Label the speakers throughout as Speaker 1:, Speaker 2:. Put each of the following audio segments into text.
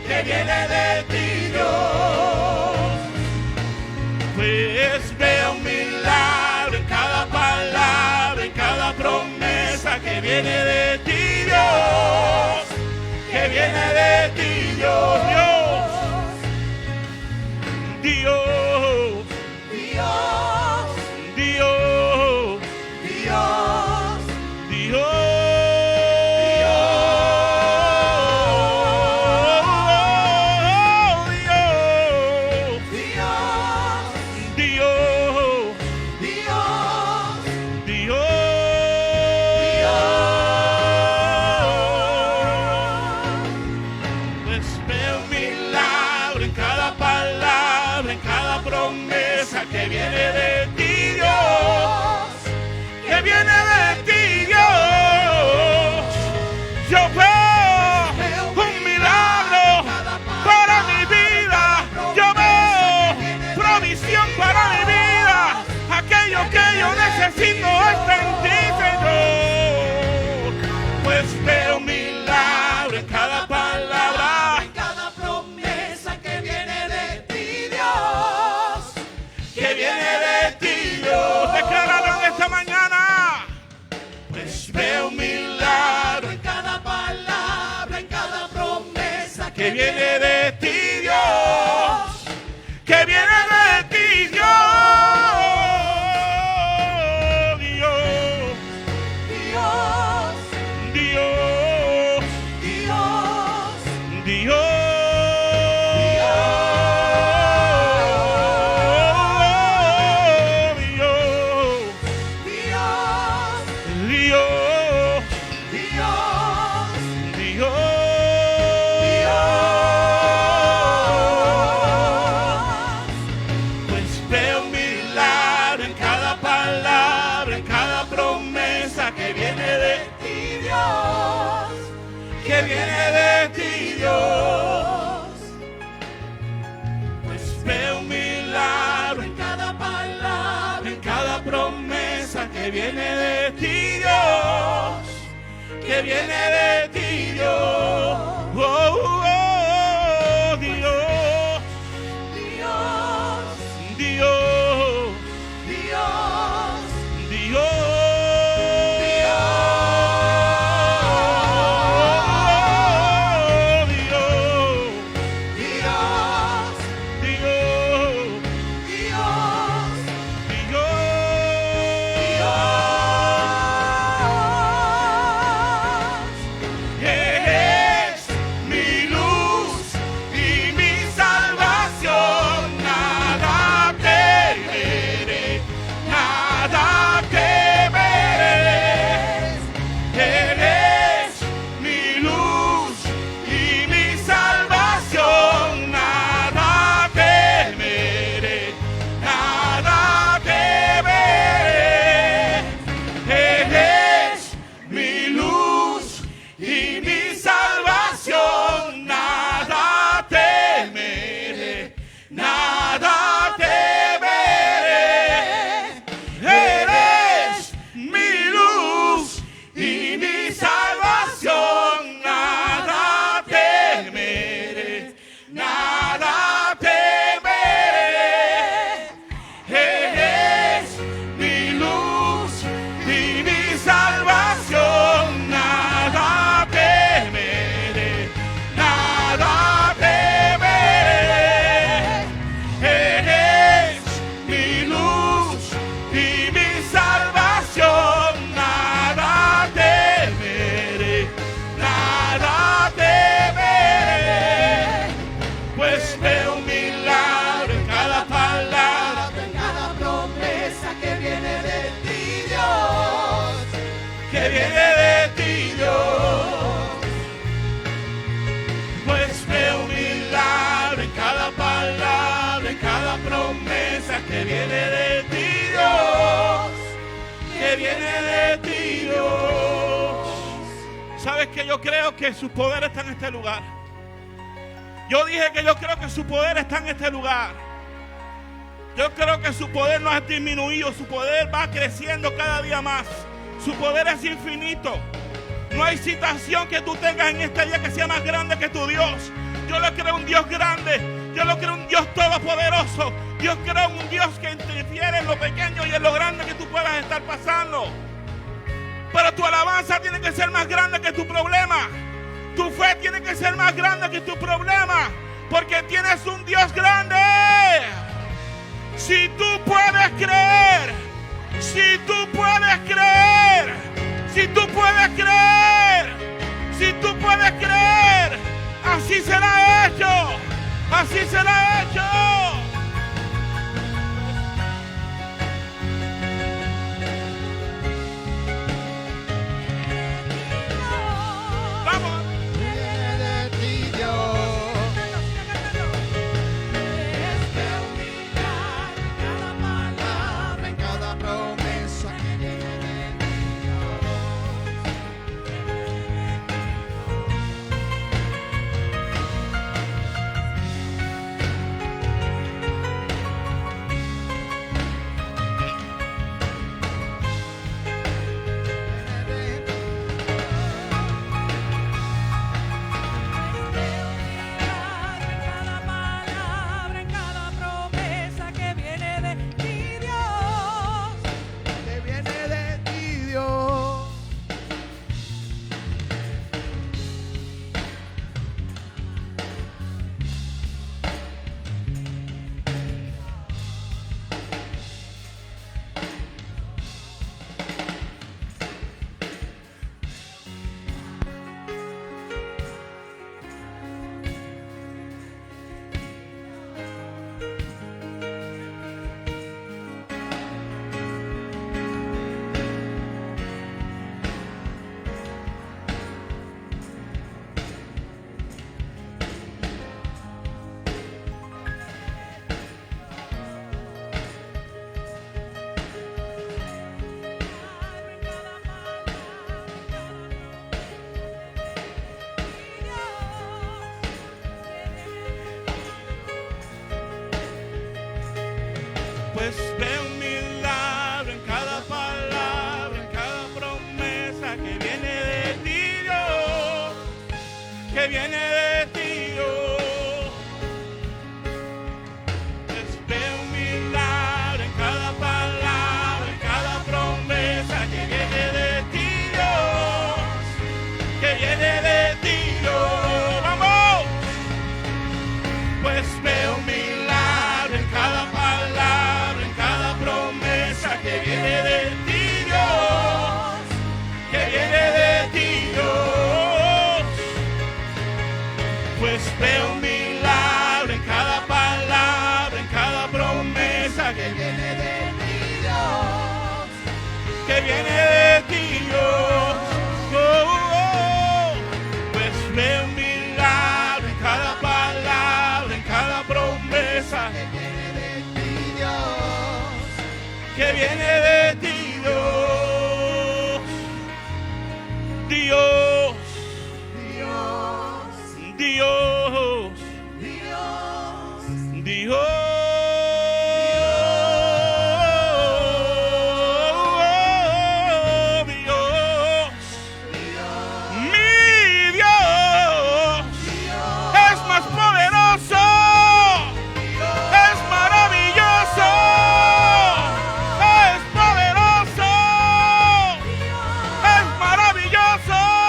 Speaker 1: que viene de ti, Dios. Pues veo un milagro en cada palabra, en cada promesa que viene de ti, Dios, que viene de ti, Dios, Dios, Dios, Dios, Dios, Dios, Dios. Que viene de ti, Dios, que viene de ti, Dios. Yo veo un milagro para mi vida, yo veo provisión para mi vida. Aquello que yo necesito está en ti, Señor. Pues veo un milagro en cada palabra,
Speaker 2: en cada promesa que viene de ti, Dios,
Speaker 1: que viene de ti, Dios. Decláralo en esta mañana. Pues veo un milagro
Speaker 2: en cada palabra, en cada promesa
Speaker 1: que viene de ti, Dios, que viene de ti, Dios, Dios,
Speaker 2: Dios,
Speaker 1: Dios,
Speaker 2: Dios,
Speaker 1: Dios. Que viene de ti, Dios. Pues veo un milagro en cada palabra, en cada promesa que viene de ti, Dios, que viene de ti, Dios. Oh, oh, oh, Dios,
Speaker 2: Dios,
Speaker 1: Dios,
Speaker 2: Dios,
Speaker 1: Dios. Que viene de ti, Dios. Pues veo un milagro en cada palabra, en cada promesa que viene de ti, Dios, que viene de ti, Dios. ¿Sabes que yo creo que su poder está en este lugar? Yo dije que yo creo que su poder está en este lugar. Yo creo que su poder no ha disminuido, su poder va creciendo cada día más. Su poder es infinito. No hay situación que tú tengas en este día que sea más grande que tu Dios. Yo le creo un Dios grande. Yo le creo un Dios todopoderoso. Yo creo un Dios que interfiere en lo pequeño y en lo grande que tú puedas estar pasando. Pero tu alabanza tiene que ser más grande que tu problema. Tu fe tiene que ser más grande que tu problema. Porque tienes un Dios grande. Si tú puedes creer, si tú puedes creer, si tú puedes creer, si tú puedes creer, así será hecho, así será hecho. Pues veo un milagro en cada palabra, en cada promesa que viene de ti, Dios, que viene de ti, Dios. Pues veo un milagro en cada palabra, en cada promesa que viene de ti, Dios, que viene de ti, Dios. ¡Vamos! Pues veo un milagro en cada palabra, que viene de ti, Dios, que viene de ti, Dios. Pues veo un milagro en cada palabra, en cada promesa que viene de ti, Dios, que viene de ti, Dios. Pues veo un milagro en cada palabra, en cada promesa que viene de ti, Dios, que viene de ti, Dios, Dios, Dios, Dios, Dios, Dios. ¡Maravilloso!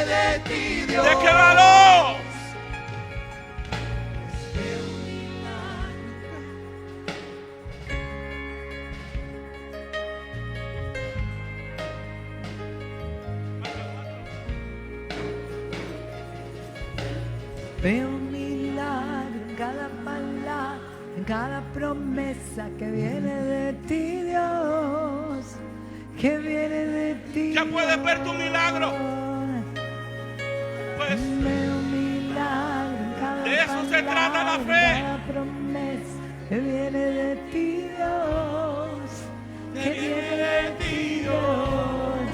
Speaker 2: de ti, Dios.
Speaker 1: Decláralo.
Speaker 3: Veo un milagro en cada palabra, en cada promesa que viene de ti, Dios, que viene de ti.
Speaker 1: Ya puedes ver tu milagro. Pues
Speaker 3: veo un milagro en cada
Speaker 1: de eso se
Speaker 3: palabra,
Speaker 1: trata la fe.
Speaker 3: en cada promesa que viene de ti, Dios, que viene de ti, Dios.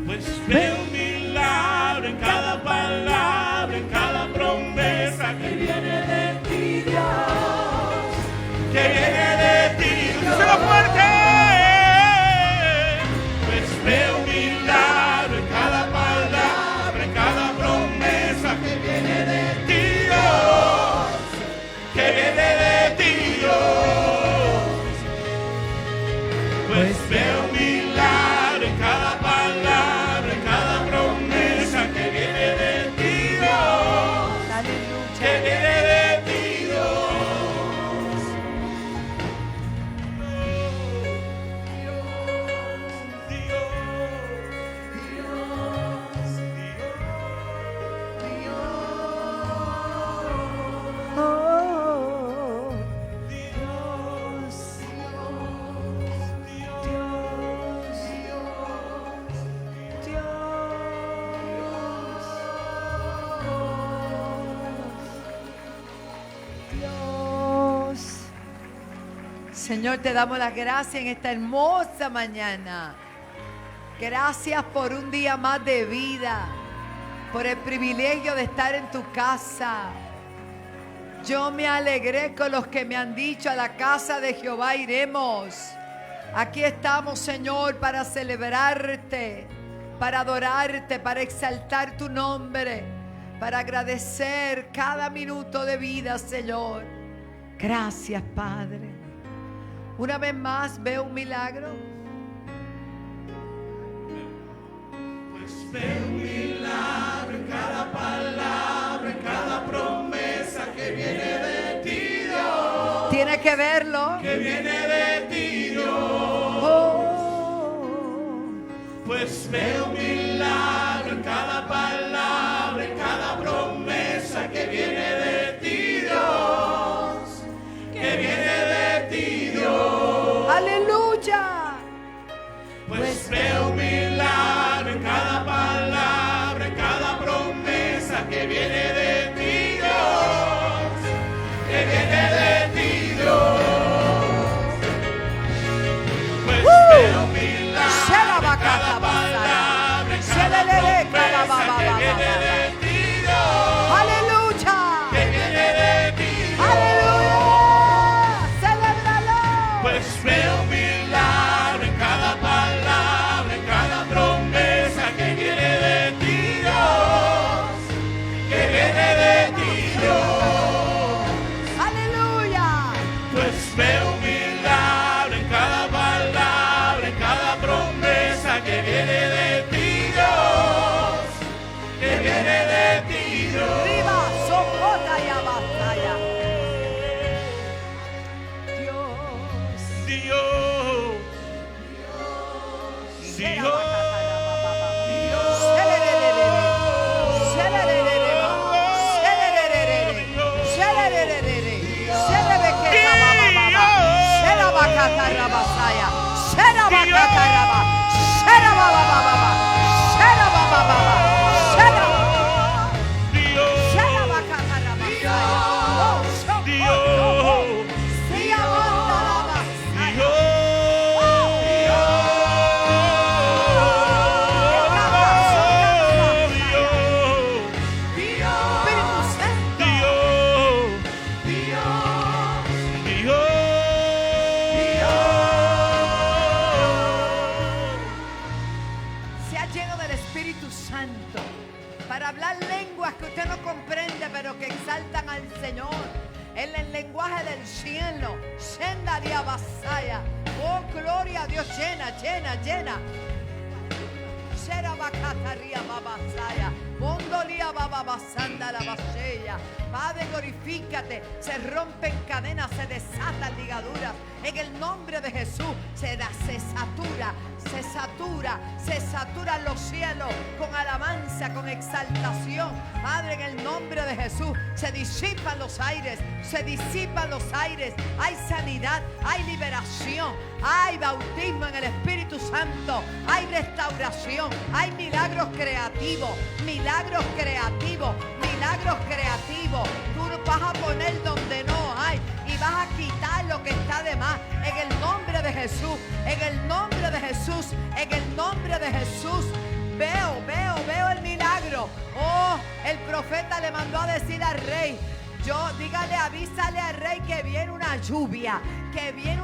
Speaker 1: Pues veo un milagro en cada palabra, en cada promesa que viene de ti, Dios, que viene de ti. ¡Díselo fuerte! Pues veo un milagro en cada palabra, en cada promesa que viene de ti, Dios, que viene de ti, Dios. Pues veo un milagro en cada palabra, en cada promesa que viene de ti, Dios, que viene de ti, Dios.
Speaker 3: Señor, te damos las gracias en esta hermosa mañana. Gracias por un día más de vida, por el privilegio de estar en tu casa. Yo me alegré con los que me han dicho: a la casa de Jehová iremos. Aquí estamos, Señor, para celebrarte, para adorarte, para exaltar tu nombre, para agradecer cada minuto de vida, Señor. Gracias, Padre. Una vez más veo un milagro.
Speaker 1: Pues veo un milagro en cada palabra, en cada promesa que viene de ti, Dios.
Speaker 3: Tiene que verlo.
Speaker 1: Que viene de ti, Dios.
Speaker 3: Oh.
Speaker 1: Pues veo un milagro en cada palabra, en cada promesa que viene de ti, Dios. Que viene de ti, Dios.
Speaker 3: Aleluya.
Speaker 1: Pues veo un milagro en cada palabra, en cada promesa que viene de ti, Dios, que viene de ti, Dios. Pues veo un milagro en cada palabra, en cada promesa que viene de ti, Dios,
Speaker 3: Aleluya.
Speaker 1: que viene de ti, Dios.
Speaker 3: Aleluya. Celébralo.
Speaker 1: Pues veo un milagro en cada palabra, en cada promesa que viene de ti, Dios, que viene de ti, Dios.
Speaker 3: Aleluya.
Speaker 1: Pues veo un milagro en cada palabra, en cada promesa que viene de ti, Dios, que viene de ti, Dios.
Speaker 3: Viva, socota y abatalla. Dios.
Speaker 1: Dios, Dios.
Speaker 3: Para hablar lenguas que usted no comprende, pero que exaltan al Señor. En el lenguaje del cielo. Shendaria basaya. Oh, gloria a Dios. Llena, llena, llena. Rabacataria babasaya. Mondolia bababasanda la basella. Padre, glorifícate. Se rompen cadenas, se desatan ligaduras. En el nombre de Jesús se saturan los cielos con alabanza, con exaltación. Padre, en el nombre de Jesús se disipan los aires, Hay sanidad, hay liberación, hay bautismo en el Espíritu Santo, hay restauración, hay milagros creativos. Tú vas a poner donde no hay y vas a quitar lo que está de más. En el nombre de Jesús, veo el milagro. Oh, el profeta le mandó a decir al rey, avísale al rey que viene una lluvia, que viene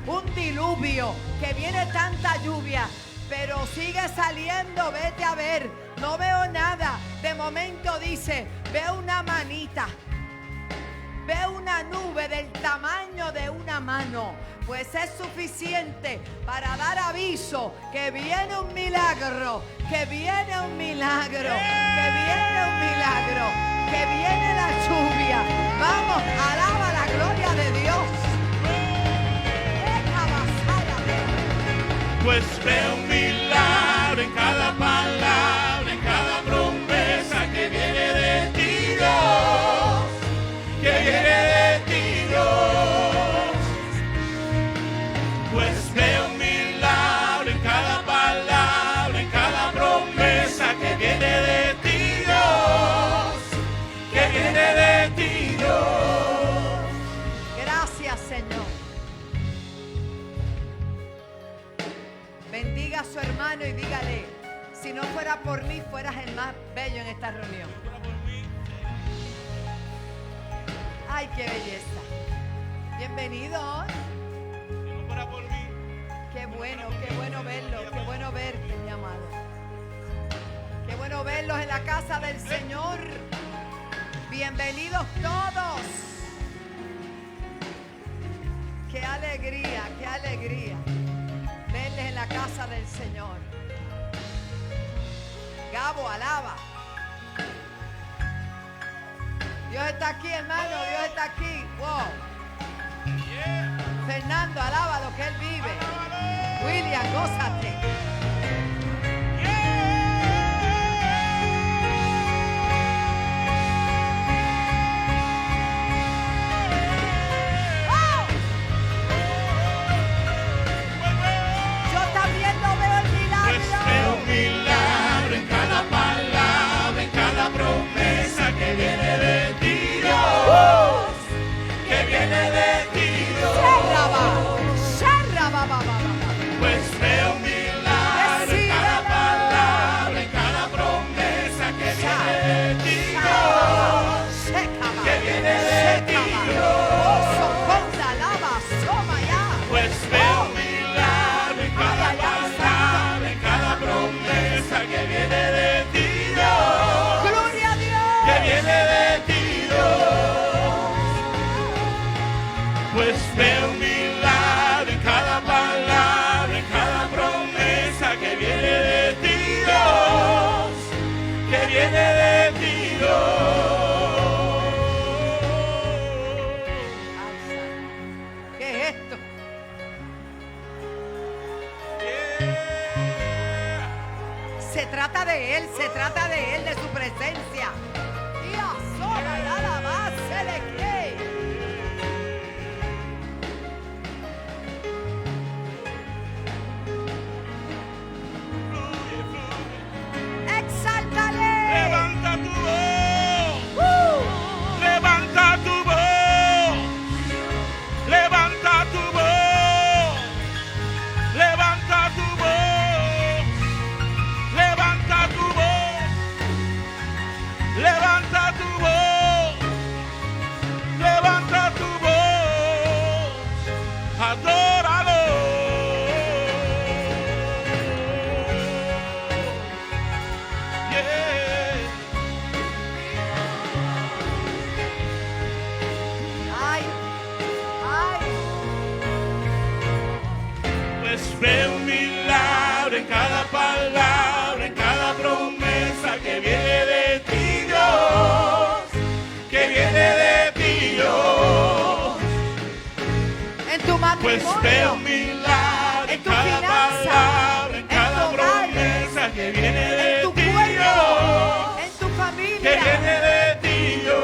Speaker 3: un diluvio, que viene tanta lluvia. Pero sigue saliendo, vete a ver. No veo nada. De momento dice, veo una manita. Veo una nube del tamaño de una mano. Pues es suficiente para dar aviso que viene un milagro. Que viene la lluvia. Vamos, alaba la gloria de Dios.
Speaker 1: Pues veo un milagro en cada palabra, en cada promesa que viene de ti, Dios, que viene de ti, Dios. Pues veo un milagro en cada palabra, en cada promesa que viene de ti, Dios, que viene de ti, Dios.
Speaker 3: Gracias, Señor. Bendiga a su hermano y dígale, si no fuera por mí, fueras el más bello en esta reunión. Ay, qué belleza. Bienvenidos.
Speaker 1: Si no fuera por mí.
Speaker 3: Qué bueno verlos, qué bueno verte, mi amado. Qué bueno verlos en la casa del Señor. Bienvenidos todos. Qué alegría verles en la casa del Señor. Gabo, alaba. Dios está aquí, hermano, Dios está aquí. Wow. Fernando, alaba lo que Él vive. William, gózate.
Speaker 1: Milagro en cada palabra, en cada promesa que viene de ti, Dios, que viene de ti, Dios. Pues veo un milagro en cada palabra, en cada promesa que viene de ti, Dios, que viene de ti, Dios. Pues veo un milagro en cada palabra, en cada promesa que viene de ti, Dios.
Speaker 3: Gloria a Dios.
Speaker 1: Que viene de ti, Dios. Pues veo un milagro en cada palabra, en cada promesa que viene de ti, Dios. Que viene de ti, Dios.
Speaker 3: ¿Qué es esto? Se trata de Él, de su presencia. Y a sola y a la base de qué. Exáltale.
Speaker 1: Levanta tu voz. Levanta tu voz. Levanta tu voz. Levanta tu voz. Levanta tu voz. en cada palabra, en cada promesa que viene de ti, Dios, que viene de ti, Dios.
Speaker 3: En tu
Speaker 1: Pues
Speaker 3: matrimonio,
Speaker 1: veo un milagro en
Speaker 3: en tu
Speaker 1: cada
Speaker 3: finanza,
Speaker 1: palabra, en
Speaker 3: en
Speaker 1: cada
Speaker 3: tu hogar,
Speaker 1: promesa que viene
Speaker 3: en
Speaker 1: de
Speaker 3: tu
Speaker 1: ti,
Speaker 3: cuerpo,
Speaker 1: Dios,
Speaker 3: en tu
Speaker 1: que
Speaker 3: familia.
Speaker 1: viene de ti, Dios.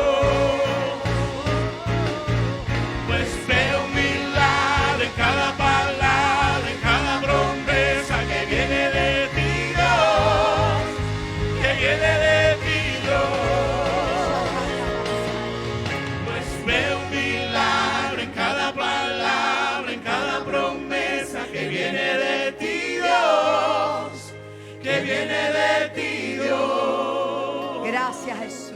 Speaker 1: Pues veo un milagro en cada palabra, en cada promesa que viene de ti, Dios, que viene de ti, Dios. Pues veo un milagro en cada palabra, en cada promesa que viene de ti, Dios, que viene de ti, Dios.
Speaker 3: Gracias, Jesús.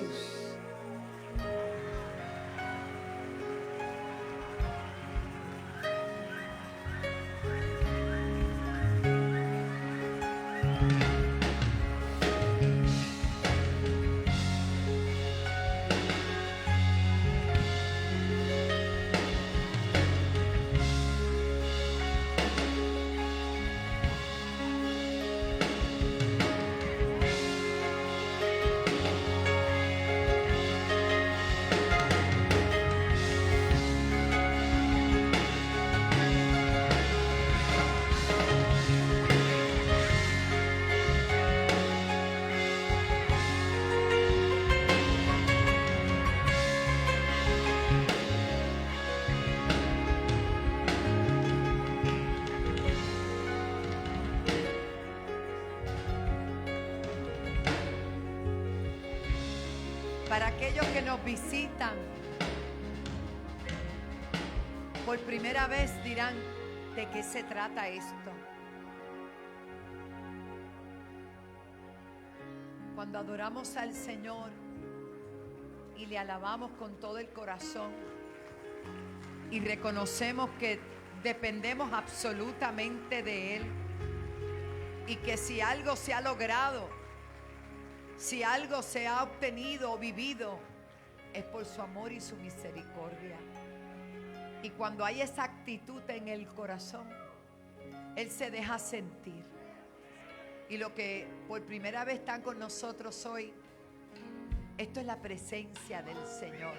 Speaker 3: Para aquellos que nos visitan por primera vez dirán, ¿de qué se trata esto? Cuando adoramos al Señor y le alabamos con todo el corazón y reconocemos que dependemos absolutamente de Él y que si algo se ha logrado, si algo se ha obtenido o vivido, es por su amor y su misericordia. Y cuando hay esa actitud en el corazón, Él se deja sentir. Y lo que por primera vez están con nosotros hoy, esto es la presencia del Señor.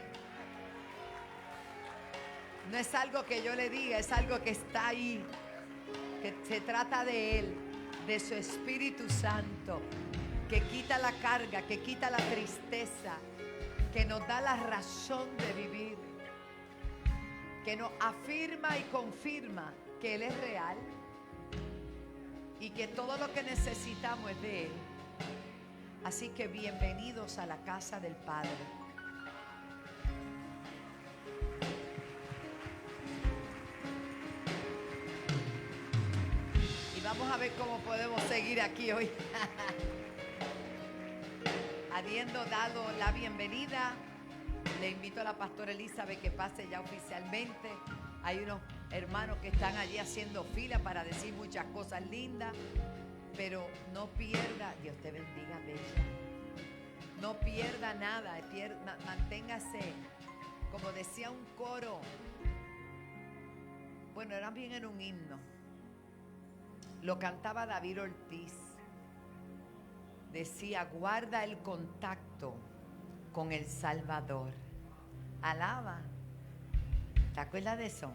Speaker 3: No es algo que yo le diga, es algo que está ahí, que se trata de Él, de su Espíritu Santo, que quita la carga, que quita la tristeza, que nos da la razón de vivir, que nos afirma y confirma que Él es real y que todo lo que necesitamos es de Él. Así que bienvenidos a la casa del Padre. Y vamos a ver cómo podemos seguir aquí hoy. Habiendo dado la bienvenida, le invito a la pastora Elizabeth que pase ya oficialmente. Hay unos hermanos que están allí haciendo fila para decir muchas cosas lindas, pero no pierda, Dios te bendiga, bella. No pierda nada, manténgase, como decía un coro, bueno, era bien en un himno, lo cantaba David Ortiz. Decía, guarda el contacto con el Salvador. Alaba. ¿Te acuerdas de eso?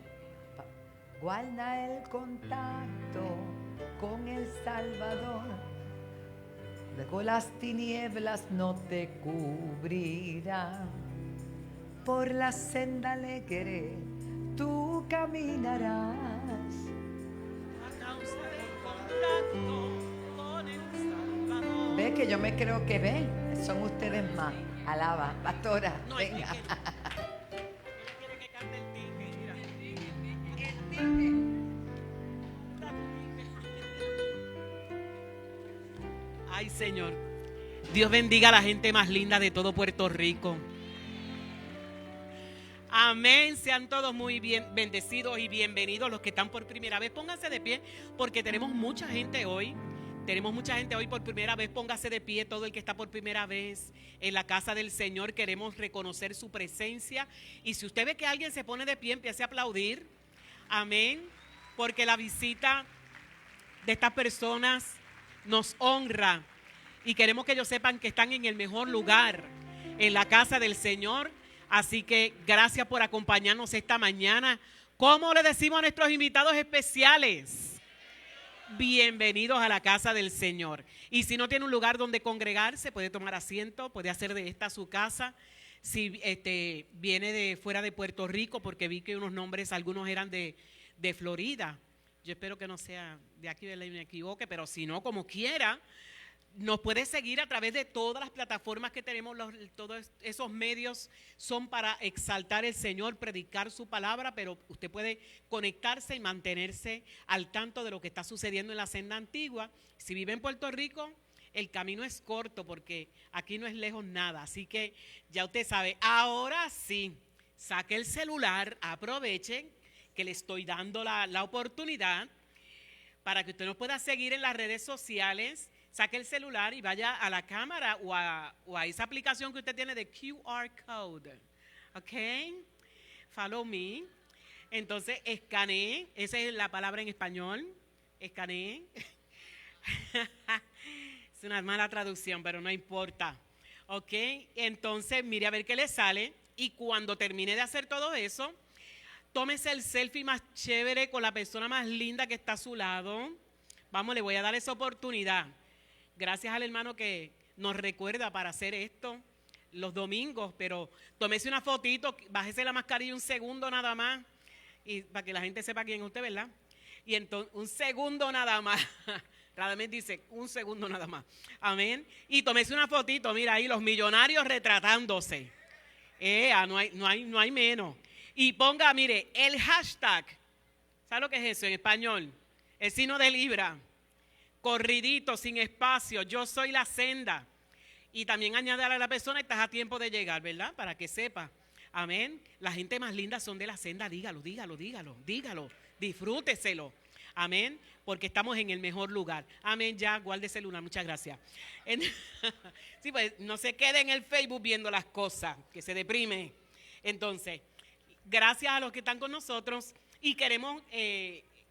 Speaker 3: Guarda el contacto con el Salvador. Luego las tinieblas no te cubrirán. Por la senda alegre tú caminarás.
Speaker 2: A causa del contacto con el Salvador.
Speaker 3: Ve que yo me creo que ven, son ustedes más. Alaba, pastora,
Speaker 2: No,
Speaker 3: venga.
Speaker 2: ella quiere que cante el tique, mira. Ay, Señor. Dios bendiga a la gente más linda de todo Puerto Rico. Amén. Sean todos muy bien bendecidos y bienvenidos los que están por primera vez. Pónganse de pie porque tenemos mucha gente hoy. Tenemos mucha gente hoy por primera vez. Póngase de pie todo el que está por primera vez en la casa del Señor. Queremos reconocer su presencia. Y si usted ve que alguien se pone de pie, empiece a aplaudir. Amén. Porque la visita de estas personas nos honra y queremos que ellos sepan que están en el mejor lugar, en la casa del Señor. Así que gracias por acompañarnos esta mañana. ¿Cómo le decimos a nuestros invitados especiales? Bienvenidos a la casa del Señor. Y si no tiene un lugar donde congregarse, puede tomar asiento, puede hacer de esta su casa. Si viene de fuera de Puerto Rico, porque vi que unos nombres, algunos eran de Florida. Yo espero que no sea de aquí, me equivoque, pero si no, como quiera, nos puede seguir a través de todas las plataformas que tenemos. Todos esos medios son para exaltar el Señor, predicar su palabra, pero usted puede conectarse y mantenerse al tanto de lo que está sucediendo en la senda antigua. Si vive en Puerto Rico, el camino es corto porque aquí no es lejos nada. Así que ya usted sabe. Ahora sí, saque el celular, aprovechen que le estoy dando la oportunidad para que usted nos pueda seguir en las redes sociales. Saque el celular y vaya a la cámara o a esa aplicación que usted tiene de QR Code. ¿Ok? Follow me. Entonces, escanee. Esa es la palabra en español. Escanee. Es una mala traducción, pero no importa. ¿Ok? Entonces, mire a ver qué le sale. Y cuando termine de hacer todo eso, tómese el selfie más chévere con la persona más linda que está a su lado. Vamos, le voy a dar esa oportunidad. Gracias al hermano que nos recuerda para hacer esto los domingos, pero tómese una fotito, bájese la mascarilla un segundo nada más, y para que la gente sepa quién es usted, ¿verdad? Y entonces, un segundo nada más. Radamés dice, un segundo nada más. Amén. Y tómese una fotito, mira ahí, los millonarios retratándose. No hay menos. Y ponga, mire, el hashtag. ¿Sabe lo que es eso en español? El signo de libra. Corridito, sin espacio, yo soy la senda. Y también añadir a la persona, estás a tiempo de llegar, ¿verdad? Para que sepa. Amén. La gente más linda son de la senda, dígalo, disfrúteselo. Amén. Porque estamos en el mejor lugar. Amén, ya, guárdese luna, muchas gracias. Sí, pues no se quede en el Facebook viendo las cosas, que se deprime. Entonces, gracias a los que están con nosotros y queremos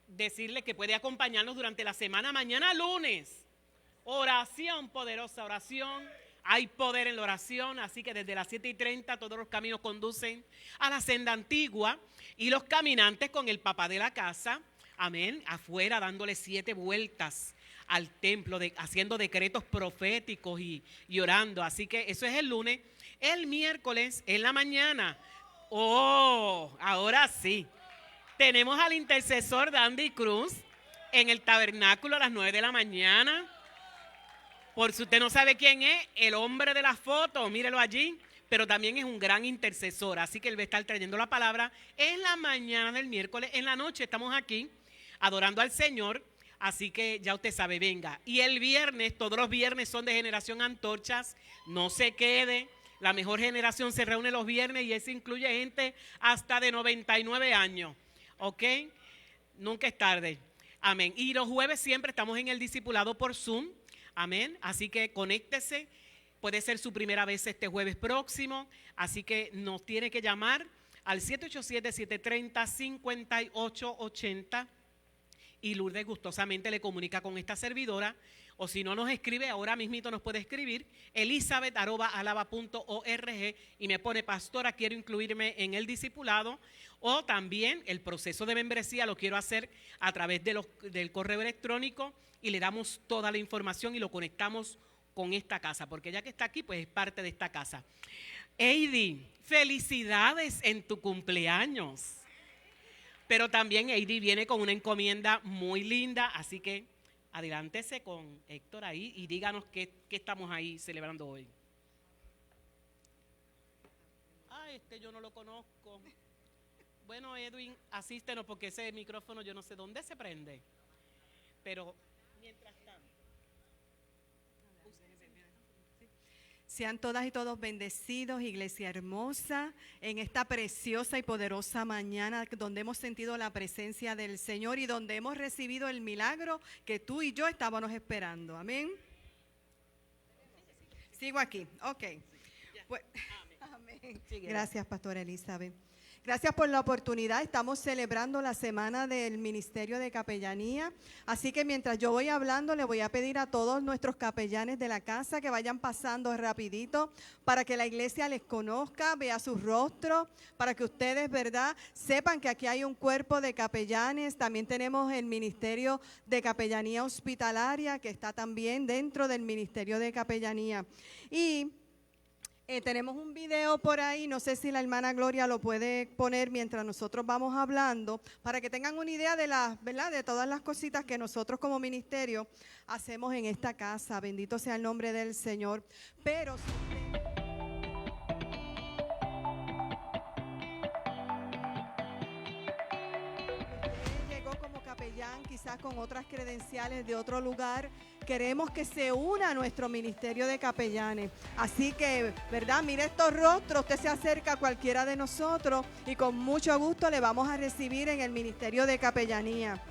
Speaker 2: decirle que puede acompañarnos durante la semana. Mañana lunes, oración, poderosa oración. Hay poder en la oración, así que desde las 7:30 todos los caminos conducen a la senda antigua y los caminantes con el papá de la casa, amén, afuera dándole 7 vueltas al templo, haciendo decretos proféticos y orando. Así que eso es el lunes. El miércoles en la mañana, ahora sí. Tenemos al intercesor Dandy Cruz en el tabernáculo a las 9 de la mañana. Por si usted no sabe quién es, el hombre de la foto, mírelo allí, pero también es un gran intercesor. Así que él va a estar trayendo la palabra en la mañana del miércoles. En la noche estamos aquí adorando al Señor. Así que ya usted sabe, venga. Y el viernes, todos los viernes son de Generación Antorchas. No se quede. La mejor generación se reúne los viernes y eso incluye gente hasta de 99 años. ¿Ok? Nunca es tarde. Amén. Y los jueves siempre estamos en el discipulado por Zoom. Amén. Así que conéctese. Puede ser su primera vez este jueves próximo. Así que nos tiene que llamar al 787-730-5880. Y Lourdes gustosamente le comunica con esta servidora. O si no nos escribe, ahora mismito nos puede escribir elizabeth@alaba.org y me pone, pastora, quiero incluirme en el discipulado. O también el proceso de membresía lo quiero hacer a través del correo electrónico y le damos toda la información y lo conectamos con esta casa, porque ya que está aquí, pues es parte de esta casa. Heidi, felicidades en tu cumpleaños. Pero también Heidi viene con una encomienda muy linda, así que adelántese con Héctor ahí y díganos qué estamos ahí celebrando hoy. Yo no lo conozco. Bueno, Edwin, asístenos porque ese micrófono yo no sé dónde se prende. Pero mientras tanto.
Speaker 4: Sean todas y todos bendecidos, iglesia hermosa, en esta preciosa y poderosa mañana donde hemos sentido la presencia del Señor y donde hemos recibido el milagro que tú y yo estábamos esperando. Amén. Sigo aquí, ok. Pues, amén. Gracias, pastora Elizabeth. Gracias por la oportunidad. Estamos celebrando la semana del Ministerio de Capellanía. Así que mientras yo voy hablando, le voy a pedir a todos nuestros capellanes de la casa que vayan pasando rapidito para que la iglesia les conozca, vea sus rostros, para que ustedes, ¿verdad?, sepan que aquí hay un cuerpo de capellanes. También tenemos el Ministerio de Capellanía Hospitalaria, que está también dentro del Ministerio de Capellanía. Y tenemos un video por ahí, no sé si la hermana Gloria lo puede poner mientras nosotros vamos hablando, para que tengan una idea de ¿verdad?, de todas las cositas que nosotros como ministerio hacemos en esta casa. Bendito sea el nombre del Señor. Pero si usted llegó como capellán, quizás con otras credenciales de otro lugar, queremos que se una a nuestro ministerio de capellanes. Así que, ¿verdad?, mire estos rostros, usted se acerca a cualquiera de nosotros y con mucho gusto le vamos a recibir en el ministerio de capellanía.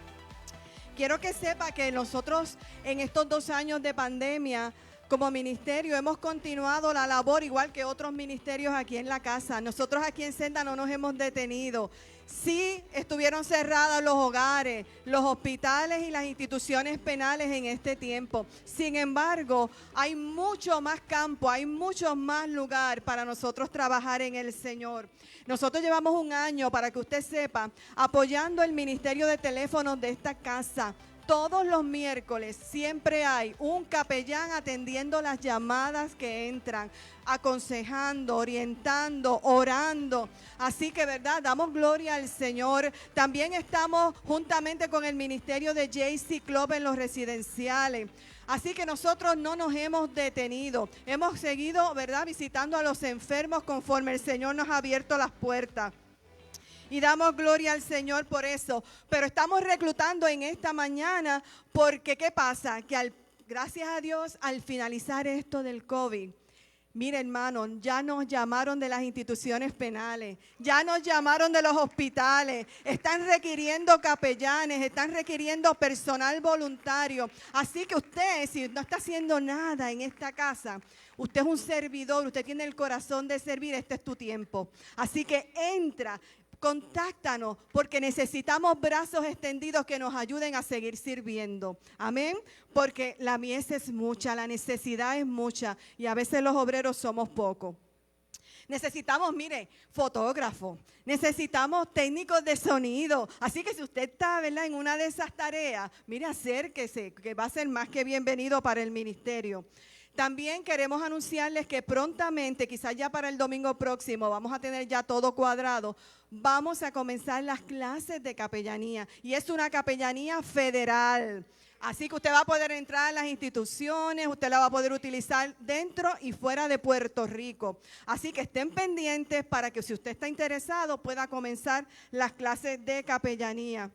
Speaker 4: Quiero que sepa que nosotros en estos 2 años de pandemia, como ministerio, hemos continuado la labor igual que otros ministerios aquí en la casa. Nosotros aquí en Senda no nos hemos detenido. Sí estuvieron cerrados los hogares, los hospitales y las instituciones penales en este tiempo. Sin embargo, hay mucho más campo, hay mucho más lugar para nosotros trabajar en el Señor. Nosotros llevamos 1 año, para que usted sepa, apoyando el ministerio de teléfonos de esta casa. Todos los miércoles siempre hay un capellán atendiendo las llamadas que entran, aconsejando, orientando, orando. Así que, ¿verdad?, damos gloria al Señor. También estamos juntamente con el ministerio de JC Club en los residenciales. Así que nosotros no nos hemos detenido. Hemos seguido, ¿verdad?, visitando a los enfermos conforme el Señor nos ha abierto las puertas. Y damos gloria al Señor por eso. Pero estamos reclutando en esta mañana porque, ¿qué pasa? Que gracias a Dios, al finalizar esto del COVID, mire, hermano, ya nos llamaron de las instituciones penales, ya nos llamaron de los hospitales, están requiriendo capellanes, están requiriendo personal voluntario. Así que usted, si no está haciendo nada en esta casa, usted es un servidor, usted tiene el corazón de servir, este es tu tiempo. Así que entra. Contáctanos porque necesitamos brazos extendidos que nos ayuden a seguir sirviendo. Amén. Porque la mies es mucha, la necesidad es mucha y a veces los obreros somos pocos. Necesitamos, mire, fotógrafos, necesitamos técnicos de sonido. Así que si usted está, ¿verdad?, en una de esas tareas, mire, acérquese, que va a ser más que bienvenido para el ministerio. También queremos anunciarles que prontamente, quizás ya para el domingo próximo, vamos a tener ya todo cuadrado. Vamos a comenzar las clases de capellanía y es una capellanía federal. Así que usted va a poder entrar a las instituciones, usted la va a poder utilizar dentro y fuera de Puerto Rico. Así que estén pendientes para que si usted está interesado pueda comenzar las clases de capellanía.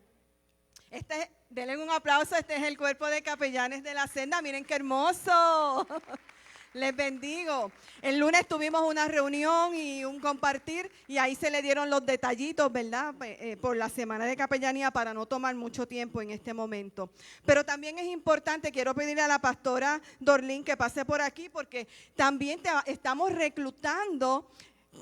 Speaker 4: Denle un aplauso, este es el cuerpo de capellanes de la senda, miren qué hermoso. Les bendigo. El lunes tuvimos una reunión y un compartir y ahí se le dieron los detallitos, ¿verdad?, por la semana de capellanía para no tomar mucho tiempo en este momento. Pero también es importante, quiero pedirle a la pastora Dorlín que pase por aquí porque también estamos reclutando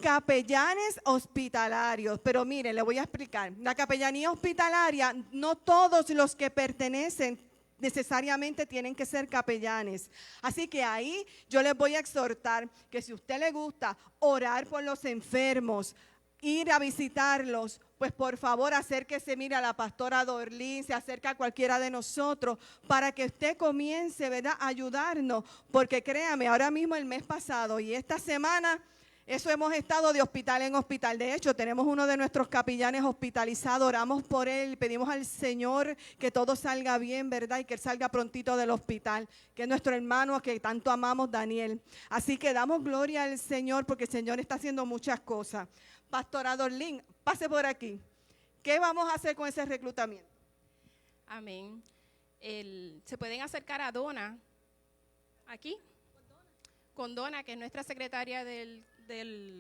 Speaker 4: capellanes hospitalarios. Pero mire, le voy a explicar. La capellanía hospitalaria, no todos los que pertenecen necesariamente tienen que ser capellanes. Así que ahí yo les voy a exhortar que si a usted le gusta orar por los enfermos, ir a visitarlos, pues por favor acérquese, mire, a la pastora Dorlín, se acerca a cualquiera de nosotros para que usted comience, ¿verdad?, a ayudarnos. Porque créame, ahora mismo el mes pasado y esta semana, eso hemos estado de hospital en hospital. De hecho, tenemos uno de nuestros capellanes hospitalizado. Oramos por él, pedimos al Señor que todo salga bien, ¿verdad? Y que él salga prontito del hospital, que es nuestro hermano que tanto amamos, Daniel. Así que damos gloria al Señor porque el Señor está haciendo muchas cosas. Pastora Dorlín, pase por aquí. ¿Qué vamos a hacer con ese reclutamiento?
Speaker 5: Amén. Se pueden acercar a Donna, aquí, con Donna, que es nuestra secretaria del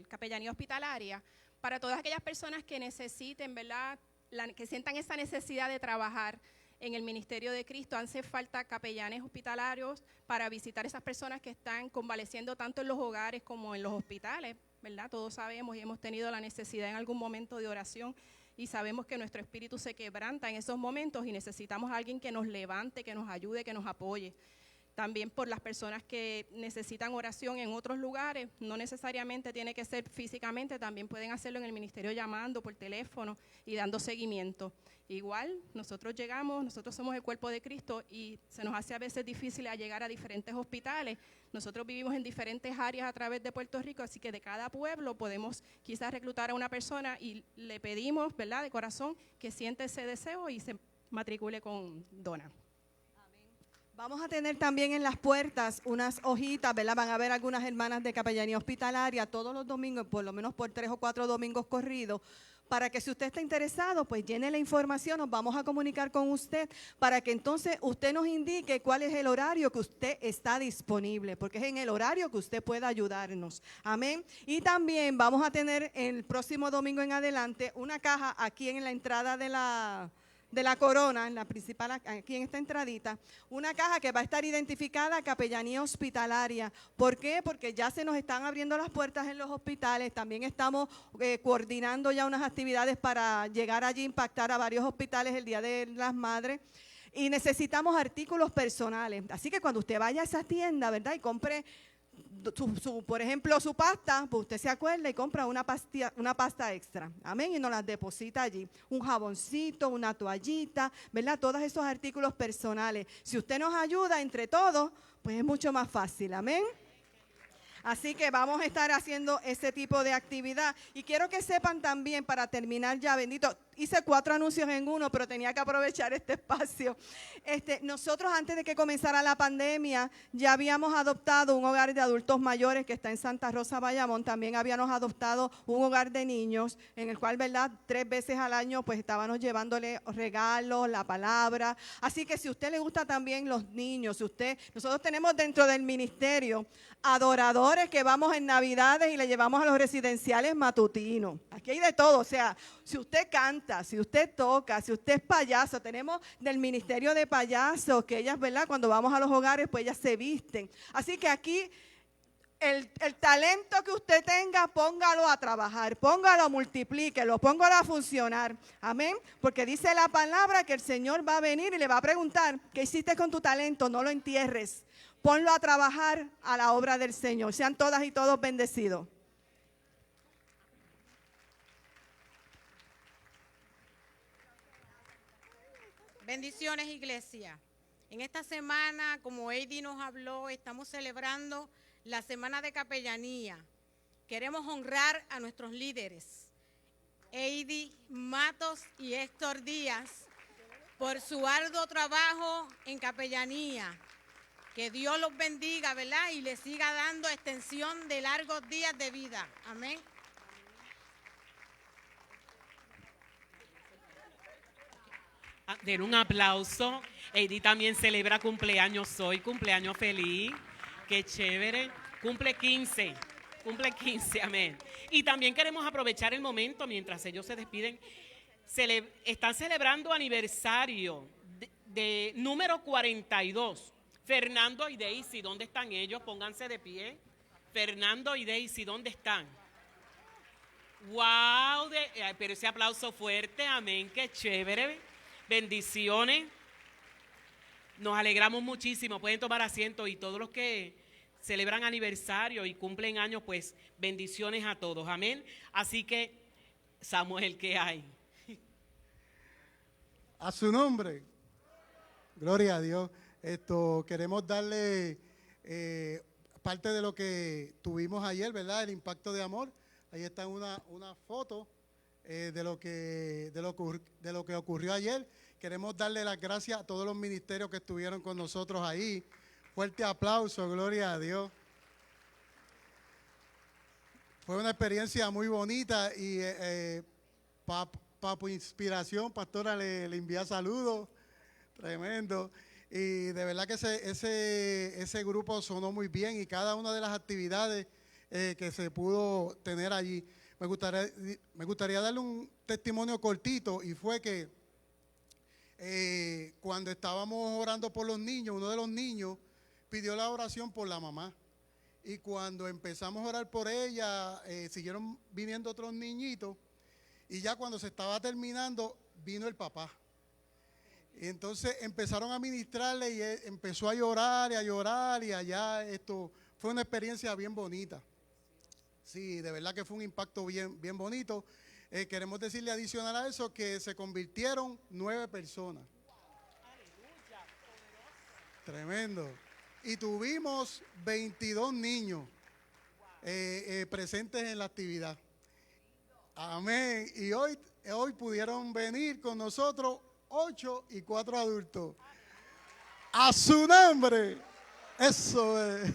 Speaker 5: Capellanía Hospitalaria, para todas aquellas personas que necesiten, ¿verdad?, que sientan esa necesidad de trabajar en el ministerio de Cristo. Hace falta capellanes hospitalarios para visitar a esas personas que están convaleciendo tanto en los hogares como en los hospitales, ¿verdad? Todos sabemos y hemos tenido la necesidad en algún momento de oración y sabemos que nuestro espíritu se quebranta en esos momentos y necesitamos a alguien que nos levante, que nos ayude, que nos apoye. También por las personas que necesitan oración en otros lugares, no necesariamente tiene que ser físicamente, también pueden hacerlo en el ministerio llamando por teléfono y dando seguimiento. Igual, nosotros somos el cuerpo de Cristo y se nos hace a veces difícil llegar a diferentes hospitales. Nosotros vivimos en diferentes áreas a través de Puerto Rico, así que de cada pueblo podemos quizás reclutar a una persona y le pedimos, ¿verdad?, de corazón que siente ese deseo y se matricule con Dona.
Speaker 4: Vamos a tener también en las puertas unas hojitas, ¿verdad? Van a haber algunas hermanas de Capellanía Hospitalaria todos los domingos, por lo menos por 3 o 4 domingos corridos, para que si usted está interesado, pues llene la información, nos vamos a comunicar con usted, para que entonces usted nos indique cuál es el horario que usted está disponible, porque es en el horario que usted pueda ayudarnos. Amén. Y también vamos a tener el próximo domingo en adelante una caja aquí en la entrada de la corona, en la principal, aquí en esta entradita, una caja que va a estar identificada Capellanía Hospitalaria. ¿Por qué? Porque ya se nos están abriendo las puertas en los hospitales, también estamos coordinando ya unas actividades para llegar allí, impactar a varios hospitales el Día de las Madres. Y necesitamos artículos personales. Así que cuando usted vaya a esa tienda, ¿verdad?, y compre por ejemplo, su pasta, pues usted se acuerda y compra una pasta extra, amén, y nos las deposita allí, un jaboncito, una toallita, ¿verdad?, todos esos artículos personales. Si usted nos ayuda entre todos, pues es mucho más fácil, amén. Así que vamos a estar haciendo ese tipo de actividad. Y quiero que sepan también, para terminar ya, bendito, hice 4 anuncios en uno, pero tenía que aprovechar este espacio. Nosotros antes de que comenzara la pandemia, ya habíamos adoptado un hogar de adultos mayores que está en Santa Rosa, Bayamón. También habíamos adoptado un hogar de niños, en el cual, ¿verdad?, 3 veces al año, pues estábamos llevándole regalos, la palabra. Así que si a usted le gusta también los niños, nosotros tenemos dentro del ministerio adoradores que vamos en Navidades y le llevamos a los residenciales matutinos. Aquí hay de todo, o sea, si usted canta, si usted toca, si usted es payaso, tenemos del ministerio de payasos que ellas, ¿verdad?, cuando vamos a los hogares, pues ellas se visten. Así que aquí el talento que usted tenga, póngalo a trabajar, póngalo, multiplíquelo, póngalo a funcionar. Amén. Porque dice la palabra que el Señor va a venir y le va a preguntar, ¿qué hiciste con tu talento? No lo entierres. Ponlo a trabajar a la obra del Señor. Sean todas y todos bendecidos.
Speaker 6: Bendiciones, iglesia. En esta semana, como Heidi nos habló, estamos celebrando la Semana de Capellanía. Queremos honrar a nuestros líderes, Heidi Matos y Héctor Díaz, por su arduo trabajo en Capellanía. Que Dios los bendiga, ¿verdad?, y les siga dando extensión de largos días de vida. Amén.
Speaker 2: Den un aplauso. Heidi también celebra cumpleaños hoy, cumpleaños feliz. Qué chévere. Cumple 15, amén. Y también queremos aprovechar el momento mientras ellos se despiden. Están celebrando aniversario de número 42. Fernando y Daisy, ¿dónde están ellos? Pónganse de pie. Fernando y Daisy, ¿dónde están? ¡Wow! Pero ese aplauso fuerte, amén, qué chévere. Bendiciones. Nos alegramos muchísimo. Pueden tomar asiento y todos los que celebran aniversario y cumplen años, pues bendiciones a todos, amén. Así que, Samuel, ¿qué hay?
Speaker 7: A su nombre. Gloria a Dios. Queremos darle parte de lo que tuvimos ayer, ¿verdad? El impacto de amor. Ahí está una foto de lo que ocurrió ayer. Queremos darle las gracias a todos los ministerios que estuvieron con nosotros ahí. Fuerte aplauso, gloria a Dios. Fue una experiencia muy bonita y para inspiración, pastora, le envía saludos. Tremendo. Y de verdad que ese grupo sonó muy bien y cada una de las actividades que se pudo tener allí. Me gustaría darle un testimonio cortito y fue que cuando estábamos orando por los niños, uno de los niños pidió la oración por la mamá. Y cuando empezamos a orar por ella, siguieron viniendo otros niñitos. Y ya cuando se estaba terminando, vino el papá. Y entonces empezaron a ministrarle y él empezó a llorar y allá esto fue una experiencia bien bonita. Sí, de verdad que fue un impacto bien, bien bonito. Queremos decirle adicional a eso que se convirtieron 9 personas. Tremendo. Y tuvimos 22 niños presentes en la actividad. Amén. Y hoy pudieron venir con nosotros 8 y 4 adultos. A su nombre. Eso es.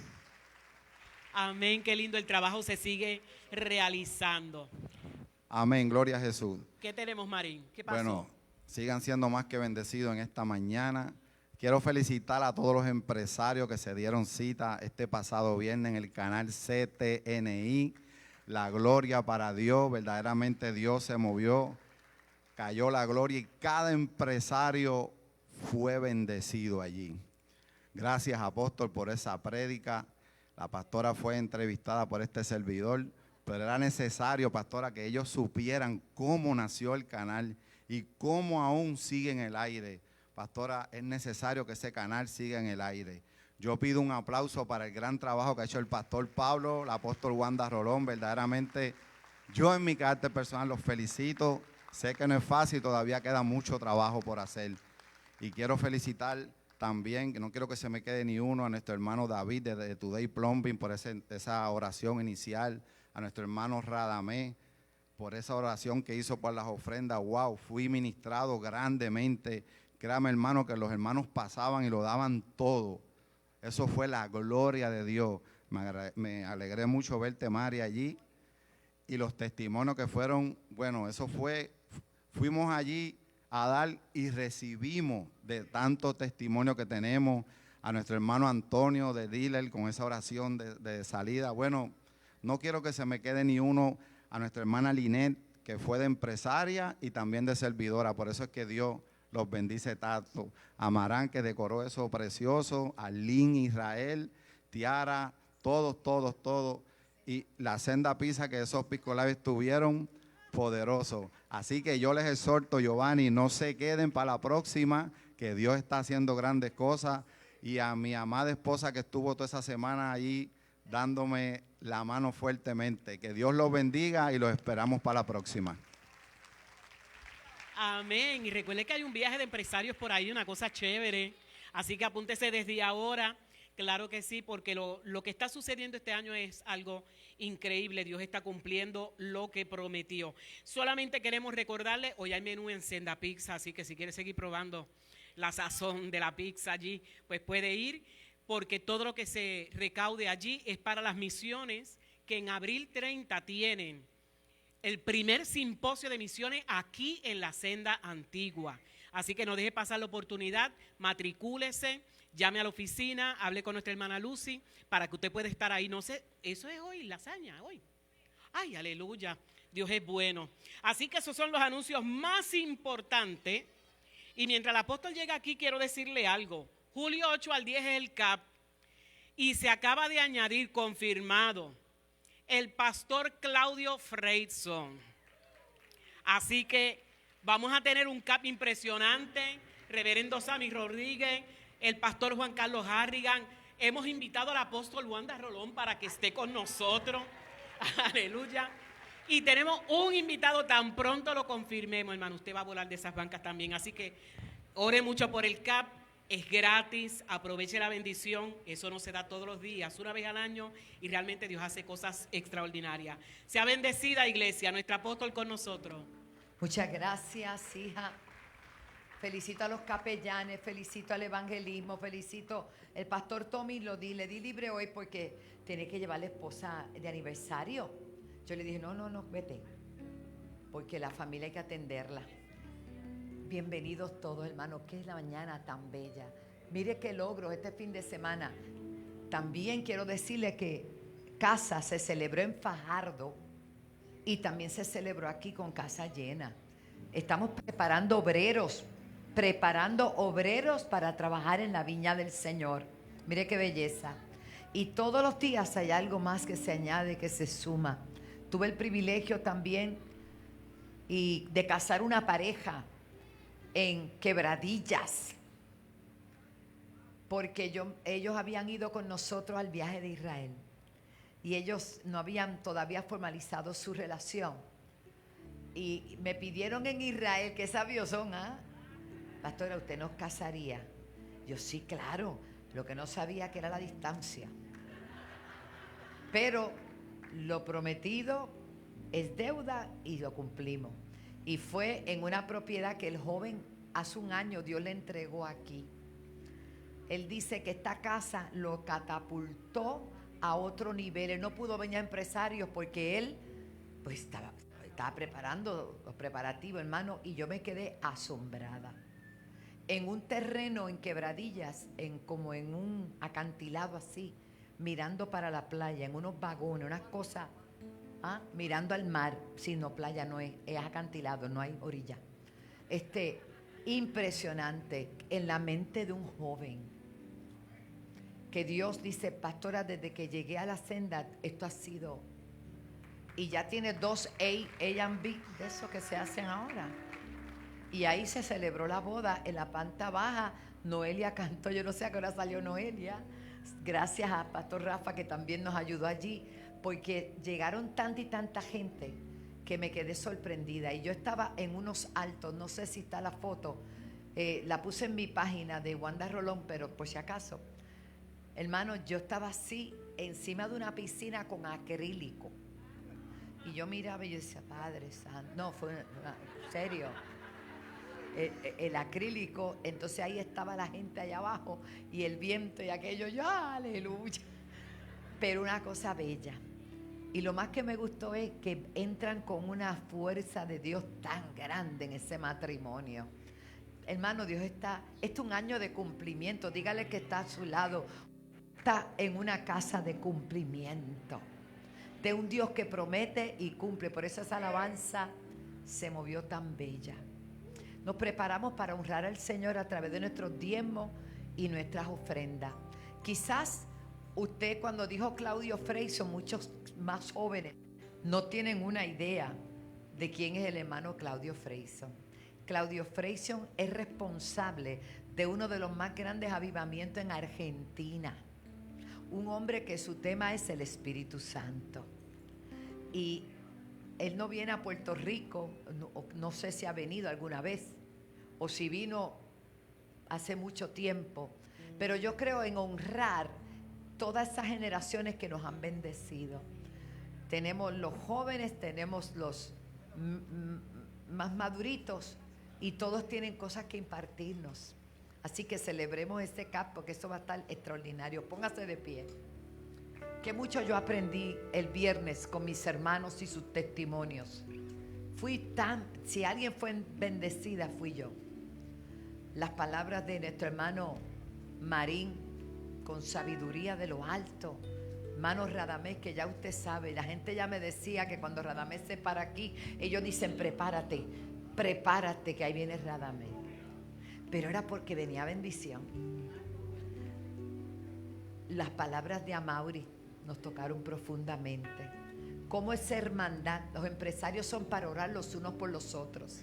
Speaker 2: Amén, qué lindo, el trabajo se sigue realizando.
Speaker 8: Amén, gloria a Jesús.
Speaker 2: ¿Qué tenemos, Marín? ¿Qué pasó?
Speaker 8: Bueno, sigan siendo más que bendecidos en esta mañana. Quiero felicitar a todos los empresarios que se dieron cita este pasado viernes en el canal CTNI. La gloria para Dios, verdaderamente Dios se movió, cayó la gloria y cada empresario fue bendecido allí. Gracias, apóstol, por esa prédica. La pastora fue entrevistada por este servidor, pero era necesario, pastora, que ellos supieran cómo nació el canal y cómo aún sigue en el aire. Pastora, es necesario que ese canal siga en el aire. Yo pido un aplauso para el gran trabajo que ha hecho el pastor Pablo, el apóstol Wanda Rolón. Verdaderamente, yo en mi carácter personal los felicito. Sé que no es fácil, todavía queda mucho trabajo por hacer. Y quiero felicitar también, que no quiero que se me quede ni uno, a nuestro hermano David de Today Plumbing por esa oración inicial, a nuestro hermano Radamé por esa oración que hizo por las ofrendas. Wow, fui ministrado grandemente. Créame, hermano, que los hermanos pasaban y lo daban todo. Eso fue la gloria de Dios. Me alegré mucho verte, Mari, allí. Y los testimonios que fueron, bueno, eso fue, fuimos allí a dar y recibimos de tanto testimonio que tenemos. A nuestro hermano Antonio de Dealer con esa oración de salida. Bueno, no quiero que se me quede ni uno. A nuestra hermana Linet, que fue de empresaria y también de servidora. Por eso es que Dios los bendice tanto. A Marán, que decoró eso precioso, a Lin Israel, Tiara, todos. Y la senda pizza que esos piscolabes tuvieron, poderoso. Así que yo les exhorto, Giovanni, no se queden para la próxima, que Dios está haciendo grandes cosas. Y a mi amada esposa que estuvo toda esa semana allí dándome la mano fuertemente. Que Dios los bendiga y los esperamos para la próxima.
Speaker 2: Amén. Y recuerde que hay un viaje de empresarios por ahí, una cosa chévere. Así que apúntese desde ahora. Claro que sí, porque lo que está sucediendo este año es algo increíble. Dios está cumpliendo lo que prometió. Solamente queremos recordarle, hoy hay menú en Senda Pizza, así que si quiere seguir probando la sazón de la pizza allí, pues puede ir, porque todo lo que se recaude allí es para las misiones que en abril 30 tienen el primer simposio de misiones aquí en la Senda Antigua. Así que no deje pasar la oportunidad, matricúlese, llame a la oficina, hable con nuestra hermana Lucy para que usted pueda estar ahí. No sé, eso es hoy, lasaña, hoy. Ay, aleluya, Dios es bueno. Así que esos son los anuncios más importantes. Y mientras el apóstol llega aquí, quiero decirle algo. Julio 8 al 10 es el CAP y se acaba de añadir, confirmado, el pastor Claudio Freidson. Así que vamos a tener un CAP impresionante, reverendo Sammy Rodríguez, el pastor Juan Carlos Harrigan. Hemos invitado al apóstol Wanda Rolón para que esté con nosotros. Aleluya. Y tenemos un invitado, tan pronto lo confirmemos, hermano, usted va a volar de esas bancas también. Así que ore mucho por el CAP, es gratis, aproveche la bendición, eso no se da todos los días, una vez al año, y realmente Dios hace cosas extraordinarias. Sea bendecida, iglesia, nuestro apóstol con nosotros.
Speaker 3: Muchas gracias, hija. Felicito a los capellanes, felicito al evangelismo, felicito. El pastor Tommy le di libre hoy porque tiene que llevar la esposa de aniversario. Yo le dije, no, vete, porque la familia hay que atenderla. Bienvenidos todos, hermanos, que es la mañana tan bella. Mire qué logros este fin de semana. También quiero decirle que casa se celebró en Fajardo y también se celebró aquí con casa llena. Estamos preparando obreros para trabajar en la viña del Señor. Mire qué belleza. Y todos los días hay algo más que se añade, que se suma. Tuve el privilegio también de casar una pareja en Quebradillas, porque ellos habían ido con nosotros al viaje de Israel y ellos no habían todavía formalizado su relación. Y me pidieron en Israel, qué sabios son, ¿ah? Pastora, ¿usted nos casaría? Yo, sí, claro. Lo que no sabía que era la distancia. Pero lo prometido es deuda y lo cumplimos. Y fue en una propiedad que el joven hace un año Dios le entregó aquí. Él dice que esta casa lo catapultó a otro nivel. Él no pudo venir a empresarios porque él pues estaba preparando los preparativos, hermano, y yo me quedé asombrada. En un terreno en Quebradillas, como en un acantilado así, mirando para la playa, en unos vagones, unas cosas, mirando al mar. Sí, no, playa no es acantilado, no hay orilla. Impresionante, en la mente de un joven, que Dios dice, pastora, desde que llegué a la senda, esto ha sido, y ya tiene 2 A&B, de eso que se hacen ahora. Y ahí se celebró la boda en la planta baja. Noelia cantó, yo no sé a qué hora salió Noelia, gracias a Pastor Rafa, que también nos ayudó allí, porque llegaron tanta y tanta gente que me quedé sorprendida. Y yo estaba en unos altos, no sé si está la foto, la puse en mi página de Wanda Rolón, pero por si acaso, hermano, yo estaba así encima de una piscina con acrílico. Y yo miraba y yo decía, Padre Santo, no, fue en serio. El acrílico, entonces ahí estaba la gente allá abajo y el viento y aquello, ya, aleluya. Pero una cosa bella. Y lo más que me gustó es que entran con una fuerza de Dios tan grande en ese matrimonio. Hermano, Dios esto es un año de cumplimiento. Dígale que está a su lado. Está en una casa de cumplimiento. De un Dios que promete y cumple. Por eso esa alabanza se movió tan bella. Nos preparamos para honrar al Señor a través de nuestros diezmos y nuestras ofrendas. Quizás usted, cuando dijo Claudio Freyson, muchos más jóvenes no tienen una idea de quién es el hermano Claudio Freyson. Claudio Freyson es responsable de uno de los más grandes avivamientos en Argentina. Un hombre que su tema es el Espíritu Santo. Y él no viene a Puerto Rico, no sé si ha venido alguna vez o si vino hace mucho tiempo, pero yo creo en honrar todas esas generaciones que nos han bendecido. Tenemos los jóvenes, tenemos los más maduritos y todos tienen cosas que impartirnos. Así que celebremos este CAP porque eso va a estar extraordinario. Póngase de pie. Que mucho yo aprendí el viernes con mis hermanos y sus testimonios. Si alguien fue bendecida, fui yo. Las palabras de nuestro hermano Marín, con sabiduría de lo alto. Hermano Radamés, que ya usted sabe, la gente ya me decía que cuando Radamés se para aquí, ellos dicen, prepárate, que ahí viene Radamés. Pero era porque venía bendición. Las palabras de Amaury nos tocaron profundamente. Cómo esa hermandad, los empresarios son para orar los unos por los otros.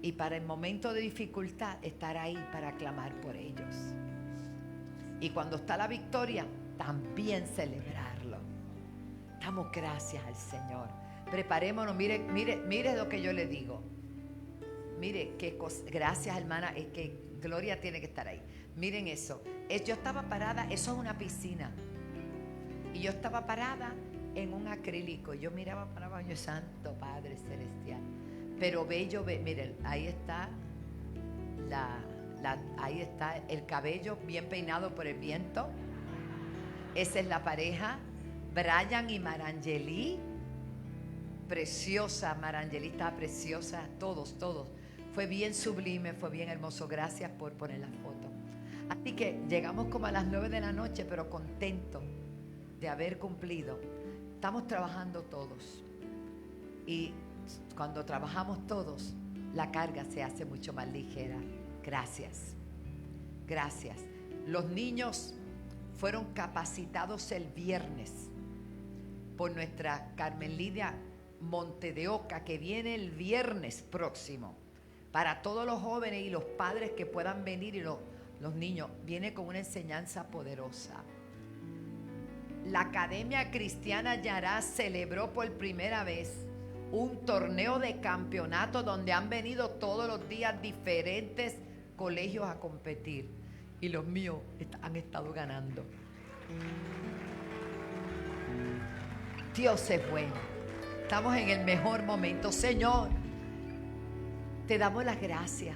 Speaker 3: Y para el momento de dificultad, estar ahí para clamar por ellos. Y cuando está la victoria, también celebrarlo. Damos gracias al Señor. Preparémonos, mire lo que yo le digo. Mire, gracias hermana, es que Gloria tiene que estar ahí. Miren eso. Yo estaba parada, eso es una piscina. Y yo estaba parada en un acrílico. Yo miraba para abajo, Santo Padre Celestial. Pero bello, miren, ahí está ahí está el cabello bien peinado por el viento. Esa es la pareja, Brian y Marangeli. Preciosa, Marangeli estaba preciosa, todos. Fue bien sublime, fue bien hermoso. Gracias por poner la foto. Así que llegamos como a las 9 de la noche, pero contentos de haber cumplido. Estamos trabajando todos. Y cuando trabajamos todos, la carga se hace mucho más ligera. Gracias. Los niños fueron capacitados el viernes por nuestra Carmen Lidia Monte de Oca, que viene el viernes próximo. Para todos los jóvenes y los padres que puedan venir y los niños, viene con una enseñanza poderosa. La Academia Cristiana Yará celebró por primera vez un torneo de campeonato donde han venido todos los días diferentes colegios a competir. Y los míos han estado ganando. Dios es bueno. Estamos en el mejor momento. Señor, te damos las gracias.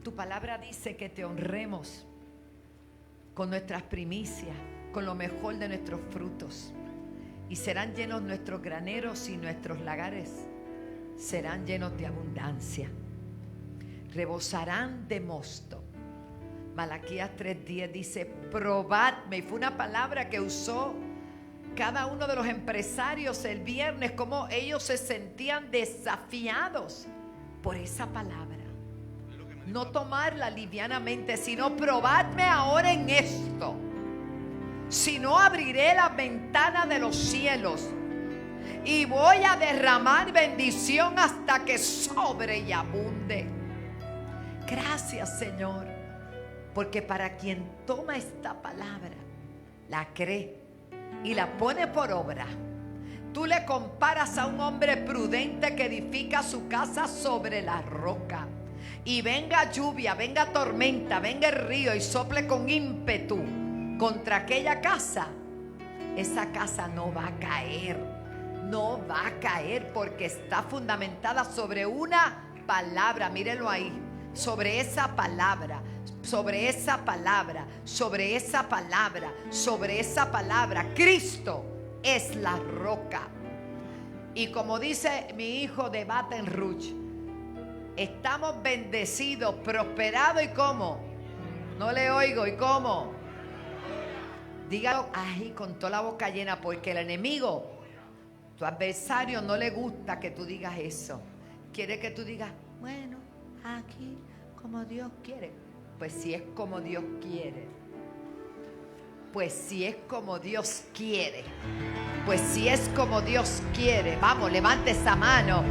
Speaker 3: Tu palabra dice que te honremos con nuestras primicias, con lo mejor de nuestros frutos. Y serán llenos nuestros graneros y nuestros lagares serán llenos de abundancia. Rebosarán de mosto. Malaquías 3:10 dice, probadme. Y fue una palabra que usó cada uno de los empresarios el viernes, como ellos se sentían desafiados por esa palabra. No tomarla livianamente, sino probadme ahora en esto. Si no, abriré la ventana de los cielos y voy a derramar bendición hasta que sobre y abunde. Gracias, Señor, porque para quien toma esta palabra, la cree y la pone por obra, tú le comparas a un hombre prudente que edifica su casa sobre la roca. Y venga lluvia, venga tormenta, venga el río y sople con ímpetu contra aquella casa, esa casa no va a caer. No va a caer porque está fundamentada sobre una palabra. Mírenlo ahí. Sobre esa palabra, sobre esa palabra, sobre esa palabra, sobre esa palabra. Cristo es la roca. Y como dice mi hijo de Baton Rouge, estamos bendecidos, prosperados. ¿Y cómo? No le oigo. ¿Y cómo? Dígalo ahí con toda la boca llena, porque el enemigo, tu adversario, no le gusta que tú digas eso. Quiere que tú digas, bueno, aquí como Dios quiere. Pues si es como Dios quiere. Pues si es como Dios quiere. Pues si es como Dios quiere. Vamos, levante esa mano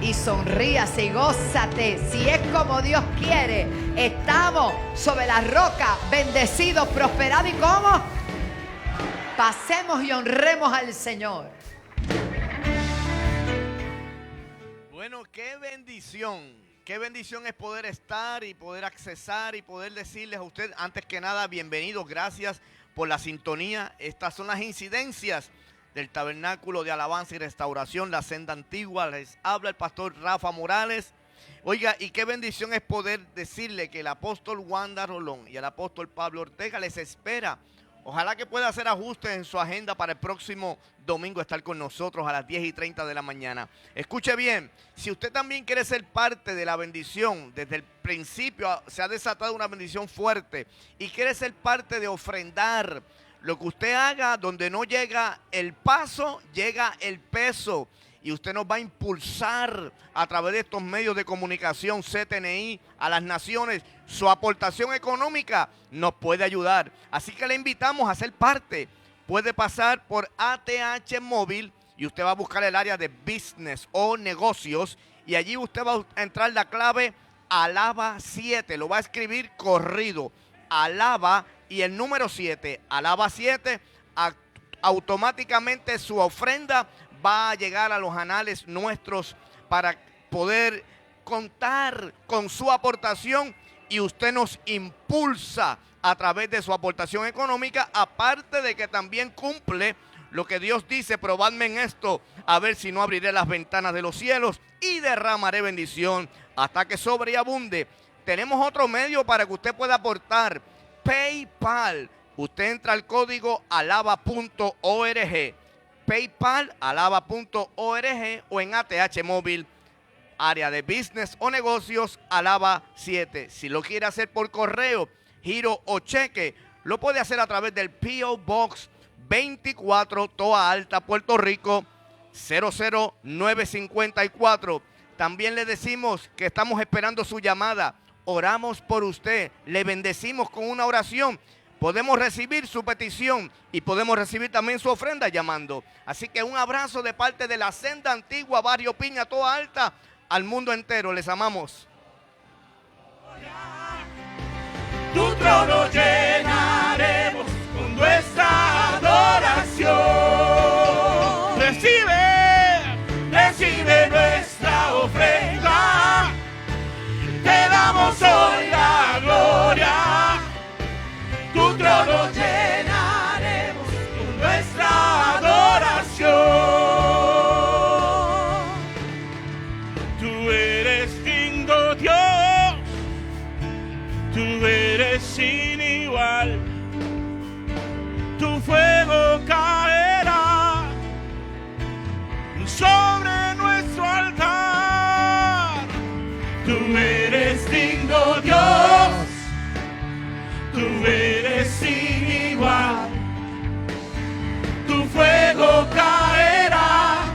Speaker 3: y sonríase y gózate. Si es como Dios quiere, estamos sobre la roca, bendecidos, prosperados. ¿Y cómo? Pasemos y honremos al Señor.
Speaker 1: Bueno, qué bendición. Qué bendición es poder estar y poder accesar y poder decirles a usted, antes que nada, bienvenidos, gracias por la sintonía. Estas son las incidencias del Tabernáculo de Alabanza y Restauración, la Senda Antigua. Les habla el pastor Rafa Morales. Oiga, y qué bendición es poder decirle que el apóstol Wanda Rolón y el apóstol Pablo Ortega les espera. Ojalá que pueda hacer ajustes en su agenda para el próximo domingo estar con nosotros a las 10:30 de la mañana. Escuche bien, si usted también quiere ser parte de la bendición, desde el principio se ha desatado una bendición fuerte y quiere ser parte de ofrendar, lo que usted haga, donde no llega el paso, llega el peso. Y usted nos va a impulsar a través de estos medios de comunicación, CTNI, a las naciones. Su aportación económica nos puede ayudar. Así que le invitamos a ser parte. Puede pasar por ATH Móvil y usted va a buscar el área de business o negocios. Y allí usted va a entrar la clave Alaba 7. Lo va a escribir corrido. Alaba y el número 7. Alaba 7. Automáticamente su ofrenda va a llegar a los anales nuestros para poder contar con su aportación, y usted nos impulsa a través de su aportación económica, aparte de que también cumple lo que Dios dice: probadme en esto, a ver si no abriré las ventanas de los cielos y derramaré bendición hasta que sobre y abunde. Tenemos otro medio para que usted pueda aportar: PayPal. Usted entra al código alaba.org. PayPal, alaba.org, o en ATH Móvil, área de business o negocios, Alaba 7. Si lo quiere hacer por correo, giro o cheque, lo puede hacer a través del P.O. Box 24, Toa Alta, Puerto Rico, 00954. También le decimos que estamos esperando su llamada. Oramos por usted, le bendecimos con una oración,
Speaker 9: podemos recibir su petición y podemos recibir también su ofrenda llamando. Así que un abrazo de parte de la Senda Antigua, Barrio Piña, Toa Alta, al mundo entero. Les amamos.
Speaker 1: Tu trono llenaremos con nuestra adoración. Recibe nuestra ofrenda. Te damos hoy la gloria. Tu trono llenaremos con nuestra adoración. Tú eres digno, Dios. Tú eres sin igual. Tu fuego caerá sobre nuestro altar. Tú eres digno, Dios. Tú eres sin igual. Tu fuego caerá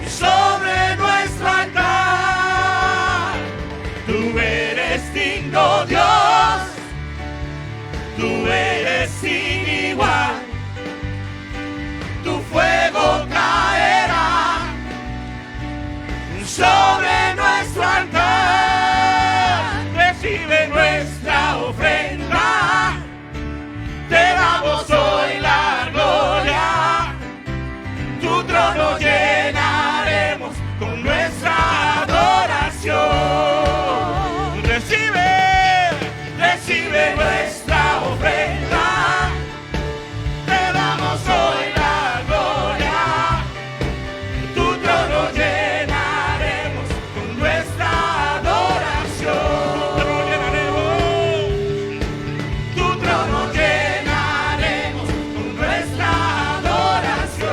Speaker 1: sobre nuestro altar. Tú eres digno, Dios. Tú eres sin igual. Tu fuego caerá sobre nuestro altar. Recibe nuestra ofrenda. Te damos hoy la gloria. Tu trono llenaremos con nuestra adoración. Recibe nuestra ofrenda. Te damos hoy la gloria. Tu trono llenaremos con nuestra adoración. Tu trono llenaremos con nuestra adoración.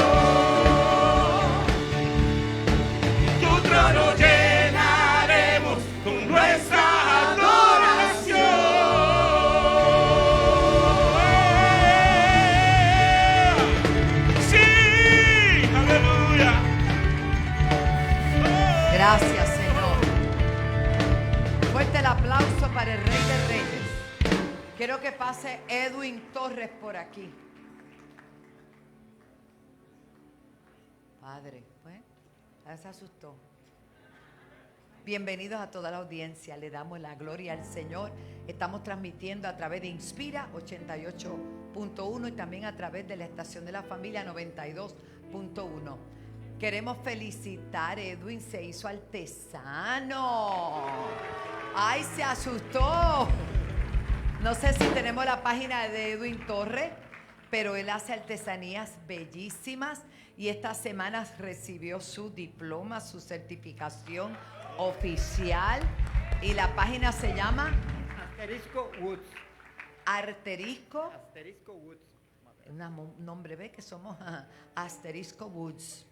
Speaker 1: Tu trono llenaremos con nuestra adoración. Sí, aleluya.
Speaker 3: Gracias, Señor. Fuerte el aplauso para el Rey de Reyes. Quiero que pase Edwin Torres por aquí. Padre, pues, se asustó. Bienvenidos a toda la audiencia. Le damos la gloria al Señor. Estamos transmitiendo a través de Inspira 88.1 y también a través de la Estación de la Familia 92.1. Queremos felicitar a Edwin, se hizo artesano. ¡Ay, se asustó! No sé si tenemos la página de Edwin Torres, pero él hace artesanías bellísimas y esta semana recibió su diploma, su certificación oficial. Y la página se llama
Speaker 10: Asterisco Woods.
Speaker 3: Arterisco.
Speaker 10: Asterisco Woods.
Speaker 3: Un nombre, ¿ve? Que somos Asterisco Woods.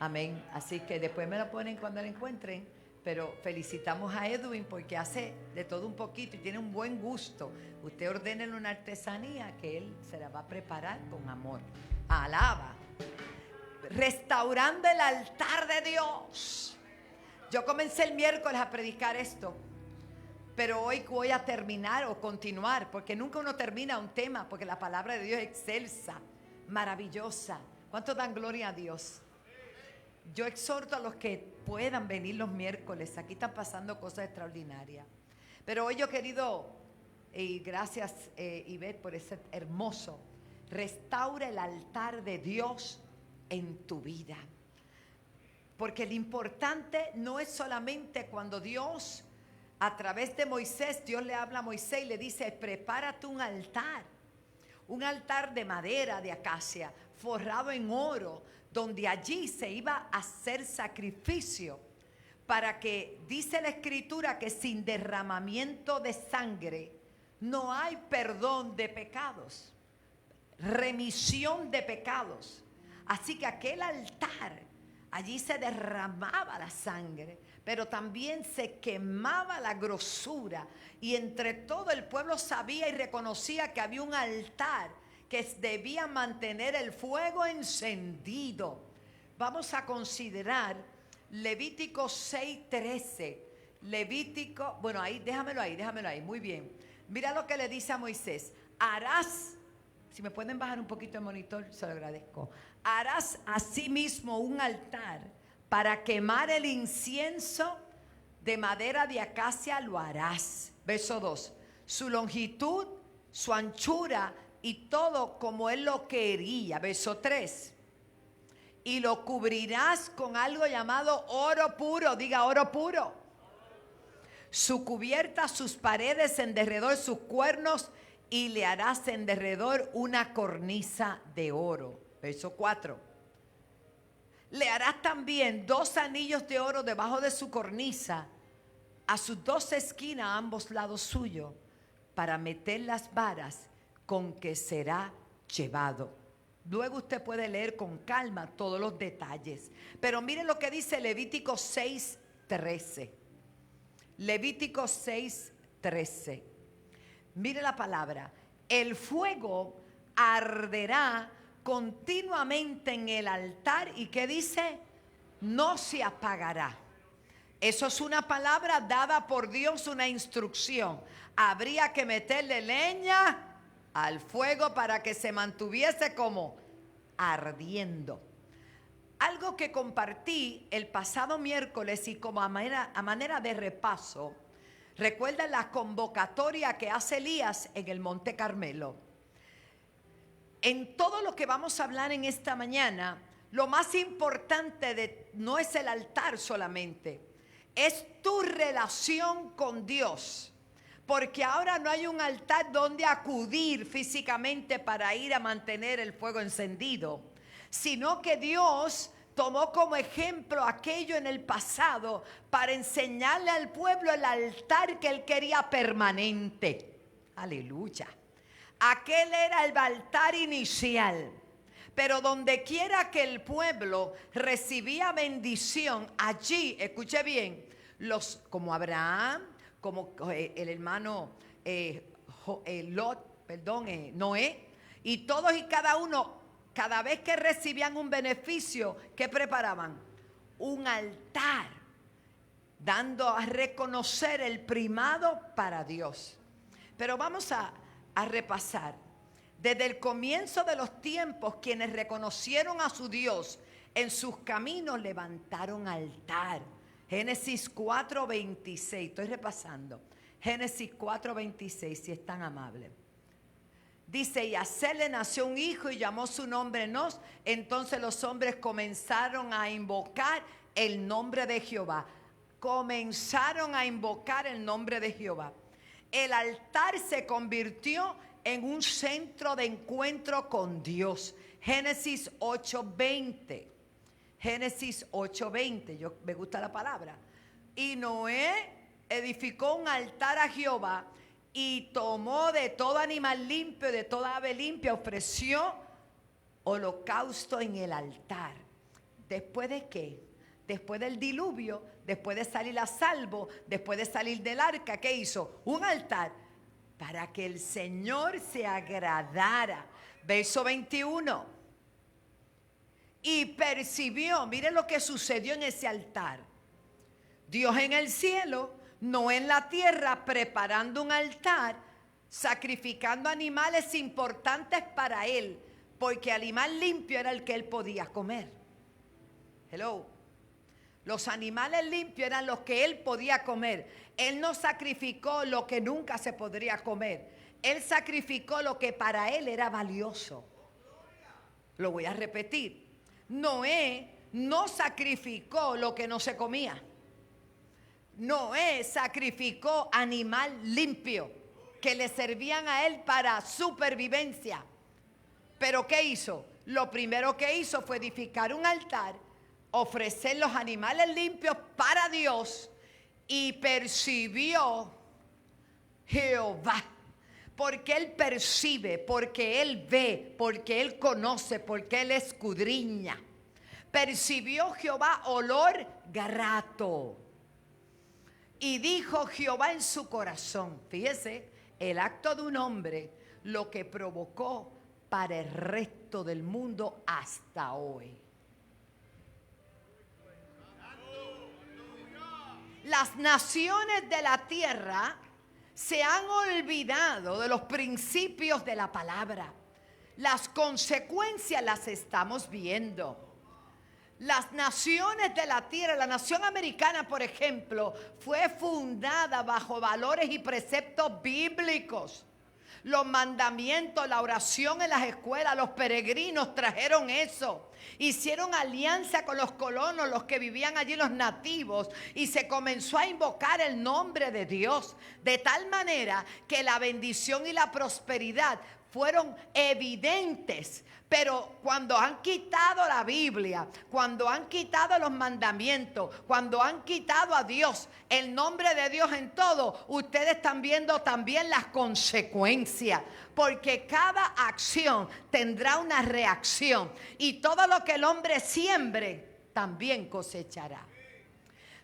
Speaker 3: Amén. Así que después me lo ponen cuando lo encuentren. Pero felicitamos a Edwin porque hace de todo un poquito y tiene un buen gusto. Usted ordénele una artesanía que él se la va a preparar con amor. Alaba. Restaurando el altar de Dios. Yo comencé el miércoles a predicar esto, pero hoy voy a terminar o continuar, porque nunca uno termina un tema, porque la palabra de Dios es excelsa, maravillosa. ¿Cuánto dan gloria a Dios? Yo exhorto a los que puedan venir los miércoles. Aquí están pasando cosas extraordinarias. Pero hoy yo he querido, y gracias Ivette por ese hermoso, restaura el altar de Dios en tu vida. Porque lo importante no es solamente cuando Dios, a través de Moisés, Dios le habla a Moisés y le dice, prepárate un altar de madera de acacia, forrado en oro, donde allí se iba a hacer sacrificio, para que, dice la Escritura, que sin derramamiento de sangre no hay perdón de pecados, remisión de pecados. Así que aquel altar, allí se derramaba la sangre, pero también se quemaba la grosura. Y entre todo el pueblo sabía y reconocía que había un altar que debía mantener el fuego encendido. Vamos a considerar Levítico 6:13. Levítico, bueno, ahí, déjamelo ahí, muy bien. Mira lo que le dice a Moisés. Harás, si me pueden bajar un poquito el monitor, se lo agradezco. Harás asimismo un altar para quemar el incienso de madera de acacia, lo harás. Verso 2. Su longitud, su anchura y todo como él lo quería. Verso 3. Y lo cubrirás con algo llamado oro puro. Diga oro puro. Su cubierta, sus paredes, en derredor sus cuernos, y le harás en derredor una cornisa de oro. Verso 4. Le harás también 2 anillos de oro debajo de su cornisa, a sus 2 esquinas a ambos lados suyos, para meter las varas con que será llevado. Luego usted puede leer con calma todos los detalles. Pero miren lo que dice Levítico 6:13. Levítico 6:13. Mire la palabra. El fuego arderá continuamente en el altar. ¿Y qué dice? No se apagará. Eso es una palabra dada por Dios, una instrucción. Habría que meterle leña al fuego para que se mantuviese como ardiendo. Algo que compartí el pasado miércoles y como a manera de repaso. Recuerda la convocatoria que hace Elías en el Monte Carmelo. En todo lo que vamos a hablar en esta mañana, lo más importante no es el altar solamente, es tu relación con Dios. Porque ahora no hay un altar donde acudir físicamente para ir a mantener el fuego encendido, sino que Dios tomó como ejemplo aquello en el pasado para enseñarle al pueblo el altar que él quería permanente. Aleluya. Aquel era el altar inicial. Pero donde quiera que el pueblo recibía bendición, allí, escuche bien, como Abraham, como el hermano Noé, y todos y cada uno, cada vez que recibían un beneficio, ¿qué preparaban? Un altar, dando a reconocer el primado para Dios. Pero vamos a repasar. Desde el comienzo de los tiempos, quienes reconocieron a su Dios en sus caminos levantaron altar. Génesis 4:26, estoy repasando. Génesis 4:26, si es tan amable. Dice, y a Seth le nació un hijo y llamó su nombre Enos. Entonces los hombres comenzaron a invocar el nombre de Jehová. Comenzaron a invocar el nombre de Jehová. El altar se convirtió en un centro de encuentro con Dios. Génesis 8:20. Génesis 8:20. Me gusta la palabra. Y Noé edificó un altar a Jehová y tomó de todo animal limpio, de toda ave limpia, ofreció holocausto en el altar. ¿Después de qué? Después del diluvio, después de salir a salvo, después de salir del arca, ¿qué hizo? Un altar para que el Señor se agradara. Verso 21. Y percibió, miren lo que sucedió en ese altar. Dios en el cielo, no en la tierra, preparando un altar, sacrificando animales importantes para él, porque animal limpio era el que él podía comer. Hello. Los animales limpios eran los que él podía comer. Él no sacrificó lo que nunca se podría comer. Él sacrificó lo que para él era valioso. Lo voy a repetir. Noé no sacrificó lo que no se comía. Noé sacrificó animal limpio que le servían a él para supervivencia. Pero ¿qué hizo? Lo primero que hizo fue edificar un altar, ofrecer los animales limpios para Dios, y percibió Jehová. Porque él percibe, porque él ve, porque él conoce, porque él escudriña. Percibió Jehová olor grato. Y dijo Jehová en su corazón. Fíjese, el acto de un hombre, lo que provocó para el resto del mundo hasta hoy. Las naciones de la tierra se han olvidado de los principios de la palabra. Las consecuencias las estamos viendo. Las naciones de la tierra, la nación americana, por ejemplo, fue fundada bajo valores y preceptos bíblicos. Los mandamientos, la oración en las escuelas, los peregrinos trajeron eso. Hicieron alianza con los colonos, los que vivían allí, los nativos, y se comenzó a invocar el nombre de Dios, de tal manera que la bendición y la prosperidad fueron evidentes. Pero cuando han quitado la Biblia, cuando han quitado los mandamientos, cuando han quitado a Dios, el nombre de Dios en todo, ustedes están viendo también las consecuencias. Porque cada acción tendrá una reacción. Y todo lo que el hombre siembre, también cosechará.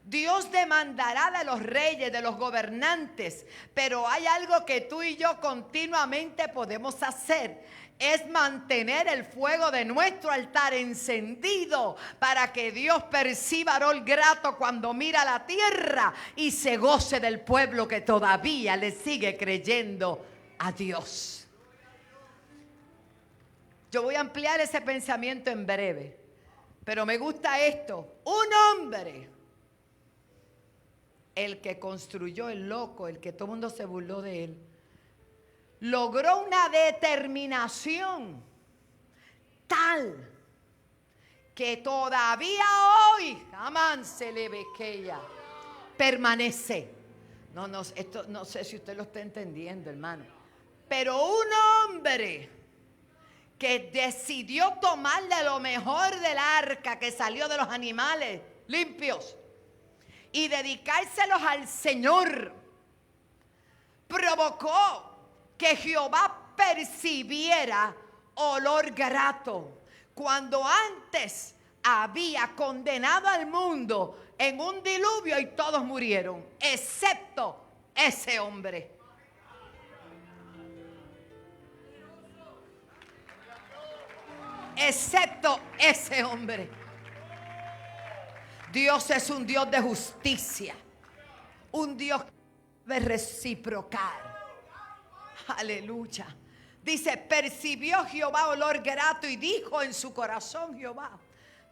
Speaker 3: Dios demandará de los reyes, de los gobernantes, pero hay algo que tú y yo continuamente podemos hacer. Es mantener el fuego de nuestro altar encendido para que Dios perciba olor grato cuando mira la tierra y se goce del pueblo que todavía le sigue creyendo a Dios. Yo voy a ampliar ese pensamiento en breve, pero me gusta esto. Un hombre, el que construyó el loco, el que todo el mundo se burló de él, logró una determinación tal que todavía hoy, permanece. Esto no sé si usted lo está entendiendo, hermano. Pero un hombre que decidió tomarle lo mejor del arca que salió de los animales limpios y dedicárselos al Señor, provocó que Jehová percibiera olor grato. Cuando antes había condenado al mundo en un diluvio y todos murieron, excepto ese hombre. Excepto ese hombre. Dios es un Dios de justicia, un Dios que debe reciprocar. Aleluya. Dice, percibió Jehová olor grato y dijo en su corazón Jehová: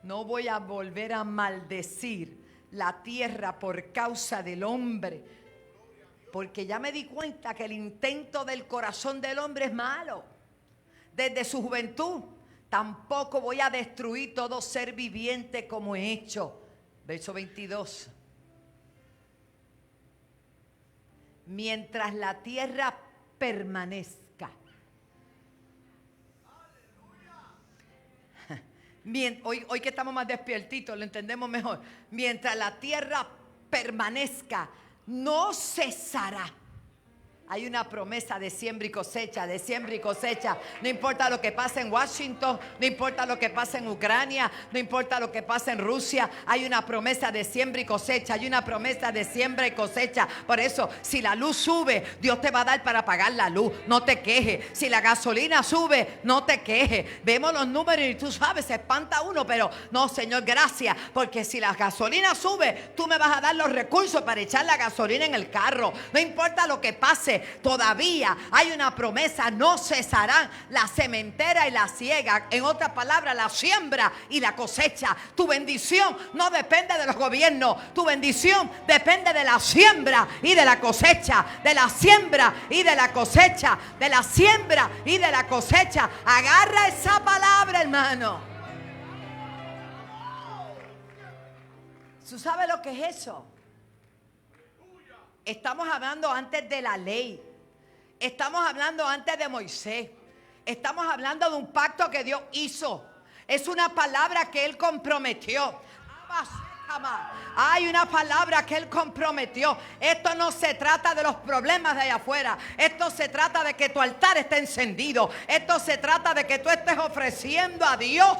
Speaker 3: no voy a volver a maldecir la tierra por causa del hombre, porque ya me di cuenta que el intento del corazón del hombre es malo desde su juventud. Tampoco voy a destruir todo ser viviente como he hecho. Verso 22. Mientras la tierra permanezca. Hoy que estamos más despiertitos, lo entendemos mejor. Mientras la tierra permanezca, no cesará. Hay una promesa de siembra y cosecha, de siembra y cosecha. No importa lo que pase en Washington, no importa lo que pase en Ucrania, no importa lo que pase en Rusia. Hay una promesa de siembra y cosecha, hay una promesa de siembra y cosecha. Por eso, si la luz sube, Dios te va a dar para pagar la luz. No te quejes. Si la gasolina sube, no te quejes. Vemos los números y tú sabes, se espanta uno, pero no, Señor, gracias. Porque si la gasolina sube, tú me vas a dar los recursos para echar la gasolina en el carro. No importa lo que pase. Todavía hay una promesa, no cesarán la sementera y la siega. En otras palabras, la siembra y la cosecha. Tu bendición no depende de los gobiernos, tu bendición depende de la siembra y de la cosecha. De la siembra y de la cosecha. De la siembra y de la cosecha. Agarra esa palabra, hermano. ¿Tú sabes lo que es eso? Estamos hablando antes de la ley. Estamos hablando antes de Moisés. Estamos hablando de un pacto que Dios hizo. Es una palabra que Él comprometió. Hay una palabra que Él comprometió. Esto no se trata de los problemas de allá afuera. Esto se trata de que tu altar esté encendido. Esto se trata de que tú estés ofreciendo a Dios,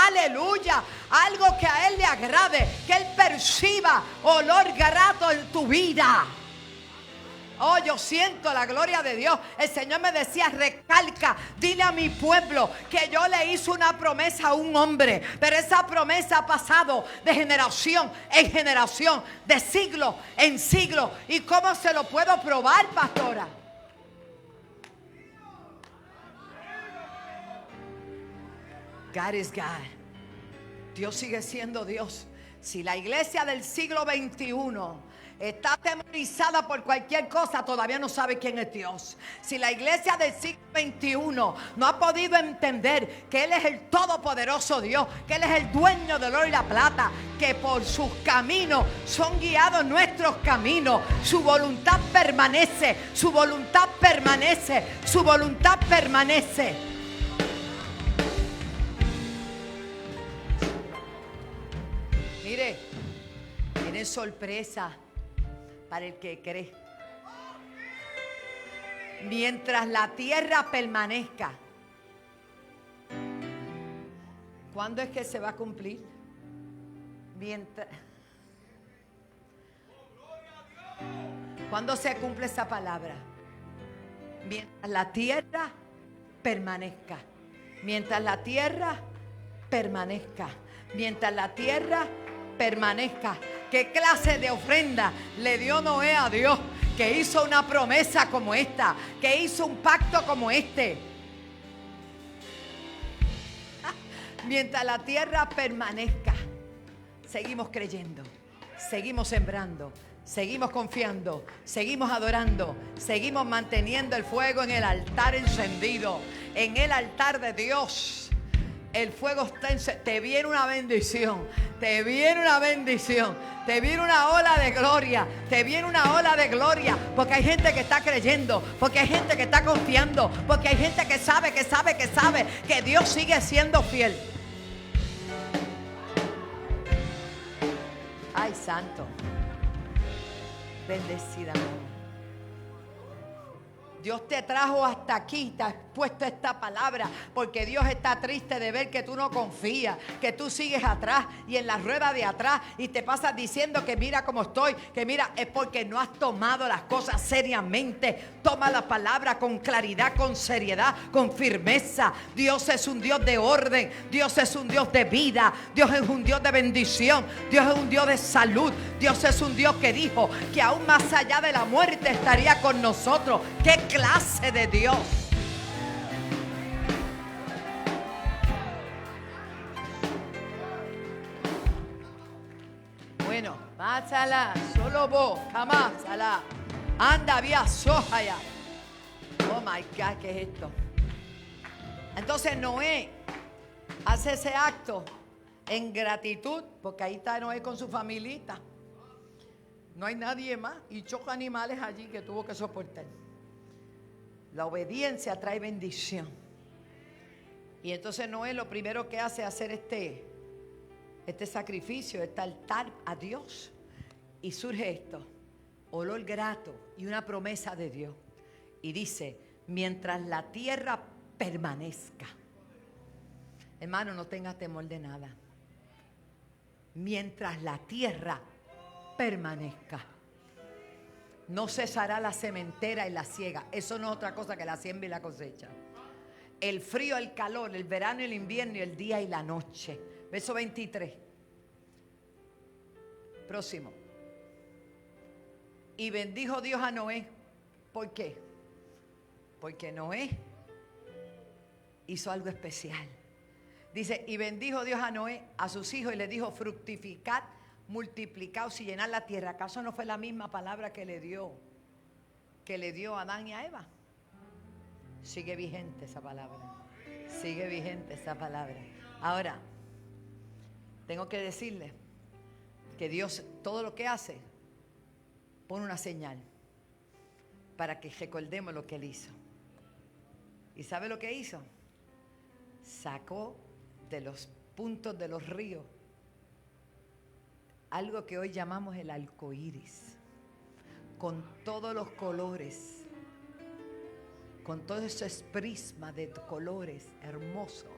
Speaker 3: aleluya, algo que a Él le agrade, que Él perciba olor grato en tu vida. Oh, yo siento la gloria de Dios. El Señor me decía, recalca, dile a mi pueblo que yo le hice una promesa a un hombre, pero esa promesa ha pasado de generación en generación, de siglo en siglo. ¿Y cómo se lo puedo probar, pastora? God is God. Dios sigue siendo Dios. Si la iglesia del siglo XXI está atemorizada por cualquier cosa, todavía no sabe quién es Dios. Si la iglesia del siglo XXI no ha podido entender que Él es el todopoderoso Dios, que Él es el dueño del oro y la plata, que por sus caminos son guiados nuestros caminos, su voluntad permanece, su voluntad permanece, su voluntad permanece. Mire, tiene sorpresa para el que cree. Mientras la tierra permanezca. ¿Cuándo es que se va a cumplir? ¿Cuándo se cumple esa palabra? Mientras la tierra permanezca. Mientras la tierra permanezca. Mientras la tierra permanezca. ¿Qué clase de ofrenda le dio Noé a Dios? Que hizo una promesa como esta, que hizo un pacto como este. Mientras la tierra permanezca, seguimos creyendo, seguimos sembrando, seguimos confiando, seguimos adorando, seguimos manteniendo el fuego en el altar encendido, en el altar de Dios. El fuego está encendido. Te viene una bendición, te viene una bendición, te viene una ola de gloria, te viene una ola de gloria, porque hay gente que está creyendo, porque hay gente que está confiando, porque hay gente que sabe que Dios sigue siendo fiel. Ay, santo, bendecida mamá. Dios te trajo hasta aquí, te ha puesto esta palabra, porque Dios está triste de ver que tú no confías, que tú sigues atrás y en la rueda de atrás y te pasas diciendo que mira cómo estoy, que mira, es porque no has tomado las cosas seriamente. Toma la palabra con claridad, con seriedad, con firmeza. Dios es un Dios de orden, Dios es un Dios de vida, Dios es un Dios de bendición, Dios es un Dios de salud, Dios es un Dios que dijo que aún más allá de la muerte estaría con nosotros. ¡Qué clase de Dios! Bueno, pásala, solo vos, jamás, ala. Anda, vía sojaya. Oh my God, ¿qué es esto? Entonces Noé hace ese acto en gratitud, porque ahí está Noé con su familita. No hay nadie más y choca animales allí que tuvo que soportar. La obediencia trae bendición. Y entonces Noé lo primero que hace es hacer este sacrificio, este altar a Dios. Y surge esto, olor grato y una promesa de Dios. Y dice, mientras la tierra permanezca. Hermano, no tengas temor de nada. Mientras la tierra permanezca. No cesará la sementera y la siega. Eso no es otra cosa que la siembra y la cosecha. El frío, el calor, el verano y el invierno, y el día y la noche. Verso 23. Próximo. Y bendijo Dios a Noé. ¿Por qué? Porque Noé hizo algo especial. Dice, y bendijo Dios a Noé, a sus hijos, y le dijo, fructificad, multiplicaos y llenad la tierra. ¿Acaso no fue la misma palabra que le dio a Adán y a Eva? Sigue vigente esa palabra. Sigue vigente esa palabra. Ahora, tengo que decirle que Dios todo lo que hace pone una señal para que recordemos lo que Él hizo. ¿Y sabe lo que hizo? Sacó de los puntos de los ríos algo que hoy llamamos el arco iris, con todos los colores, con todo ese prisma de colores hermoso.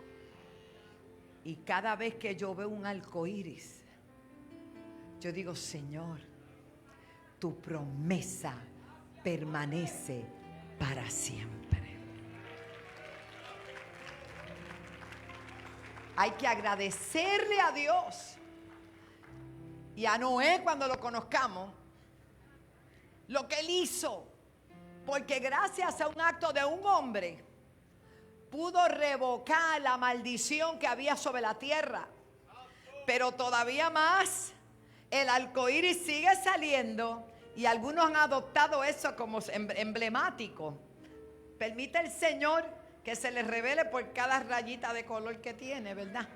Speaker 3: Y cada vez que yo veo un arco iris, yo digo, Señor, tu promesa permanece para siempre. Hay que agradecerle a Dios y a Noé cuando lo conozcamos lo que él hizo, porque gracias a un acto de un hombre pudo revocar la maldición que había sobre la tierra. Pero todavía más, el arcoíris sigue saliendo y algunos han adoptado eso como emblemático. Permite el Señor que se les revele por cada rayita de color que tiene, ¿verdad?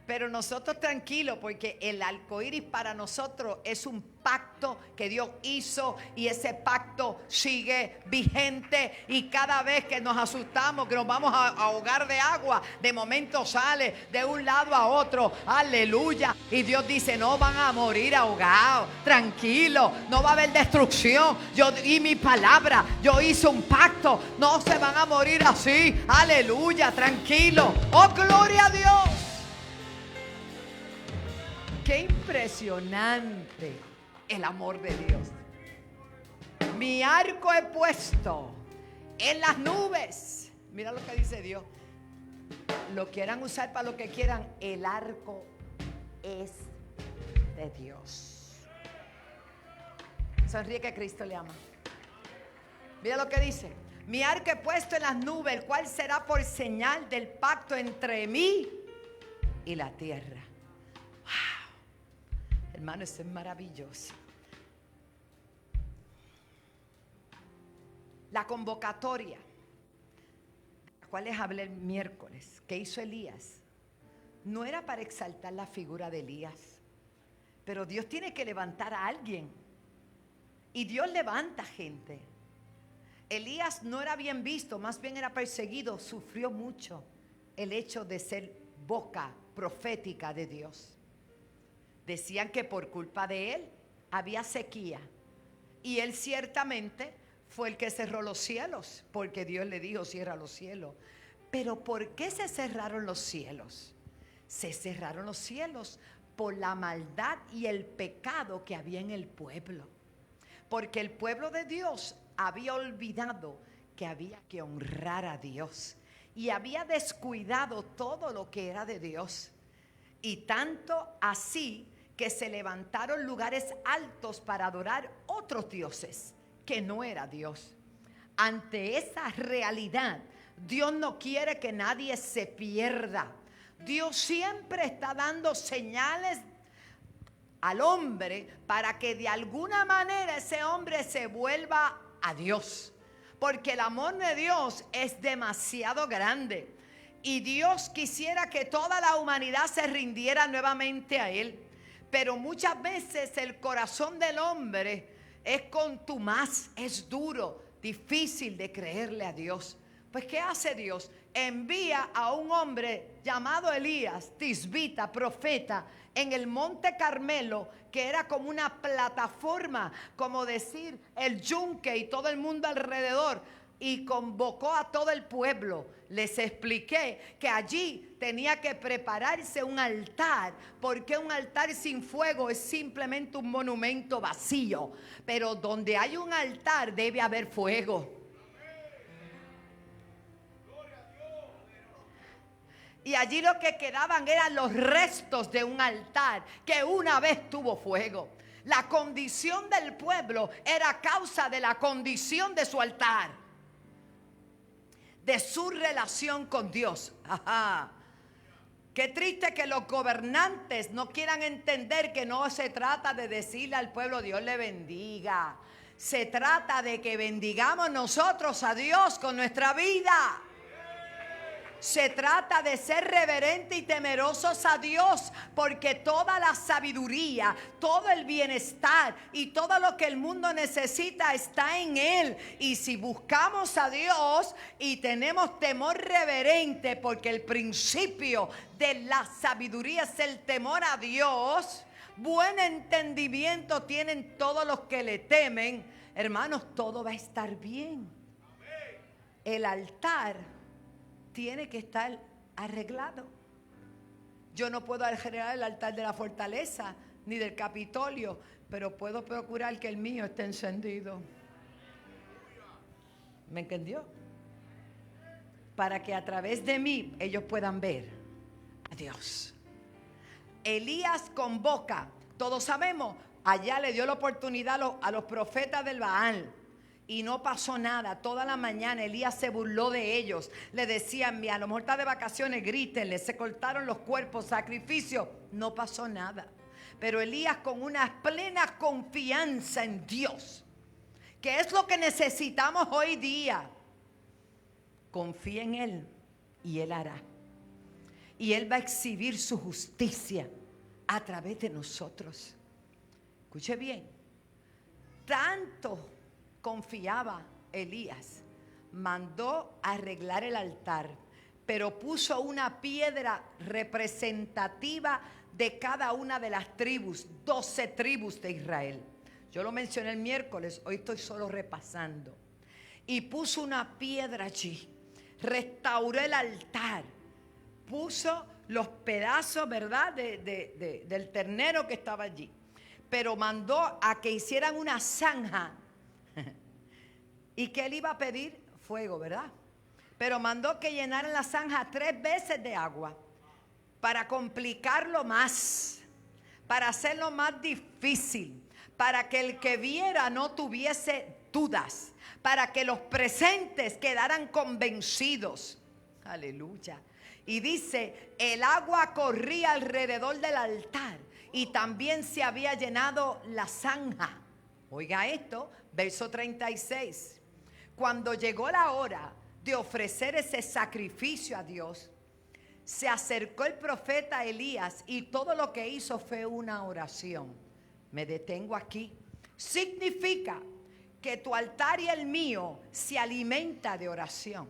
Speaker 3: Pero nosotros tranquilos, porque el arcoíris para nosotros es un pacto que Dios hizo y ese pacto sigue vigente, y cada vez que nos asustamos, que nos vamos a ahogar de agua, de momento sale de un lado a otro, aleluya, y Dios dice: no van a morir ahogados, tranquilo, no va a haber destrucción, yo di mi palabra, yo hice un pacto, no se van a morir así, aleluya, tranquilo, oh gloria a Dios. Qué impresionante el amor de Dios. Mi arco he puesto en las nubes. Mira lo que dice Dios. Lo quieran usar para lo que quieran, el arco es de Dios. Sonríe que Cristo le ama. Mira lo que dice. Mi arco he puesto en las nubes, el cual será por señal del pacto entre mí y la tierra. Hermano, eso es maravilloso. La convocatoria, la cual les hablé el miércoles, que hizo Elías, no era para exaltar la figura de Elías, pero Dios tiene que levantar a alguien, y Dios levanta gente. Elías no era bien visto, más bien era perseguido, sufrió mucho el hecho de ser boca profética de Dios. Decían que por culpa de él había sequía, y él ciertamente fue el que cerró los cielos, porque Dios le dijo: cierra los cielos. Pero ¿por qué se cerraron los cielos? Se cerraron los cielos por la maldad y el pecado que había en el pueblo, porque el pueblo de Dios había olvidado que había que honrar a Dios y había descuidado todo lo que era de Dios, y tanto así que se levantaron lugares altos para adorar otros dioses que no era Dios. Ante esa realidad, Dios no quiere que nadie se pierda. Dios siempre está dando señales al hombre para que de alguna manera ese hombre se vuelva a Dios, porque el amor de Dios es demasiado grande y Dios quisiera que toda la humanidad se rindiera nuevamente a Él. Pero muchas veces el corazón del hombre es contumaz, es duro, difícil de creerle a Dios. Pues ¿qué hace Dios? Envía a un hombre llamado Elías, tisbita, profeta, en el monte Carmelo, que era como una plataforma, como decir el yunque y todo el mundo alrededor, y convocó a todo el pueblo. Les expliqué que allí tenía que prepararse un altar, porque un altar sin fuego es simplemente un monumento vacío, pero donde hay un altar debe haber fuego. Y allí lo que quedaban eran los restos de un altar que una vez tuvo fuego. La condición del pueblo era causa de la condición de su altar, de su relación con Dios. Ajá. Qué triste que los gobernantes no quieran entender que no se trata de decirle al pueblo Dios le bendiga. Se trata de que bendigamos nosotros a Dios con nuestra vida. Se trata de ser reverentes y temerosos a Dios, porque toda la sabiduría, todo el bienestar y todo lo que el mundo necesita está en Él. Y si buscamos a Dios y tenemos temor reverente, porque el principio de la sabiduría es el temor a Dios, buen entendimiento tienen todos los que le temen, hermanos, todo va a estar bien. El altar tiene que estar arreglado. Yo no puedo arreglar el altar de la fortaleza ni del Capitolio, pero puedo procurar que el mío esté encendido. ¿Me entendió? Para que a través de mí ellos puedan ver a Dios. Elías convoca, todos sabemos, allá le dio la oportunidad a los profetas del Baal. Y no pasó nada. Toda la mañana Elías se burló de ellos. Le decían, a lo mejor está de vacaciones, grítenle. Se cortaron los cuerpos, sacrificio. No pasó nada. Pero Elías con una plena confianza en Dios, que es lo que necesitamos hoy día. Confía en Él y Él hará. Y Él va a exhibir su justicia a través de nosotros. Escuche bien. Tanto confiaba Elías, mandó arreglar el altar, pero puso una piedra representativa de cada una de las tribus, 12 tribus de Israel. Yo lo mencioné el miércoles, hoy estoy solo repasando. Y puso una piedra allí, restauró el altar, puso los pedazos, ¿verdad?, del ternero que estaba allí, pero mandó a que hicieran una zanja. Y que él iba a pedir fuego, ¿verdad? Pero mandó que llenaran la zanja 3 veces de agua para complicarlo más, para hacerlo más difícil, para que el que viera no tuviese dudas, para que los presentes quedaran convencidos. Aleluya. Y dice, el agua corría alrededor del altar y también se había llenado la zanja. Oiga esto, verso 36. Cuando llegó la hora de ofrecer ese sacrificio a Dios, se acercó el profeta Elías y todo lo que hizo fue una oración. Me detengo aquí. Significa que tu altar y el mío se alimenta de oración.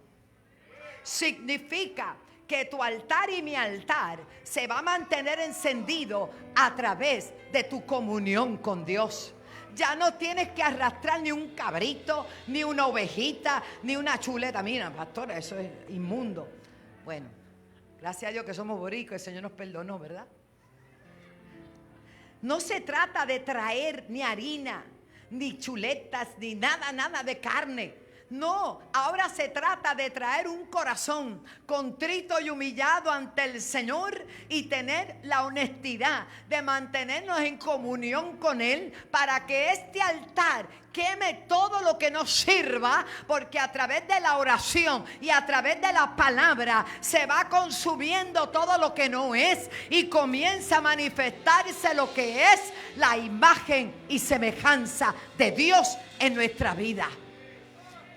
Speaker 3: Significa que tu altar y mi altar se va a mantener encendido a través de tu comunión con Dios. Ya no tienes que arrastrar ni un cabrito, ni una ovejita, ni una chuleta. Mira, pastora, eso es inmundo. Bueno, gracias a Dios que somos boricos, el Señor nos perdonó, ¿verdad? No se trata de traer ni harina, ni chuletas, ni nada de carne. No, ahora se trata de traer un corazón contrito y humillado ante el Señor y tener la honestidad de mantenernos en comunión con Él para que este altar queme todo lo que nos sirva, porque a través de la oración y a través de la palabra se va consumiendo todo lo que no es y comienza a manifestarse lo que es la imagen y semejanza de Dios en nuestra vida.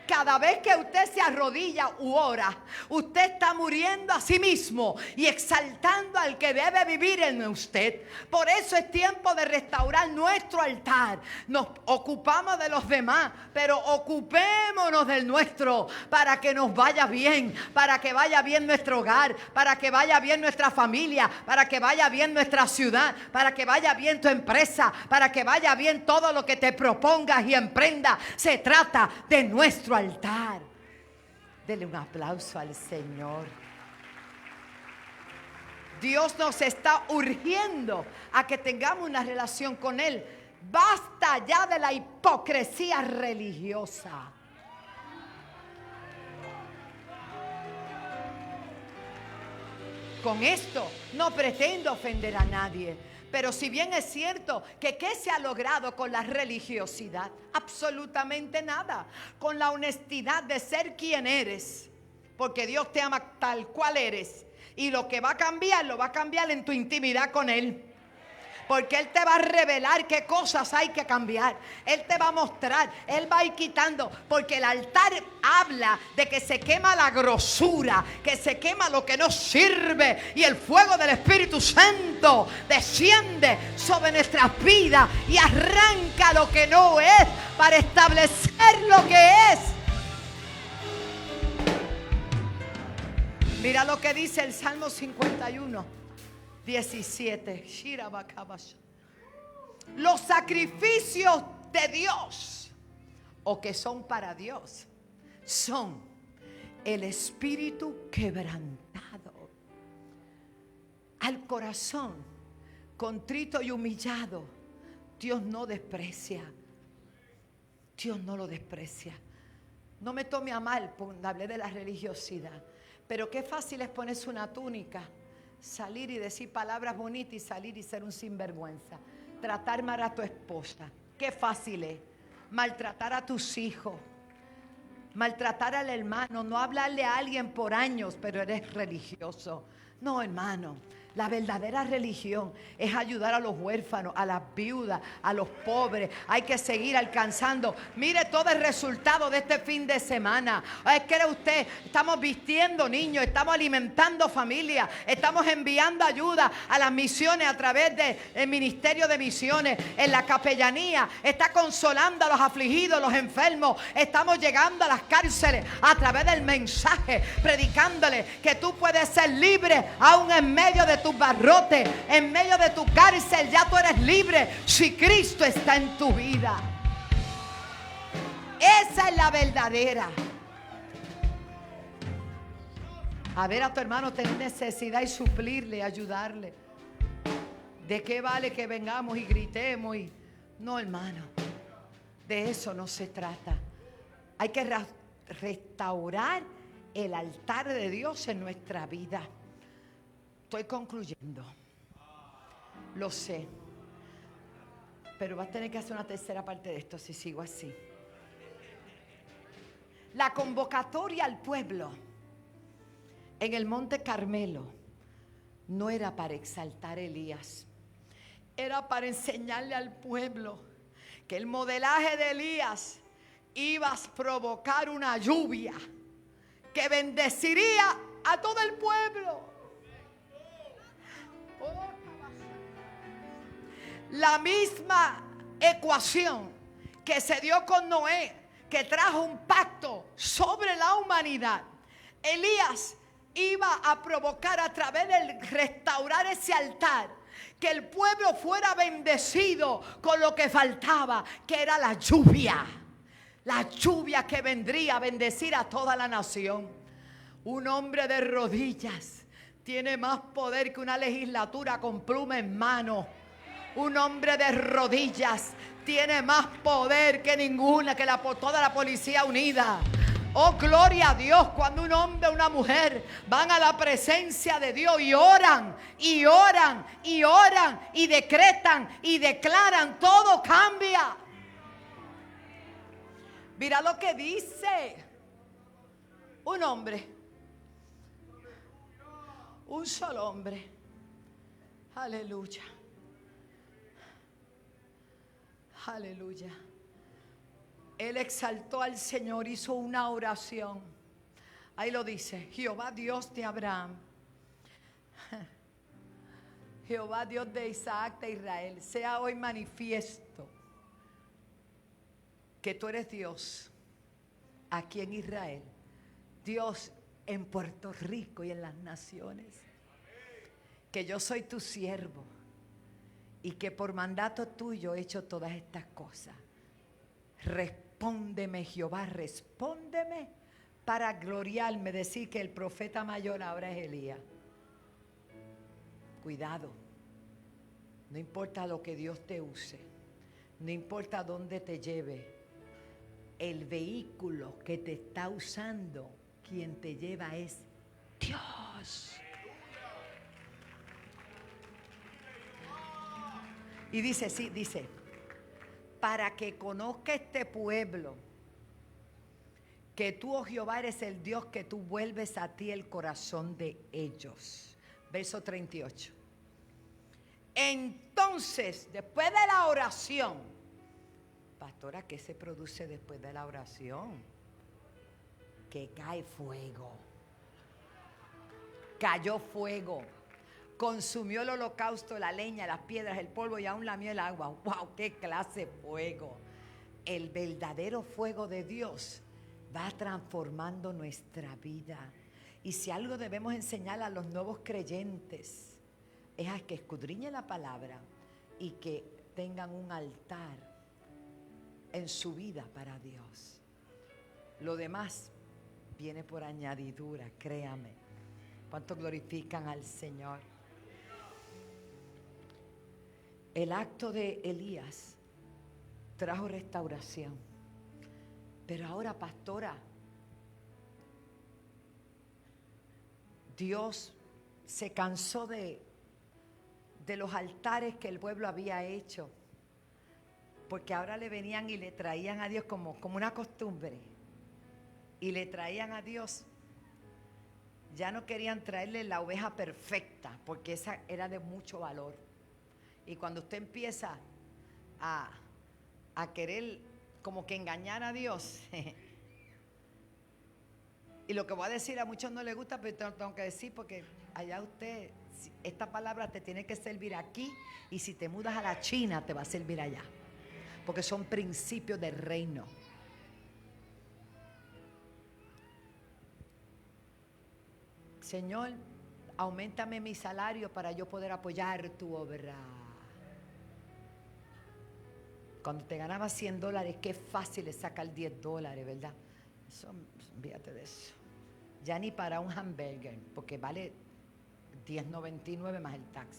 Speaker 3: Cada vez que usted se arrodilla u ora, usted está muriendo a sí mismo y exaltando al que debe vivir en usted. Por eso es tiempo de restaurar nuestro altar. Nos ocupamos de los demás, pero ocupémonos del nuestro para que nos vaya bien, para que vaya bien nuestro hogar, para que vaya bien nuestra familia, para que vaya bien nuestra ciudad, para que vaya bien tu empresa, para que vaya bien todo lo que te propongas y emprendas. Se trata de nuestro altar. Dele un aplauso al Señor. Dios nos está urgiendo a que tengamos una relación con Él. Basta ya de la hipocresía religiosa. Con esto no pretendo ofender a nadie. Pero si bien es cierto que ¿qué se ha logrado con la religiosidad? Absolutamente nada. Con la honestidad de ser quien eres. Porque Dios te ama tal cual eres. Y lo que va a cambiar, lo va a cambiar en tu intimidad con Él. Porque Él te va a revelar qué cosas hay que cambiar. Él te va a mostrar, Él va a ir quitando. Porque el altar habla de que se quema la grosura, que se quema lo que no sirve. Y el fuego del Espíritu Santo desciende sobre nuestras vidas y arranca lo que no es para establecer lo que es. Mira lo que dice el Salmo 51. 17. Los sacrificios de Dios, o que son para Dios, son el espíritu quebrantado, al corazón contrito y humillado. Dios no desprecia. Dios no lo desprecia. No me tome a mal, hablé de la religiosidad. Pero qué fácil es ponerse una túnica, salir y decir palabras bonitas y salir y ser un sinvergüenza. Tratar mal a tu esposa. Qué fácil es. Maltratar a tus hijos. Maltratar al hermano. No hablarle a alguien por años, pero eres religioso. No, hermano. La verdadera religión es ayudar a los huérfanos, a las viudas, a los pobres. Hay que seguir alcanzando. Mire todo el resultado de este fin de semana. ¿Cree usted? Estamos vistiendo niños, estamos alimentando familias, estamos enviando ayuda a las misiones a través del Ministerio de Misiones. En la capellanía está consolando a los afligidos, los enfermos. Estamos llegando a las cárceles a través del mensaje, predicándole que tú puedes ser libre aún en medio de tu barrote, en medio de tu cárcel. Ya tú eres libre si Cristo está en tu vida. Esa es la verdadera. A ver a tu hermano tener necesidad y suplirle, ayudarle. ¿De qué vale que vengamos y gritemos? No, hermano, de eso no se trata. Hay que restaurar el altar de Dios en nuestra vida. Estoy concluyendo. Lo sé. Pero vas a tener que hacer una tercera parte de esto si sigo así. La convocatoria al pueblo en el Monte Carmelo no era para exaltar a Elías. Era para enseñarle al pueblo que el modelaje de Elías iba a provocar una lluvia que bendeciría a todo el pueblo. La misma ecuación que se dio con Noé, que trajo un pacto sobre la humanidad, Elías iba a provocar a través de restaurar ese altar, que el pueblo fuera bendecido con lo que faltaba, que era la lluvia. La lluvia que vendría a bendecir a toda la nación. Un hombre de rodillas tiene más poder que una legislatura con pluma en mano. Un hombre de rodillas tiene más poder que ninguna, que toda la policía unida. Oh, gloria a Dios, cuando un hombre o una mujer van a la presencia de Dios y oran, y oran, y oran, y decretan, y declaran, todo cambia. Mira lo que dice un hombre. Un solo hombre. Aleluya. Aleluya. Él exaltó al Señor, hizo una oración. Ahí lo dice: Jehová Dios de Abraham, Jehová Dios de Isaac, de Israel, sea hoy manifiesto que tú eres Dios aquí en Israel, Dios en Puerto Rico y en las naciones, que yo soy tu siervo y que por mandato tuyo he hecho todas estas cosas. Respóndeme, Jehová, respóndeme, para gloriarme, decir que el profeta mayor ahora es Elías. Cuidado, no importa lo que Dios te use, no importa dónde te lleve, el vehículo que te está usando, quien te lleva es Dios. Y dice, sí, dice, para que conozca este pueblo que tú, oh Jehová, eres el Dios, que tú vuelves a ti el corazón de ellos. Verso 38. Entonces, después de la oración, pastora, ¿qué se produce después de la oración? Que cae fuego. Cayó fuego. Consumió el holocausto, la leña, las piedras, el polvo y aún lamió el agua. ¡Wow! ¡Qué clase de fuego! El verdadero fuego de Dios va transformando nuestra vida. Y si algo debemos enseñar a los nuevos creyentes, es a que escudriñen la palabra y que tengan un altar en su vida para Dios. Lo demás viene por añadidura, créame. ¿Cuánto glorifican al Señor? El acto de Elías trajo restauración. Pero ahora, pastora, Dios se cansó de los altares que el pueblo había hecho, porque ahora le venían y le traían a Dios como una costumbre, y le traían a Dios. Ya no querían traerle la oveja perfecta, porque esa era de mucho valor. Y cuando usted empieza a querer como que engañar a Dios, y lo que voy a decir a muchos no les gusta, pero tengo que decir porque allá usted, esta palabra te tiene que servir aquí, y si te mudas a la China te va a servir allá, porque son principios del reino. Señor, auméntame mi salario para yo poder apoyar tu obra. Cuando te ganabas $100, qué fácil es sacar $10, ¿verdad? Eso, olvídate de eso. Ya ni para un hamburger, porque vale $10.99 más el tax.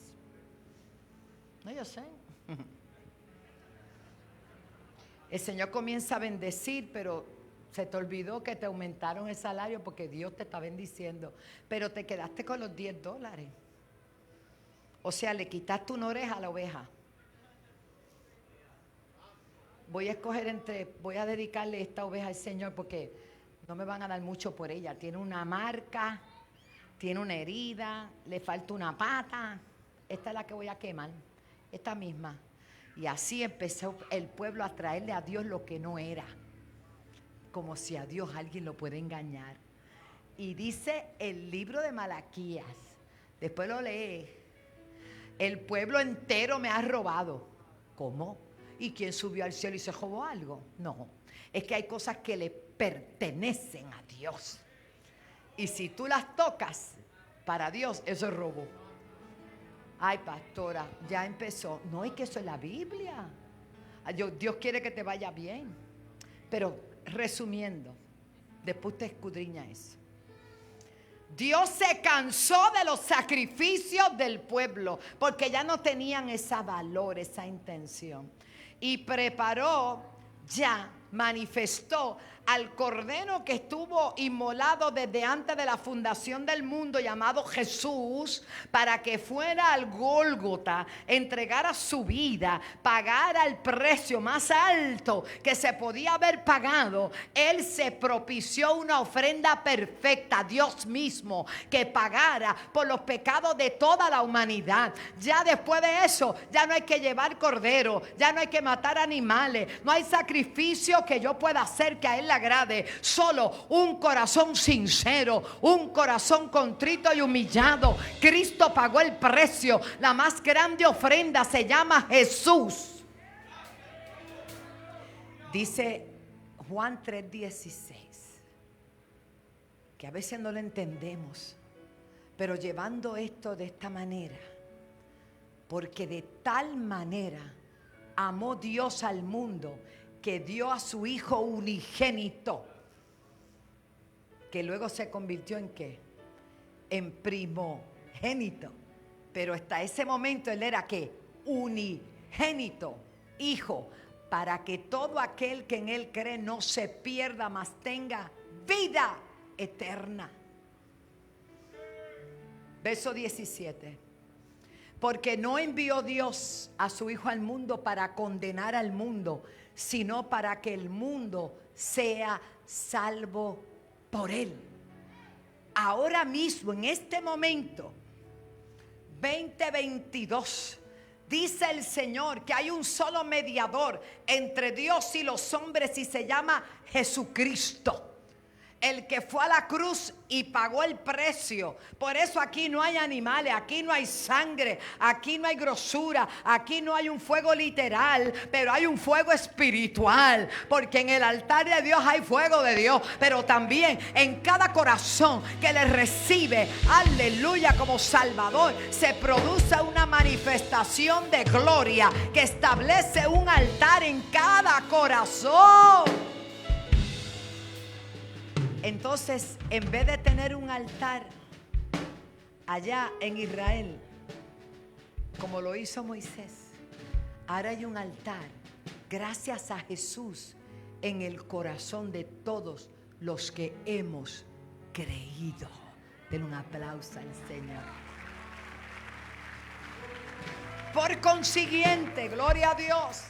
Speaker 3: No, yo sé. El Señor comienza a bendecir, pero se te olvidó que te aumentaron el salario porque Dios te está bendiciendo, pero te quedaste con los $10. O sea, le quitaste una oreja a la oveja. Voy a dedicarle esta oveja al Señor porque no me van a dar mucho por ella. Tiene una marca, tiene una herida, le falta una pata. Esta es la que voy a quemar, esta misma. Y así empezó el pueblo a traerle a Dios lo que no era. Como si a Dios alguien lo puede engañar. Y dice el libro de Malaquías, después lo lee, el pueblo entero me ha robado. ¿Cómo? ¿Y quién subió al cielo y se robó algo? No, es que hay cosas que le pertenecen a Dios. Y si tú las tocas, para Dios eso es robo. Ay, pastora, ya empezó. No, es que eso es la Biblia. Dios quiere que te vaya bien. Pero resumiendo, después te escudriña eso. Dios se cansó de los sacrificios del pueblo porque ya no tenían ese valor, esa intención. Y preparó, ya manifestó al cordero que estuvo inmolado desde antes de la fundación del mundo, llamado Jesús, para que fuera al Gólgota, entregara su vida, pagara el precio más alto que se podía haber pagado. Él se propició una ofrenda perfecta, Dios mismo, que pagara por los pecados de toda la humanidad. Ya después de eso, ya no hay que llevar cordero, ya no hay que matar animales, no hay sacrificio que yo pueda hacer que a Él le agrade. Solo un corazón sincero, un corazón contrito y humillado. Cristo pagó el precio. La más grande ofrenda se llama Jesús. Dice Juan 3:16, que a veces no lo entendemos, pero llevando esto de esta manera, porque de tal manera amó Dios al mundo que dio a su Hijo unigénito, que luego se convirtió en ¿qué? En primogénito. Pero hasta ese momento Él era ¿qué? Unigénito, Hijo, para que todo aquel que en Él cree no se pierda, mas tenga vida eterna. Verso 17. Porque no envió Dios a su Hijo al mundo para condenar al mundo, sino para que el mundo sea salvo por Él. Ahora mismo, en este momento, 2022, dice el Señor que hay un solo mediador entre Dios y los hombres y se llama Jesucristo. El que fue a la cruz y pagó el precio. Por eso aquí no hay animales, aquí no hay sangre, aquí no hay grosura, aquí no hay un fuego literal, pero hay un fuego espiritual. Porque en el altar de Dios hay fuego de Dios, pero también en cada corazón que le recibe, aleluya, como Salvador, se produce una manifestación de gloria que establece un altar en cada corazón. Entonces, en vez de tener un altar allá en Israel, como lo hizo Moisés, ahora hay un altar, gracias a Jesús, en el corazón de todos los que hemos creído. Denle un aplauso al Señor. Por consiguiente, gloria a Dios,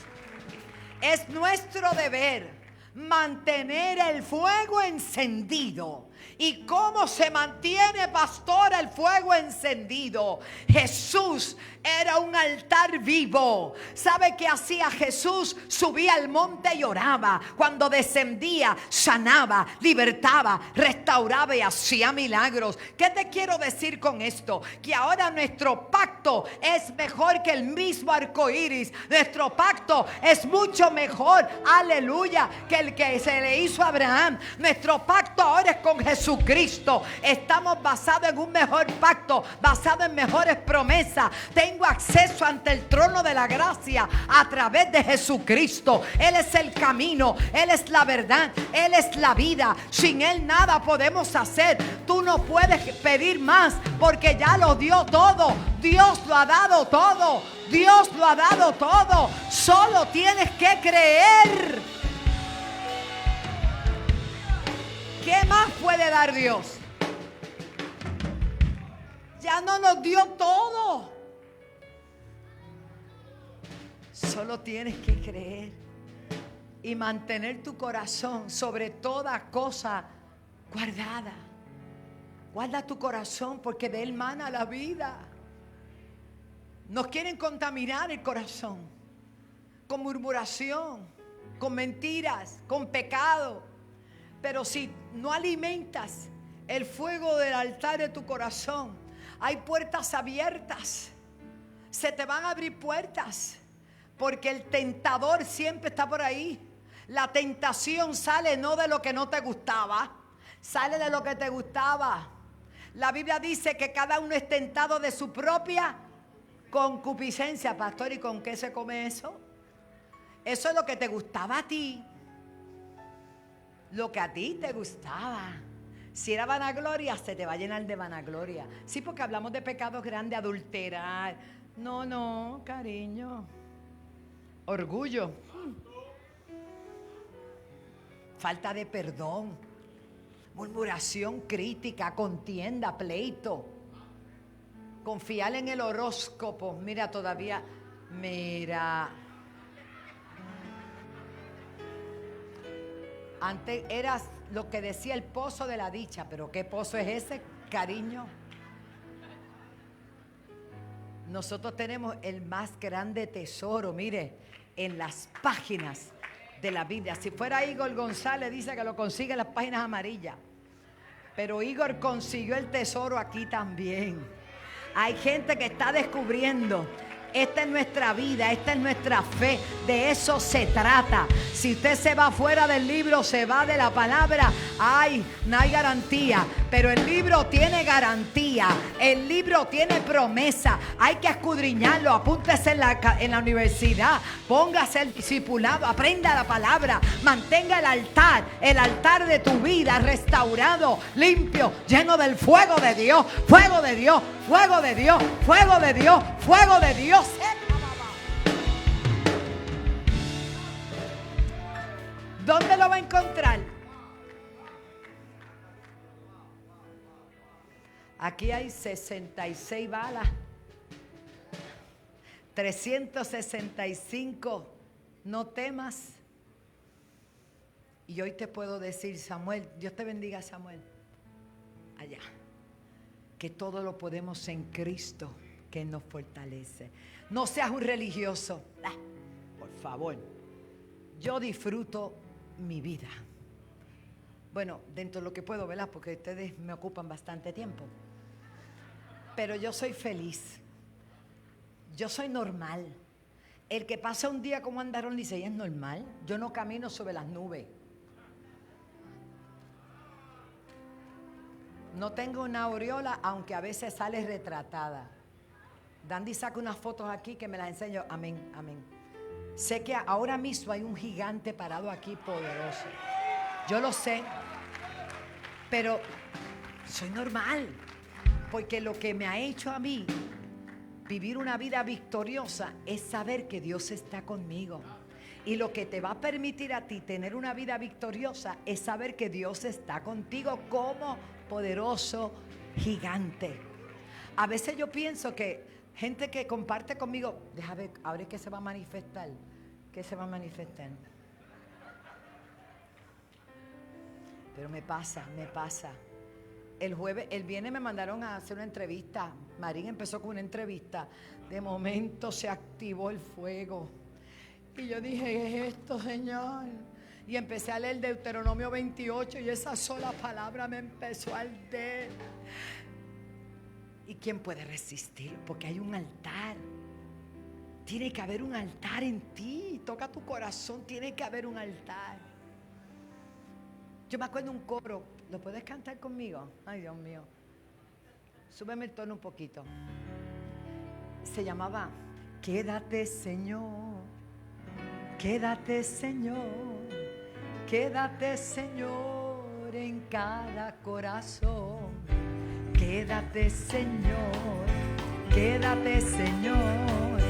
Speaker 3: es nuestro deber mantener el fuego encendido. ¿Y cómo se mantiene, pastor, el fuego encendido? Jesús era un altar vivo. ¿Sabe qué hacía Jesús? Subía al monte y oraba. Cuando descendía, sanaba, libertaba, restauraba y hacía milagros. ¿Qué te quiero decir con esto? Que ahora nuestro pacto es mejor que el mismo arco iris. Nuestro pacto es mucho mejor, aleluya, que el que se le hizo a Abraham. Nuestro pacto ahora es con Jesucristo. Estamos basados en un mejor pacto, basado en mejores promesas. Tengo acceso ante el trono de la gracia a través de Jesucristo. Él es el camino, Él es la verdad, Él es la vida. Sin Él nada podemos hacer. Tú no puedes pedir más porque ya lo dio todo. Dios lo ha dado todo. Dios lo ha dado todo. Solo tienes que creer. ¿Qué más puede dar Dios? Ya no nos dio todo. Solo tienes que creer y mantener tu corazón sobre toda cosa guardada. Guarda tu corazón porque de él mana la vida. Nos quieren contaminar el corazón con murmuración, con mentiras, con pecado. Pero si no alimentas el fuego del altar de tu corazón, hay puertas abiertas. Se te van a abrir puertas. Porque el tentador siempre está por ahí. La tentación sale no de lo que no te gustaba, sale de lo que te gustaba. La Biblia dice que cada uno es tentado de su propia concupiscencia. Pastor, ¿y con qué se come eso? Eso es lo que te gustaba a ti. Lo que a ti te gustaba. Si era vanagloria, se te va a llenar de vanagloria. Sí, porque hablamos de pecados grandes, adulterar. No, cariño. Orgullo. Falta de perdón. Murmuración, crítica, contienda, pleito. Confiar en el horóscopo. Mira, todavía. Mira. Antes eras lo que decía el pozo de la dicha, pero ¿qué pozo es ese, cariño? Nosotros tenemos el más grande tesoro, mire, en las páginas de la Biblia. Si fuera Igor González, dice que lo consigue en las páginas amarillas. Pero Igor consiguió el tesoro aquí también. Hay gente que está descubriendo. Esta es nuestra vida, esta es nuestra fe. De eso se trata. Si usted se va fuera del libro, se va de la palabra, no hay garantía. Pero el libro tiene garantía. El libro tiene promesa. Hay que escudriñarlo. Apúntese en la universidad. Póngase el discipulado. Aprenda la palabra. Mantenga el altar de tu vida restaurado, limpio, lleno del fuego de Dios. Fuego de Dios. Fuego de Dios. Fuego de Dios. Fuego de Dios. ¿Dónde lo va a encontrar? Aquí hay 66 balas, 365, no temas. Y hoy te puedo decir, Samuel, Dios te bendiga, Samuel, allá, que todo lo podemos en Cristo, que nos fortalece. No seas un religioso, por favor. Yo disfruto mi vida. Bueno, dentro de lo que puedo, ¿verdad? Porque ustedes me ocupan bastante tiempo. Pero yo soy feliz. Yo soy normal. El que pasa un día como andaron dice, ¿y es normal? Yo no camino sobre las nubes. No tengo una aureola, aunque a veces sale retratada. Dandy saca unas fotos aquí que me las enseño. Amén, amén. Sé que ahora mismo hay un gigante parado aquí poderoso. Yo lo sé. Pero soy normal. Porque lo que me ha hecho a mí vivir una vida victoriosa es saber que Dios está conmigo. Y lo que te va a permitir a ti tener una vida victoriosa es saber que Dios está contigo como poderoso gigante. A veces yo pienso que gente que comparte conmigo, déjame ver, ahora qué se va a manifestar. ¿Qué se va a manifestar? Pero me pasa. El viernes me mandaron a hacer una entrevista. Marín empezó con una entrevista. De momento se activó el fuego. Y yo dije, ¿qué es esto, Señor? Y empecé a leer Deuteronomio 28 y esa sola palabra me empezó a arder. ¿Y quién puede resistir? Porque hay un altar. Tiene que haber un altar en ti. Toca tu corazón, tiene que haber un altar. Yo me acuerdo un coro. ¿Lo puedes cantar conmigo? Ay, Dios mío. Súbeme el tono un poquito. Se llamaba Quédate, Señor. Quédate, Señor. Quédate, Señor, en cada corazón. Quédate, Señor. Quédate, Señor.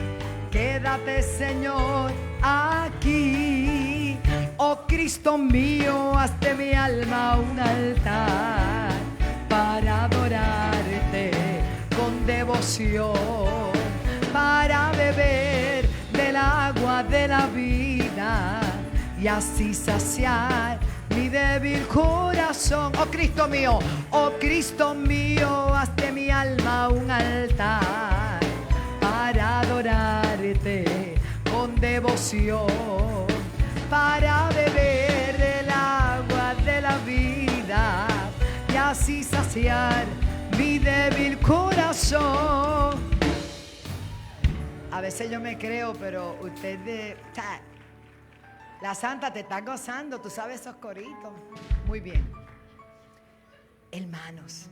Speaker 3: Quédate, Señor, aquí. Oh Cristo mío, haz de mi alma un altar para adorarte con devoción, para beber del agua de la vida y así saciar mi débil corazón. Oh Cristo mío, haz de mi alma un altar para adorarte con devoción, para beber del agua de la vida y así saciar mi débil corazón. A veces yo me creo, pero ustedes, la santa te está gozando, tú sabes esos coritos. Muy bien. Hermanos,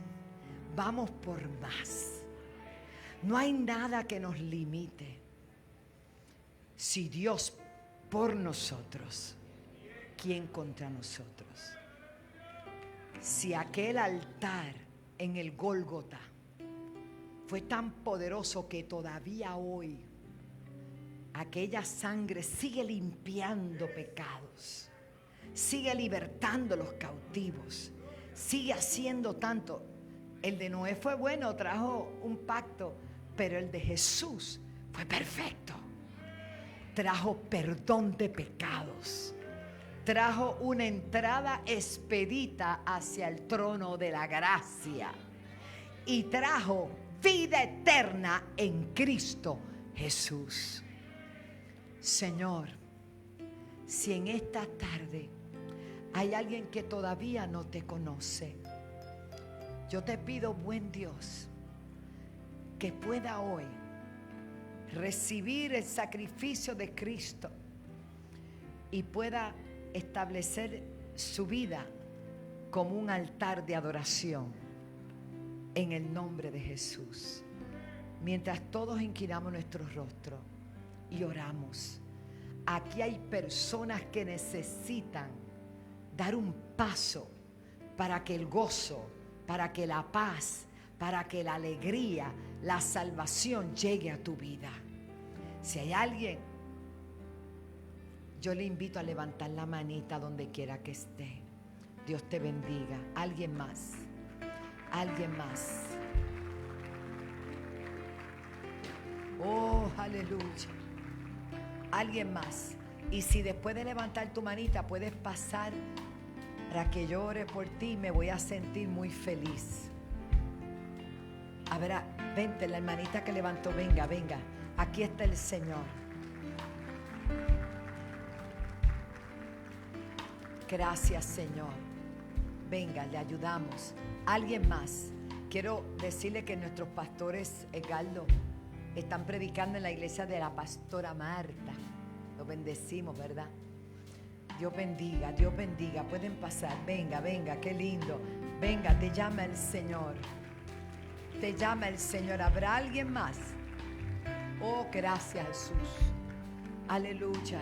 Speaker 3: vamos por más. No hay nada que nos limite. Si Dios por nosotros, ¿quién contra nosotros? Si aquel altar en el Gólgota fue tan poderoso que todavía hoy aquella sangre sigue limpiando pecados, sigue libertando los cautivos, sigue haciendo tanto. El de Noé fue bueno, trajo un pacto, pero el de Jesús fue perfecto. Trajo perdón de pecados, trajo una entrada expedita hacia el trono de la gracia y trajo vida eterna en Cristo Jesús. Señor, si en esta tarde hay alguien que todavía no te conoce, yo te pido, buen Dios, que pueda hoy recibir el sacrificio de Cristo y pueda establecer su vida como un altar de adoración en el nombre de Jesús. Mientras todos inclinamos nuestros rostros y oramos, aquí hay personas que necesitan dar un paso para que el gozo, para que la paz, para que la alegría, la salvación llegue a tu vida. Si hay alguien, yo le invito a levantar la manita donde quiera que esté. Dios te bendiga. Alguien más. Alguien más. Oh, aleluya. Alguien más. Y si después de levantar tu manita puedes pasar para que yo ore por ti, me voy a sentir muy feliz. A ver, vente, la hermanita que levantó, venga, venga. Aquí está el Señor. Gracias, Señor. Venga, le ayudamos. Alguien más. Quiero decirle que nuestros pastores, Edgardo, están predicando en la iglesia de la pastora Marta. Lo bendecimos, ¿verdad? Dios bendiga, Dios bendiga. Pueden pasar. Venga, venga, qué lindo. Venga, te llama el Señor. Te llama el Señor. ¿Habrá alguien más? Oh, gracias, Jesús. Aleluya.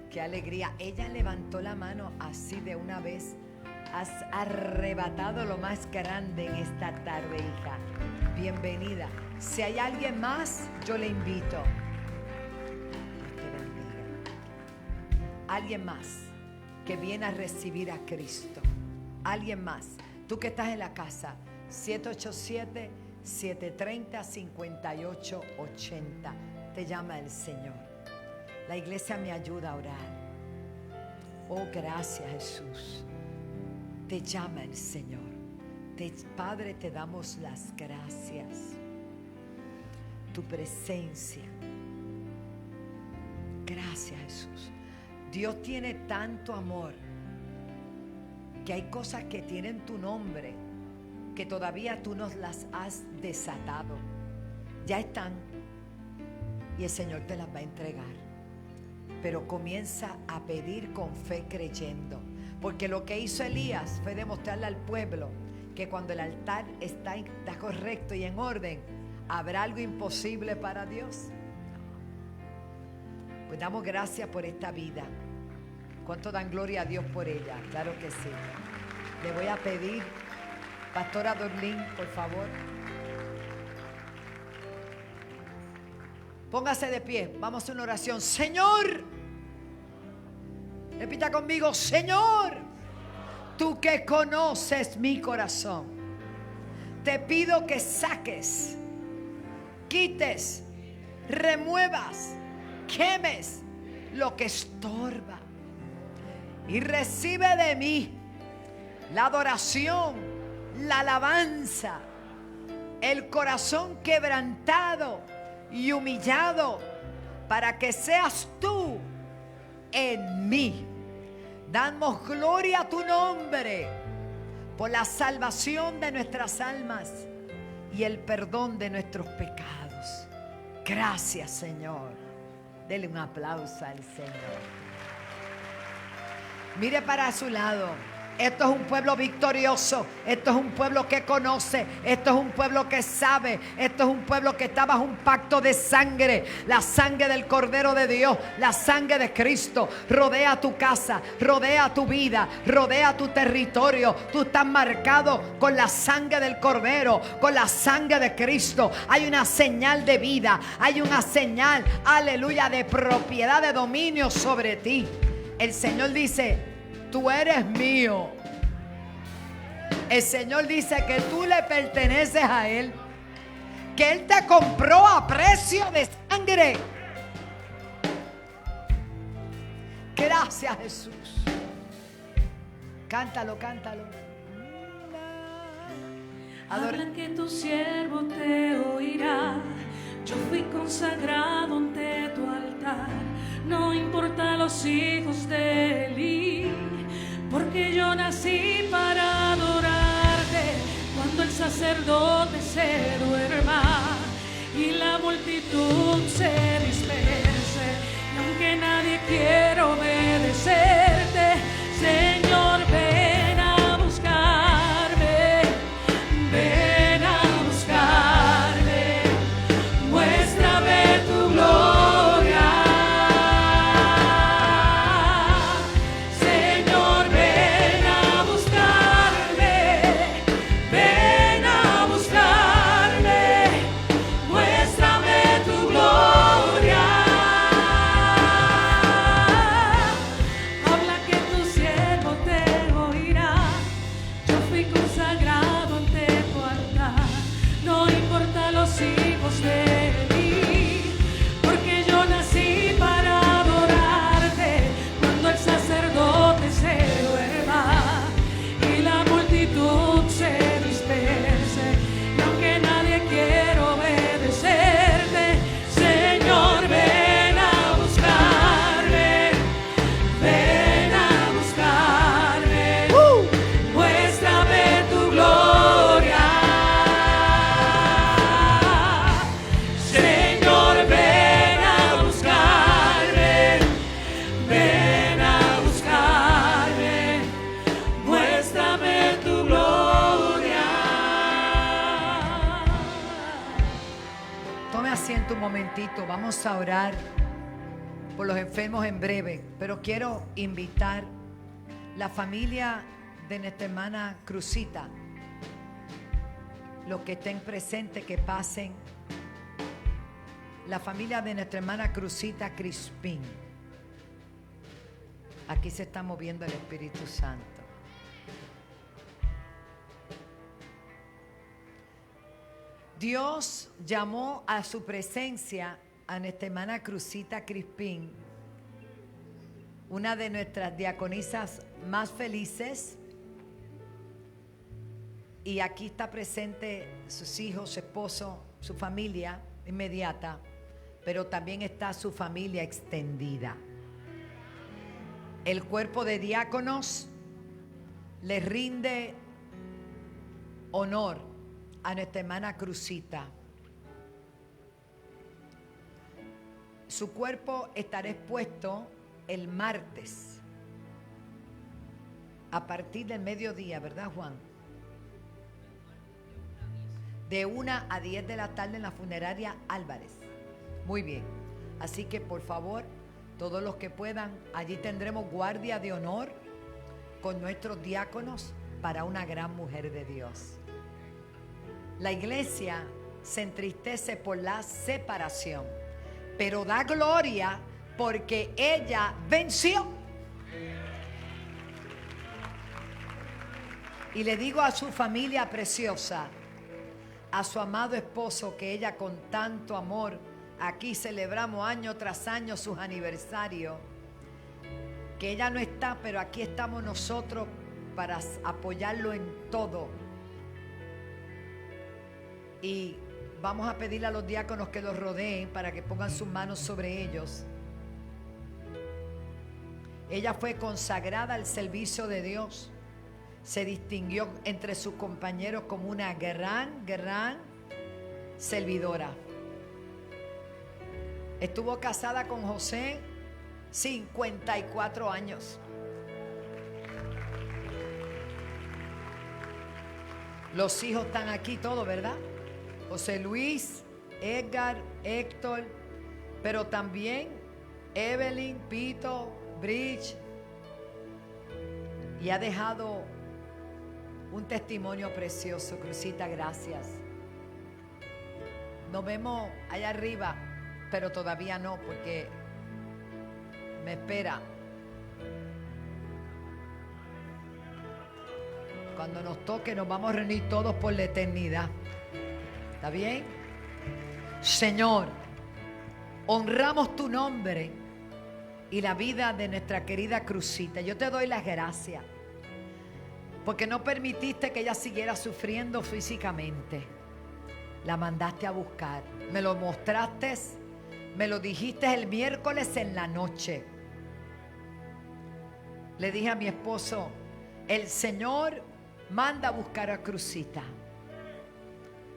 Speaker 3: Qué alegría. Ella levantó la mano así de una vez. Has arrebatado lo más grande en esta tarde, hija. Bienvenida. Si hay alguien más, yo le invito. Dios te bendiga. Alguien más que viene a recibir a Cristo. Alguien más. Tú que estás en la casa. 787-730-5880. Te llama el Señor. La iglesia me ayuda a orar. Oh, gracias, Jesús. Te llama el Señor. Padre, te damos las gracias. Tu presencia. Gracias, Jesús. Dios tiene tanto amor que hay cosas que tienen tu nombre que todavía tú nos las has desatado. Ya están y el Señor te las va a entregar. Pero comienza a pedir con fe, creyendo. Porque lo que hizo Elías fue demostrarle al pueblo que cuando el altar está correcto y en orden, ¿habrá algo imposible para Dios? Pues damos gracias por esta vida. ¿Cuánto dan gloria a Dios por ella? Claro que sí. Le voy a pedir, Pastora Dorlín, por favor. Póngase de pie, vamos a hacer una oración. Señor, repita conmigo, Señor, tú que conoces mi corazón, te pido que saques, quites, remuevas, quemes lo que estorba y recibe de mí la adoración, la alabanza, el corazón quebrantado y humillado, para que seas tú en mí. Damos gloria a tu nombre por la salvación de nuestras almas y el perdón de nuestros pecados. Gracias, Señor. Dele un aplauso al Señor. Mire para su lado. Esto es un pueblo victorioso. Esto es un pueblo que conoce. Esto es un pueblo que sabe. Esto es un pueblo que está bajo un pacto de sangre. La sangre del Cordero de Dios. La sangre de Cristo. Rodea tu casa. Rodea tu vida. Rodea tu territorio. Tú estás marcado con la sangre del Cordero. Con la sangre de Cristo. Hay una señal de vida. Hay una señal, aleluya, de propiedad, de dominio sobre ti. El Señor dice: tú eres mío. El Señor dice que tú le perteneces a Él, que Él te compró a precio de sangre. Gracias, Jesús. Cántalo, cántalo.
Speaker 11: Habla que tu siervo te oirá. Yo fui consagrado ante tu altar. No importa los hijos de Elí, porque yo nací para adorarte. Cuando el sacerdote se duerma y la multitud se disperse, y aunque nadie quiera obedecerte, Señor, ven a buscarme, ven a buscarme, muéstrame tu gloria.
Speaker 3: Vamos a orar por los enfermos en breve, pero quiero invitar la familia de nuestra hermana Cruzita, los que estén presentes, que pasen. La familia de nuestra hermana Cruzita Crispín. Aquí se está moviendo el Espíritu Santo. Dios llamó a su presencia a nuestra hermana Cruzita Crispín, una de nuestras diaconisas más felices. Y aquí está presente sus hijos, su esposo, su familia inmediata, pero también está su familia extendida. El cuerpo de diáconos le rinde honor a nuestra hermana Cruzita. Su cuerpo estará expuesto el martes a partir del mediodía, ¿verdad, Juan? De 1 a 10 de la tarde en la funeraria Álvarez. Muy bien. Así que por favor, todos los que puedan, allí tendremos guardia de honor con nuestros diáconos para una gran mujer de Dios. La iglesia se entristece por la separación, pero da gloria porque ella venció. Y le digo a su familia preciosa, a su amado esposo, que ella con tanto amor, aquí celebramos año tras año sus aniversarios, que ella no está, pero aquí estamos nosotros para apoyarlo en todo. Y vamos a pedirle a los diáconos que los rodeen para que pongan sus manos sobre ellos. Ella fue consagrada al servicio de Dios. Se distinguió entre sus compañeros como una gran servidora. Estuvo casada con José 54 años. Los hijos están aquí todos, ¿verdad? José Luis, Edgar, Héctor, pero también Evelyn, Pito, Bridge. Y ha dejado un testimonio precioso. Cruzita, gracias. Nos vemos allá arriba, pero todavía no, porque me espera. Cuando nos toque nos vamos a reunir todos por la eternidad. ¿Está bien? Señor, honramos tu nombre y la vida de nuestra querida Cruzita. Yo te doy las gracias porque no permitiste que ella siguiera sufriendo físicamente. La mandaste a buscar. Me lo mostraste, me lo dijiste el miércoles en la noche. Le dije a mi esposo, el Señor manda a buscar a Cruzita.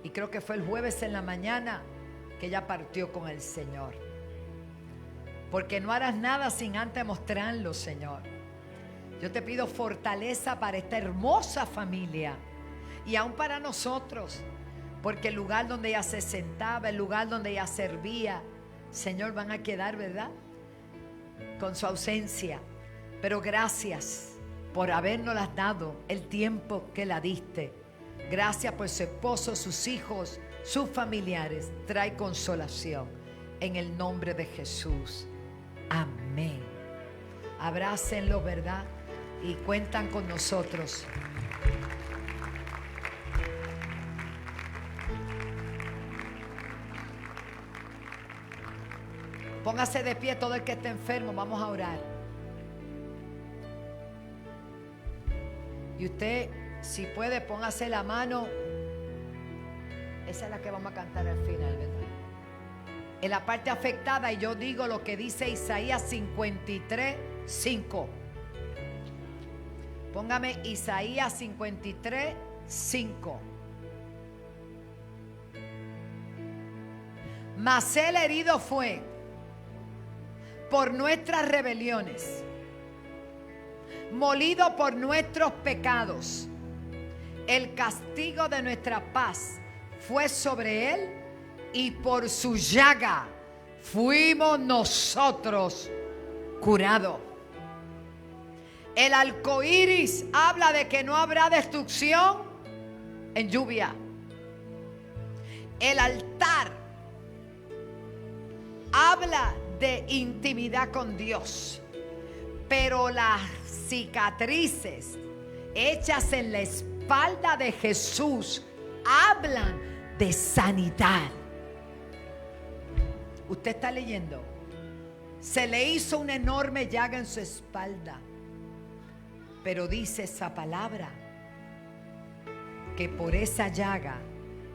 Speaker 3: Y creo que fue el jueves en la mañana que ella partió con el Señor. Porque no harás nada sin antes mostrarlo, Señor. Yo te pido fortaleza para esta hermosa familia y aún para nosotros, porque el lugar donde ella se sentaba, el lugar donde ella servía, Señor, van a quedar, ¿verdad?, con su ausencia. Pero gracias por habernoslas dado el tiempo que la diste. Gracias por su esposo, sus hijos, sus familiares. Trae consolación en el nombre de Jesús. Amén. Abrácenlo, ¿verdad? Y cuentan con nosotros. Póngase de pie todo el que esté enfermo. Vamos a orar. Y usted, si puede, póngase la mano. Esa es la que vamos a cantar al final, ¿verdad? En la parte afectada, y yo digo lo que dice Isaías 53:5. Póngame Isaías 53:5. Mas el herido fue por nuestras rebeliones, molido por nuestros pecados. El castigo de nuestra paz fue sobre él, y por su llaga fuimos nosotros curados. El arco iris habla de que no habrá destrucción en lluvia. El altar habla de intimidad con Dios. Pero las cicatrices hechas en la espalda de Jesús hablan de sanidad. Usted está leyendo. Se le hizo una enorme llaga en su espalda. Pero dice esa palabra que por esa llaga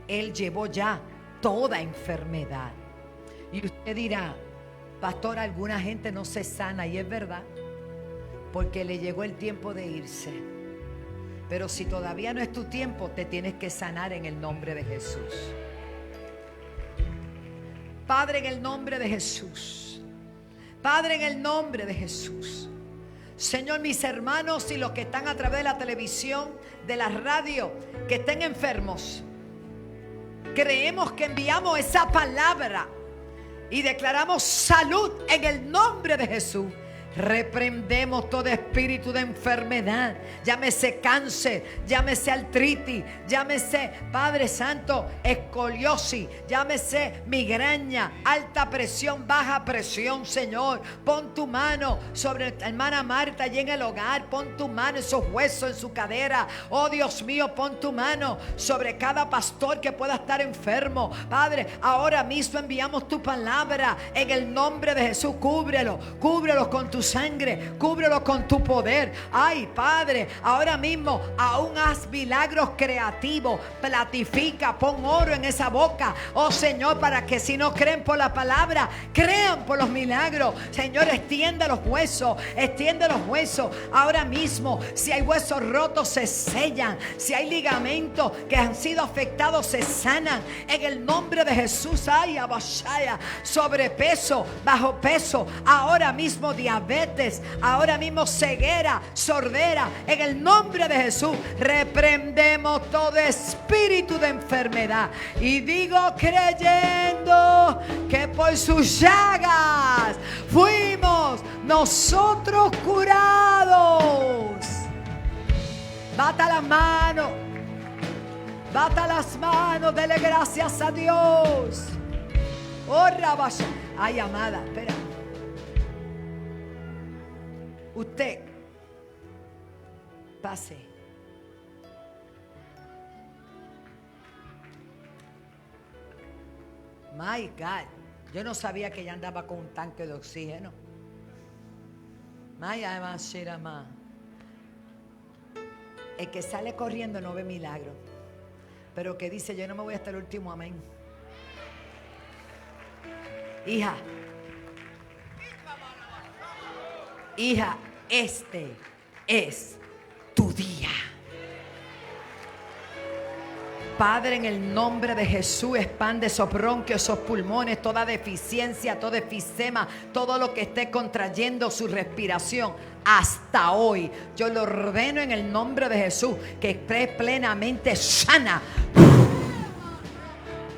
Speaker 3: Él llevó ya toda enfermedad. Y usted dirá, pastor, alguna gente no se sana, y es verdad, porque le llegó el tiempo de irse. Pero si todavía no es tu tiempo, te tienes que sanar en el nombre de Jesús. Padre, en el nombre de Jesús. Padre, en el nombre de Jesús. Señor, mis hermanos y los que están a través de la televisión, de la radio, que estén enfermos, creemos que enviamos esa palabra y declaramos salud en el nombre de Jesús. Reprendemos todo espíritu de enfermedad, llámese cáncer, llámese artritis, llámese, Padre Santo, escoliosis, llámese migraña, alta presión, baja presión. Señor, pon tu mano sobre la hermana Marta y en el hogar, pon tu mano en esos huesos, en su cadera. Oh Dios mío, pon tu mano sobre cada pastor que pueda estar enfermo. Padre, ahora mismo enviamos tu palabra en el nombre de Jesús. Cúbrelo con tu sangre, cúbrelo con tu poder. Ay, Padre, ahora mismo aún haz milagros creativos, platifica, pon oro en esa boca, oh Señor, para que si no creen por la palabra, crean por los milagros. Señor, extiende los huesos, ahora mismo. Si hay huesos rotos, se sellan. Si hay ligamentos que han sido afectados, se sanan en el nombre de Jesús. Ay, abashaya, sobrepeso, bajo peso, ahora mismo diabetes, ahora mismo ceguera, sordera, en el nombre de Jesús reprendemos todo espíritu de enfermedad y digo, creyendo que por sus llagas fuimos nosotros curados. Bata las manos, dele gracias a Dios. Oh, Rabasha. Ay, amada, espera. Usted pase. My God, yo no sabía que ella andaba con un tanque de oxígeno. El que sale corriendo no ve milagro, pero que dice, yo no me voy hasta el último amén. Hija, este es tu día. Padre, en el nombre de Jesús, expande esos bronquios, esos pulmones, toda deficiencia, todo efisema, todo lo que esté contrayendo su respiración. Hasta hoy, yo lo ordeno en el nombre de Jesús, que esté plenamente sana.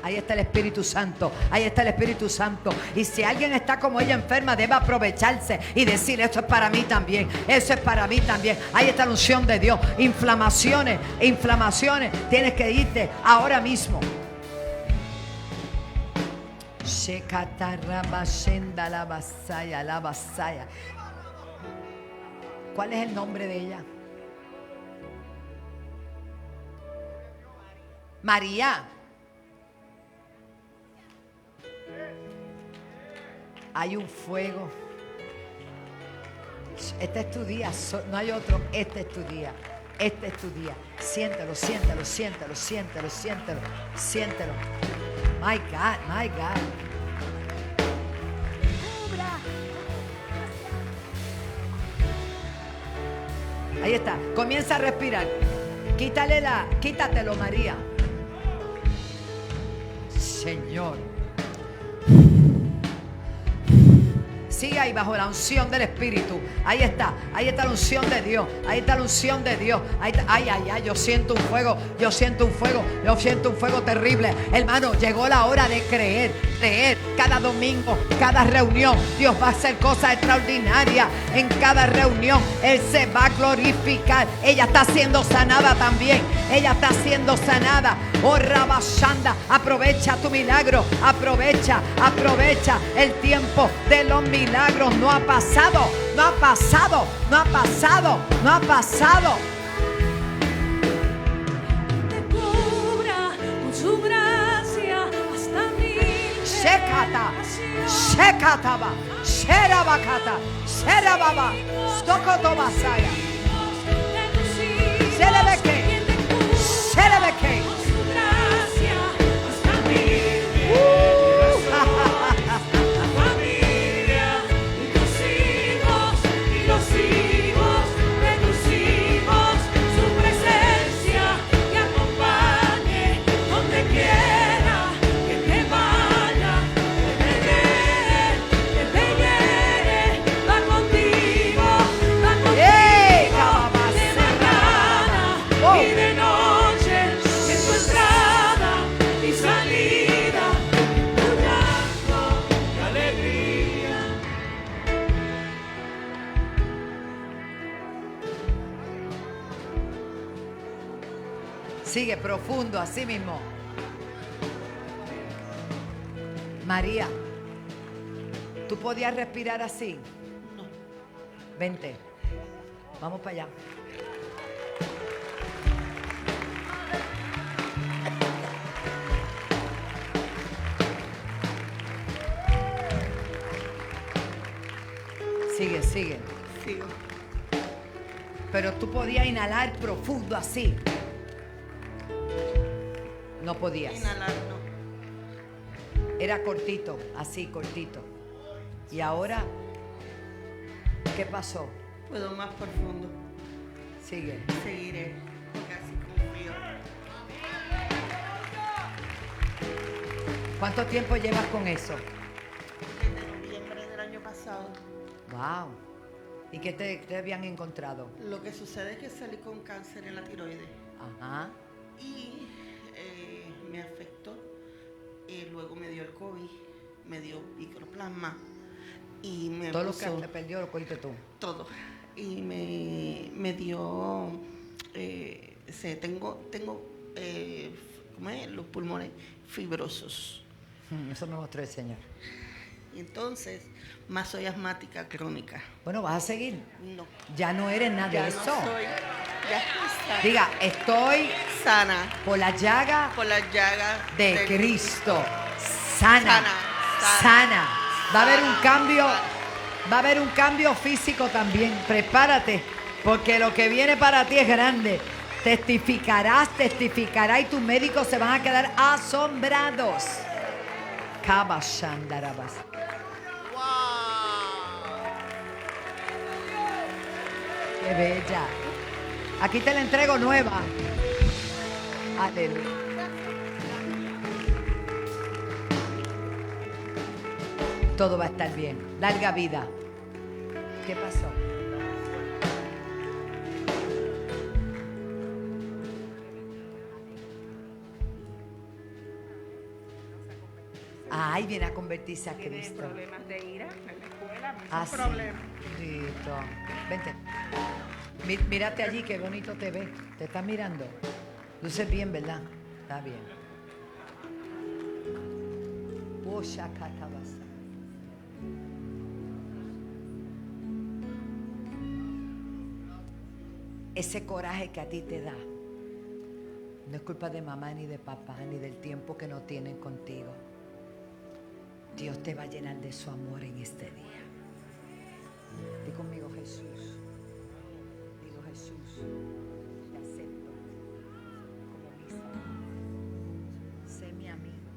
Speaker 3: Ahí está el Espíritu Santo, ahí está el Espíritu Santo. Y si alguien está como ella enferma, debe aprovecharse y decir, esto es para mí también, eso es para mí también. Ahí está la unción de Dios. Inflamaciones, tienes que irte ahora mismo. ¿Cuál es el nombre de ella? María. Hay un fuego. Este es tu día, no hay otro. Este es tu día. Este es tu día. Siéntelo. My God. Ahí está. Comienza a respirar. Quítatelo, María. Señor. Sigue ahí bajo la unción del Espíritu. Ahí está la unción de Dios. Ahí está la unción de Dios. Ay, yo siento un fuego terrible. Hermano, llegó la hora de creer. Cada domingo, cada reunión, Dios va a hacer cosas extraordinarias. En cada reunión, Él se va a glorificar. Ella está siendo sanada también. Oh, Rabashanda, aprovecha tu milagro. Aprovecha el tiempo de los milagros. No ha pasado.
Speaker 11: Te cubra con su gracia.
Speaker 3: Shekata, Shekataba, Sherabakata, Sherababa, Stokotobasaya, Sherebeke, Sherebeke. Sigue profundo, así mismo. María, ¿tú podías respirar así?
Speaker 12: No.
Speaker 3: Vente. Vamos para allá. Sigue, sigue.
Speaker 12: Sigo.
Speaker 3: Pero tú podías inhalar profundo así. No podías.
Speaker 12: Inhalar, no.
Speaker 3: Era cortito, así cortito. ¿Y ahora qué pasó?
Speaker 12: Puedo más profundo.
Speaker 3: Sigue.
Speaker 12: Seguiré. Porque así como frío.
Speaker 3: ¿Cuánto tiempo llevas con eso?
Speaker 12: Desde noviembre del año pasado.
Speaker 3: Wow. ¿Y qué te habían encontrado?
Speaker 12: Lo que sucede es que salí con cáncer en la tiroides.
Speaker 3: Ajá.
Speaker 12: Y me afectó. Luego me dio el COVID, me dio microplasma. Y me
Speaker 3: Todo lo
Speaker 12: puso,
Speaker 3: que te perdió lo cogiste tú.
Speaker 12: todo. Y me dio, tengo ¿cómo es? Los pulmones fibrosos.
Speaker 3: Eso me mostró el Señor.
Speaker 12: Y entonces, más soy asmática crónica.
Speaker 3: Bueno, ¿vas a seguir?
Speaker 12: No.
Speaker 3: Ya no eres nada
Speaker 12: Ya
Speaker 3: de
Speaker 12: no
Speaker 3: eso.
Speaker 12: soy, ya estoy sana.
Speaker 3: Diga, estoy
Speaker 12: Sana
Speaker 3: por la llaga
Speaker 12: por las llagas
Speaker 3: de Cristo. Sana.
Speaker 12: Sana.
Speaker 3: Sana. Va a haber un cambio. Va a haber un cambio físico también. Prepárate, porque lo que viene para ti es grande. Testificarás y tus médicos se van a quedar asombrados. Kabashandarabas. Qué bella. Aquí te la entrego nueva. Aleluya. Todo va a estar bien. Larga vida. ¿Qué pasó? Ay, viene a convertirse a Cristo.
Speaker 12: problemas de ira en la escuela,
Speaker 3: Sí.
Speaker 12: problemas.
Speaker 3: Listo. Vente. Mírate allí, qué bonito te ves. Te estás mirando. Luces bien, ¿verdad? Está bien. Oh, shakatabasa. Ese coraje que a ti te da no es culpa de mamá, ni de papá, ni del tiempo que no tienen contigo. Dios te va a llenar de su amor en este día. Di conmigo, Jesús. Digo, Jesús, te acepto como mi Salvador. Sé mi amigo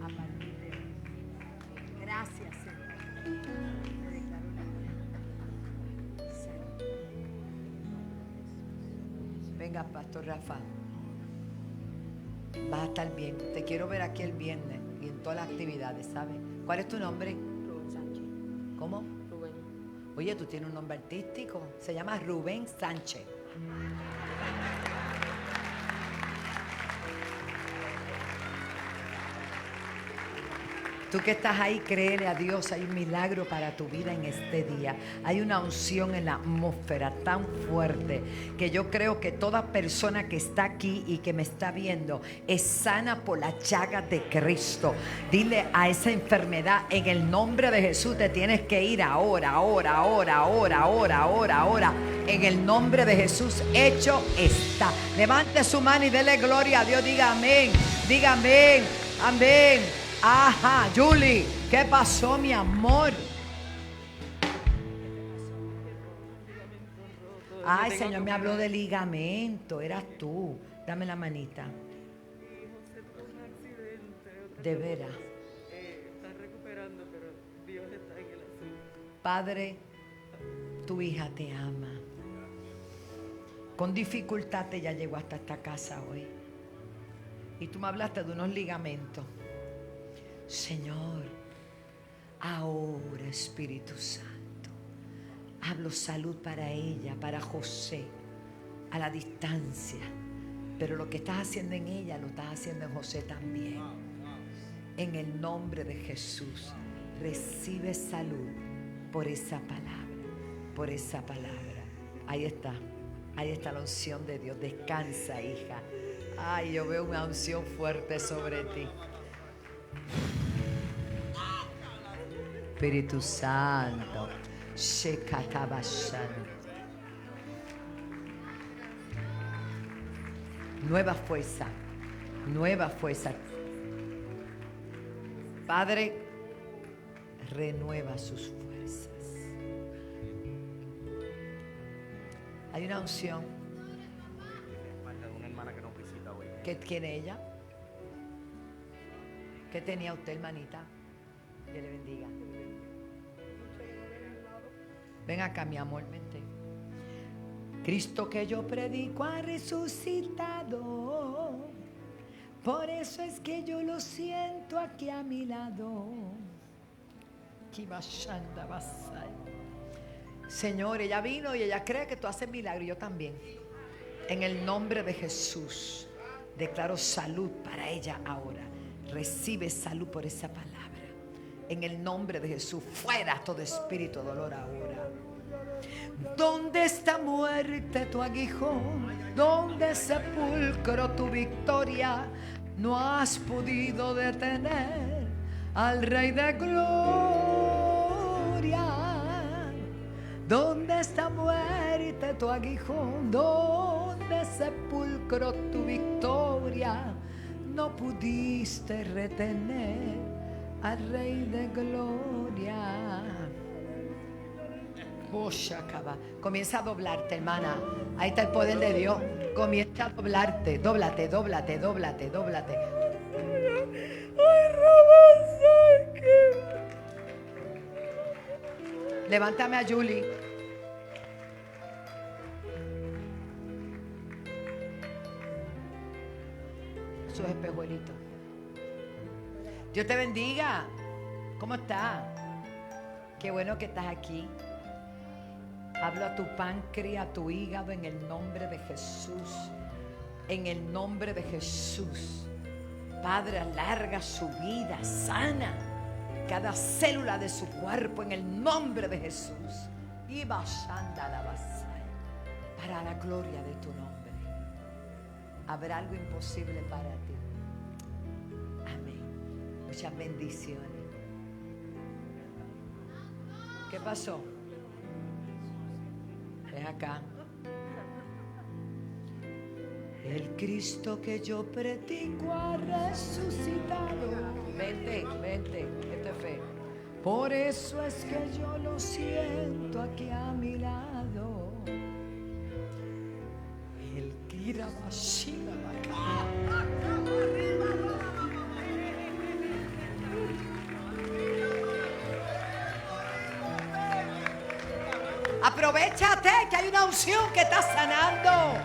Speaker 3: a partir de hoy. Gracias, Señor. Te declaro la Santo. Venga, Pastor Rafa. Vas a estar bien. Te quiero ver aquí el viernes y en todas las actividades, ¿sabes? ¿Cuál es tu nombre?
Speaker 13: Rubén Sánchez.
Speaker 3: ¿Cómo?
Speaker 13: Rubén.
Speaker 3: Oye, tú tienes un nombre artístico. Se llama Rubén Sánchez. Tú que estás ahí, créele a Dios, hay un milagro para tu vida en este día. Hay una unción en la atmósfera tan fuerte que yo creo que toda persona que está aquí y que me está viendo es sana por la llaga de Cristo. Dile a esa enfermedad, en el nombre de Jesús te tienes que ir ahora. En el nombre de Jesús, hecho está. Levante su mano y dele gloria a Dios. Diga amén. Diga amén. Amén. Ajá, Julie, ¿qué pasó, mi amor? Ay, el Señor me habló de ligamento, eras tú. Dame la manita. De veras.
Speaker 10: Está recuperando, pero Dios está en el asunto.
Speaker 3: Padre, tu hija te ama. Con dificultad ella llegó hasta esta casa hoy. Y tú me hablaste de unos ligamentos. Señor, ahora Espíritu Santo, hablo salud para ella, para José, a la distancia. Pero lo que estás haciendo en ella, lo estás haciendo en José también. En el nombre de Jesús, recibe salud por esa palabra, por esa palabra. Ahí está la unción de Dios. Descansa, hija. Ay, yo veo una unción fuerte sobre ti. Espíritu Santo, Shekatabashana. Nueva fuerza, nueva fuerza. Padre, renueva sus fuerzas. Hay una unción.
Speaker 9: Una hermana que nos visita hoy.
Speaker 3: ¿Qué tiene ella? ¿Qué tenía usted, hermanita? Que le bendiga. Ven acá, mi amor, vente. Cristo que yo predico ha resucitado. Por eso es que yo lo siento aquí a mi lado. Señor, ella vino y ella cree que tú haces milagros. Yo también. En el nombre de Jesús, declaro salud para ella ahora. Recibe salud por esa palabra. En el nombre de Jesús, fuera todo espíritu de dolor ahora. ¿Dónde está muerte tu aguijón? ¿Dónde sepulcro tu victoria? No has podido detener al Rey de Gloria. ¿Dónde está muerte tu aguijón? ¿Dónde sepulcro tu victoria? No pudiste retener al Rey de Gloria. Comienza a doblarte, hermana. Ahí está el poder de Dios. Comienza a doblarte. Dóblate, dóblate, dóblate, dóblate. Levántame a Julie. Sus espejuelitos. Dios te bendiga. ¿Cómo estás? Qué bueno que estás aquí. Hablo a tu páncreas, a tu hígado en el nombre de Jesús. En el nombre de Jesús. Padre, alarga su vida, sana cada célula de su cuerpo en el nombre de Jesús. Y bashanda la basaya, para la gloria de tu nombre. Habrá algo imposible para ti. Amén. Muchas bendiciones. ¿Qué pasó? Ven acá. El Cristo que yo predico ha resucitado. Vente, vente, esta es fe. Por eso es que yo lo siento aquí a mi lado. El Kira Bashina Aprovechate que hay una unción que está sanando.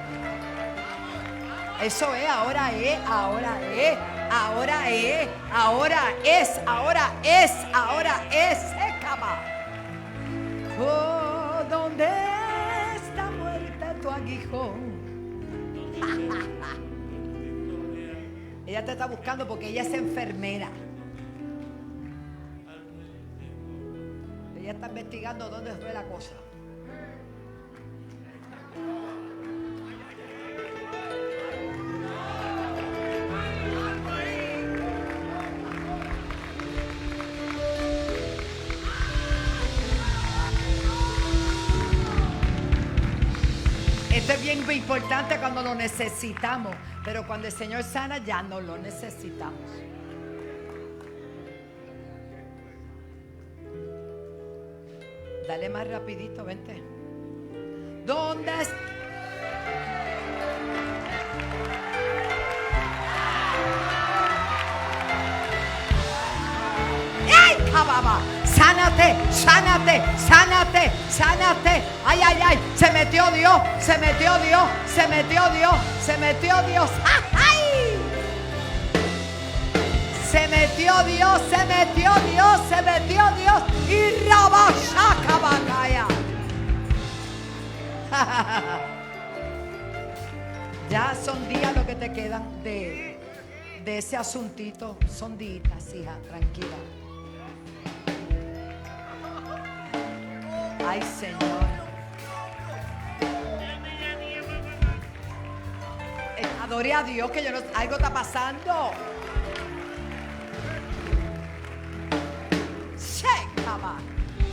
Speaker 3: Eso es, ahora es, ahora es, ahora es, ahora es, ahora es, ahora es. Oh, ¿dónde está muerta tu aguijón? Ella te está buscando porque ella es enfermera. Ella está investigando dónde fue la cosa. Esto es bien importante cuando lo necesitamos, pero cuando el Señor sana ya no lo necesitamos. Dale más rapidito, vente. ¿Dónde está? ¡Ay, cababa! Sánate, sánate, sánate, sánate. Ay, ay, ay. Se metió Dios, se metió Dios, se metió Dios, se metió Dios. ¡Ay! Se metió Dios, se metió Dios, se metió Dios. Y rabashaca bacaya. Ya son días lo que te quedan de ese asuntito. Son días, hija, tranquila. Ay, Señor. Adore a Dios, que yo no, algo está pasando. Shekaba,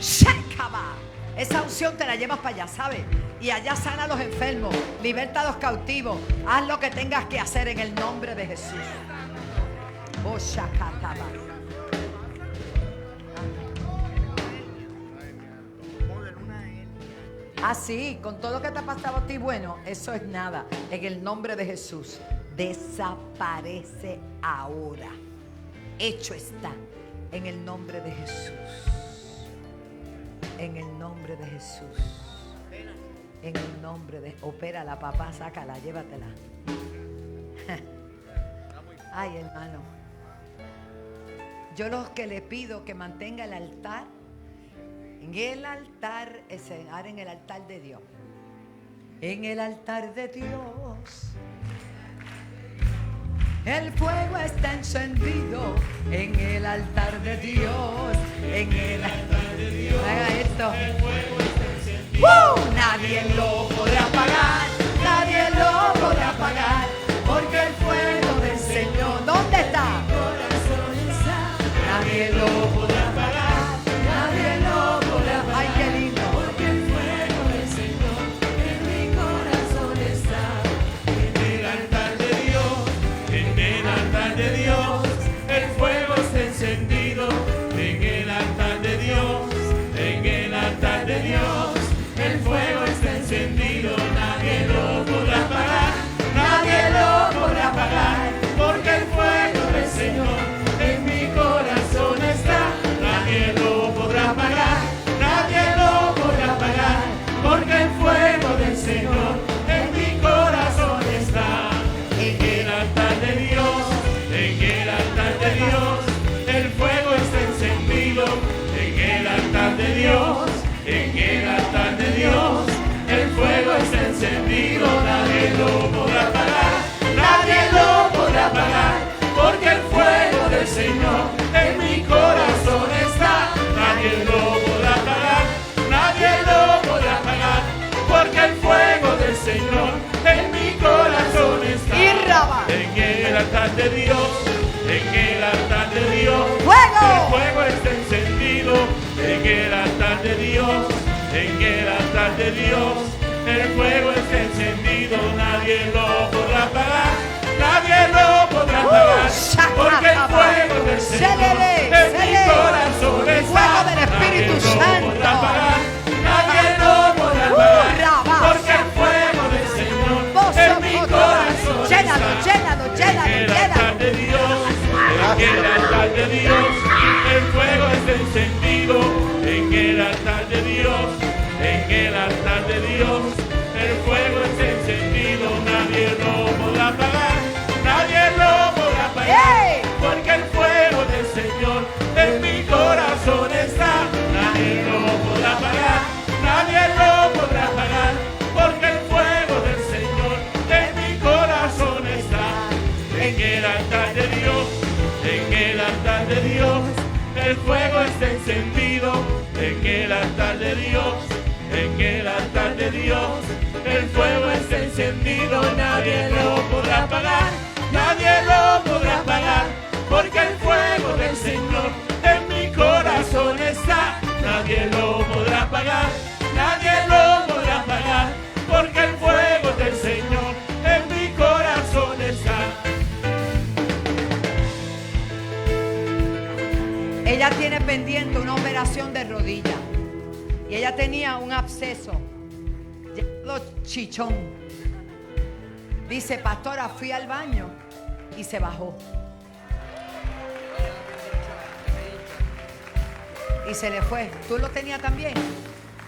Speaker 3: Shekaba. Esa unción te la llevas para allá, ¿sabes? Y allá sana a los enfermos, liberta a los cautivos. Haz lo que tengas que hacer en el nombre de Jesús. Oh, Shakataba. Así, con todo lo que te ha pasado a ti, bueno, eso es nada. En el nombre de Jesús, desaparece ahora. Hecho está. En el nombre de Jesús. En el nombre de Jesús. En el nombre de... Opérala, papá, sácala, llévatela. Ay, hermano. Yo lo que le pido que mantenga el altar. En el altar, en el altar de Dios. En el altar de Dios. El fuego está encendido. En el altar de Dios. En el altar de Dios. Haga esto. El fuego está encendido. Nadie lo podrá apagar. Nadie lo podrá apagar. Porque el fuego del Señor. ¿Dónde está? Nadie lo podrá apagar. Nadie lo podrá apagar. Ay, qué lindo. Porque el fuego del Señor en mi corazón está.
Speaker 1: En el altar de Dios, en el altar de Dios, el fuego está encendido. En el altar de Dios, en el altar de Dios, el fuego está encendido. Nadie lo podrá apagar, nadie lo podrá apagar. Porque el fuego del Señor en mi corazón está. Nadie lo podrá apagar, nadie lo podrá apagar. Porque el fuego del Señor en mi corazón está. En el altar de Dios, en el altar de Dios, el fuego está encendido. En el altar de Dios, en el altar de Dios, el fuego está encendido. Nadie lo podrá apagar, nadie lo podrá apagar. Porque el fuego del Señor en mi corazón está. Nadie lo podrá apagar, nadie lo podrá apagar. Porque el fuego del Señor en mi corazón está. En el altar de Dios, en el altar de Dios, el fuego está encendido. En el altar de Dios, en el altar de Dios, el fuego está encendido. Nadie lo podrá apagar, nadie lo podrá apagar. Porque el fuego del Señor en mi corazón está.
Speaker 3: Fuego del Espíritu Santo.
Speaker 1: Nadie lo podrá apagar. Porque el fuego del Señor en mi corazón está.
Speaker 3: Llénalo, llénalo, llénalo,
Speaker 1: En el altar de Dios, en el altar de Dios, el fuego está encendido. En el altar de Dios, en el altar de Dios, el fuego está encendido. Nadie lo podrá apagar, nadie lo podrá apagar. Porque el fuego del Señor en mi corazón está. Nadie lo podrá apagar, nadie lo podrá apagar. Porque el fuego del Señor en mi corazón está. En el altar de Dios, en el altar de Dios, el fuego está encendido. En el altar de Dios, en el altar de Dios, el fuego está encendido. Nadie lo podrá apagar, nadie lo podrá apagar. Porque el fuego del Señor en mi corazón está. Nadie lo podrá apagar, nadie lo podrá apagar. Porque el fuego del Señor en mi corazón está.
Speaker 3: Ella tiene pendiente una operación de rodilla. Y ella tenía un absceso llamado chichón. Dice, pastora, fui al baño y se bajó. Y se le fue. ¿Tú lo tenías también?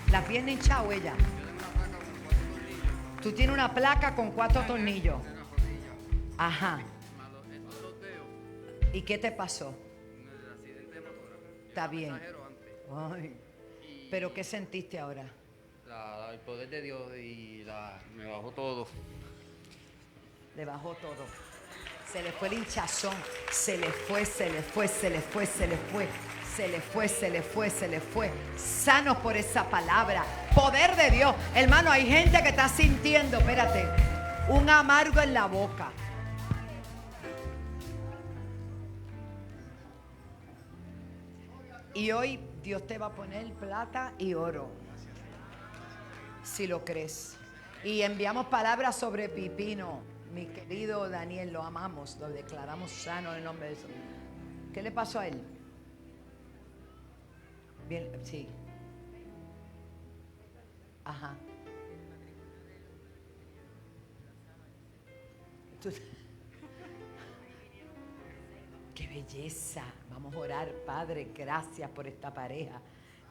Speaker 3: La pierna hinchada o ella. Tú tienes una placa con 4 tornillos. Ajá. ¿Y qué te pasó? Está bien. Ay. ¿Pero qué sentiste ahora?
Speaker 13: El poder de Dios y me bajó todo.
Speaker 3: Le bajó todo. Se le fue el hinchazón. Se le fue, se le fue, se le fue, se le fue. Se le fue, se le fue, se le fue. Sanos por esa palabra. Poder de Dios. Hermano, hay gente que está sintiendo, espérate, un amargo en la boca. Y hoy Dios te va a poner plata y oro. Si lo crees. Y enviamos palabras sobre Pipino. Mi querido Daniel, lo amamos, lo declaramos sano en el nombre de Jesús. ¿Qué le pasó a él? Bien, sí. Ajá. Qué belleza. Vamos a orar, Padre, gracias por esta pareja.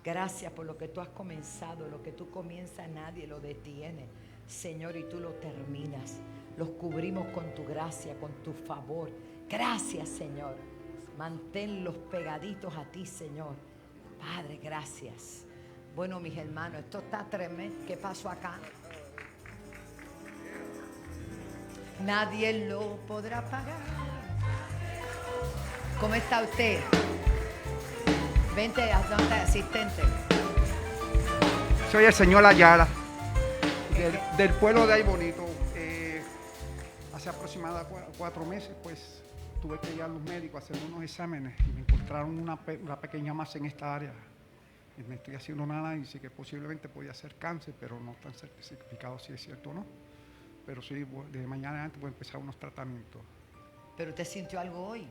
Speaker 3: Gracias por lo que tú has comenzado. Lo que tú comienzas nadie lo detiene, Señor, y tú lo terminas. Los cubrimos con tu gracia, con tu favor. Gracias, Señor. Manténlos pegaditos a ti, Señor. Padre, gracias. Bueno, mis hermanos, esto está tremendo. ¿Qué pasó acá? Nadie lo podrá pagar. ¿Cómo está usted? Vente, ¿dónde está, asistente?
Speaker 14: Soy el señor Ayala, del pueblo de Ay Bonito. Hace aproximadamente 4 meses, pues, tuve que ir a los médicos a hacer unos exámenes y me encontraron una pequeña masa en esta área. Y me estoy haciendo un análisis que posiblemente podía ser cáncer, pero no está certificado si es cierto o no. Pero sí, de mañana antes voy a empezar unos tratamientos.
Speaker 3: ¿Pero usted sintió algo hoy?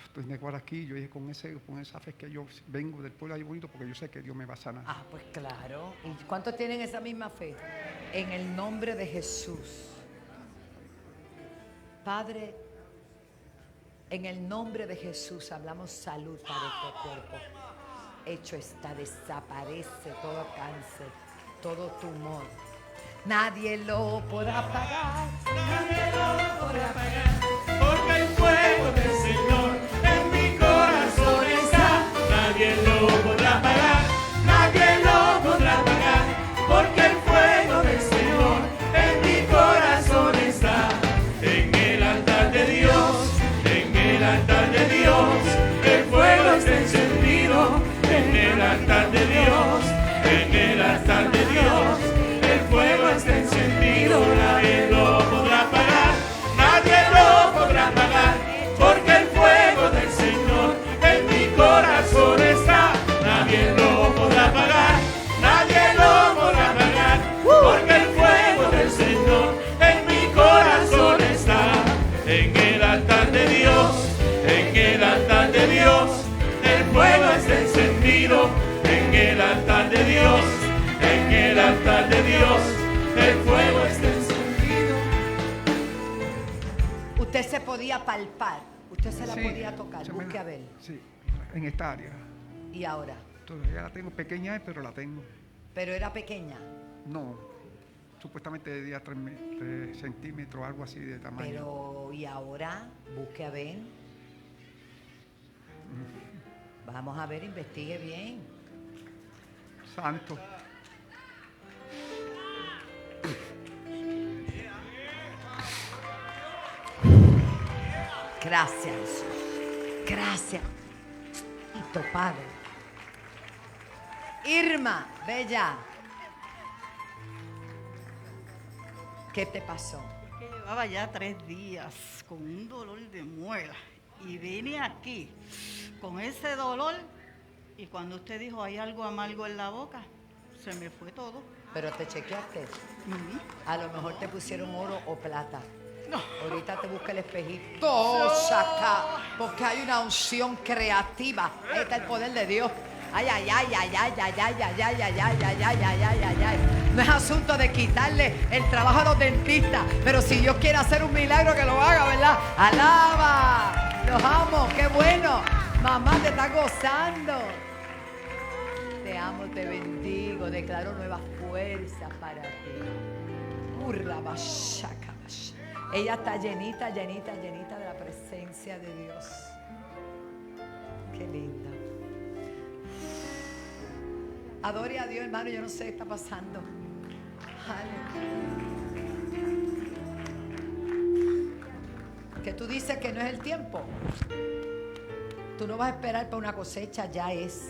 Speaker 14: Estoy de acuerdo aquí, yo dije con esa fe que yo vengo del pueblo de Ay Bonito porque yo sé que Dios me va a sanar.
Speaker 3: Ah, pues claro. ¿Y cuántos tienen esa misma fe? En el nombre de Jesús. Padre, en el nombre de Jesús hablamos salud para este cuerpo. Hecho está, desaparece todo cáncer, todo tumor. Nadie lo podrá pagar.
Speaker 1: Nadie lo podrá pagar, porque el fuego del Señor en mi corazón está. Nadie lo podrá pagar, nadie lo podrá pagar, porque el fuego del Señor en mi corazón está. En el altar de Dios, en el altar de Dios, el fuego está encendido. En el altar de Dios, en el altar de Dios, el fuego está encendido. Nadie lo podrá apagar, nadie lo podrá apagar, porque el fuego del Señor en mi corazón está. Nadie lo podrá apagar, nadie lo podrá apagar, porque el fuego del Señor en mi corazón está. En el altar de Dios, en el altar de Dios, el fuego está encendido. En el altar de Dios, en el altar de Dios, el fuego está encendido.
Speaker 3: Usted se podía palpar, usted se la podía tocar, busque a ver.
Speaker 14: Sí, en esta área.
Speaker 3: ¿Y ahora?
Speaker 14: Todavía la tengo pequeña, pero la tengo.
Speaker 3: ¿Pero era pequeña?
Speaker 14: No, supuestamente de 3 centímetros, algo así de tamaño.
Speaker 3: Pero, ¿y ahora? Busque a ver. Vamos a ver, investigue bien.
Speaker 14: Santo.
Speaker 3: Gracias, Jesús. Gracias. Y tu Padre. Irma, bella. ¿Qué te pasó?
Speaker 15: Que llevaba ya 3 días con un dolor de muela y vine aquí con ese dolor y cuando usted dijo hay algo amargo en la boca, se me fue todo.
Speaker 3: ¿Pero te chequeaste? A lo mejor te pusieron oro o plata.
Speaker 15: No.
Speaker 3: Ahorita te busca el espejito. Saca, porque hay una unción creativa. Ahí está el poder de Dios. Ay, ay, ay, ay, ay, ay, ay, ay, ay, ay, ay, ay, ay, ay, ay, ay. No es asunto de quitarle el trabajo a los dentistas, pero si Dios quiere hacer un milagro, que lo haga, ¿verdad? Alaba, los amo, qué bueno. Mamá, te está gozando. Te amo, te bendigo, declaro nuevas fuerzas para ti. Ella está llenita, llenita, llenita de la presencia de Dios. Qué linda. Adore a Dios, hermano. Yo no sé qué está pasando. Que tú dices que no es el tiempo. Tú no vas a esperar para una cosecha, ya es.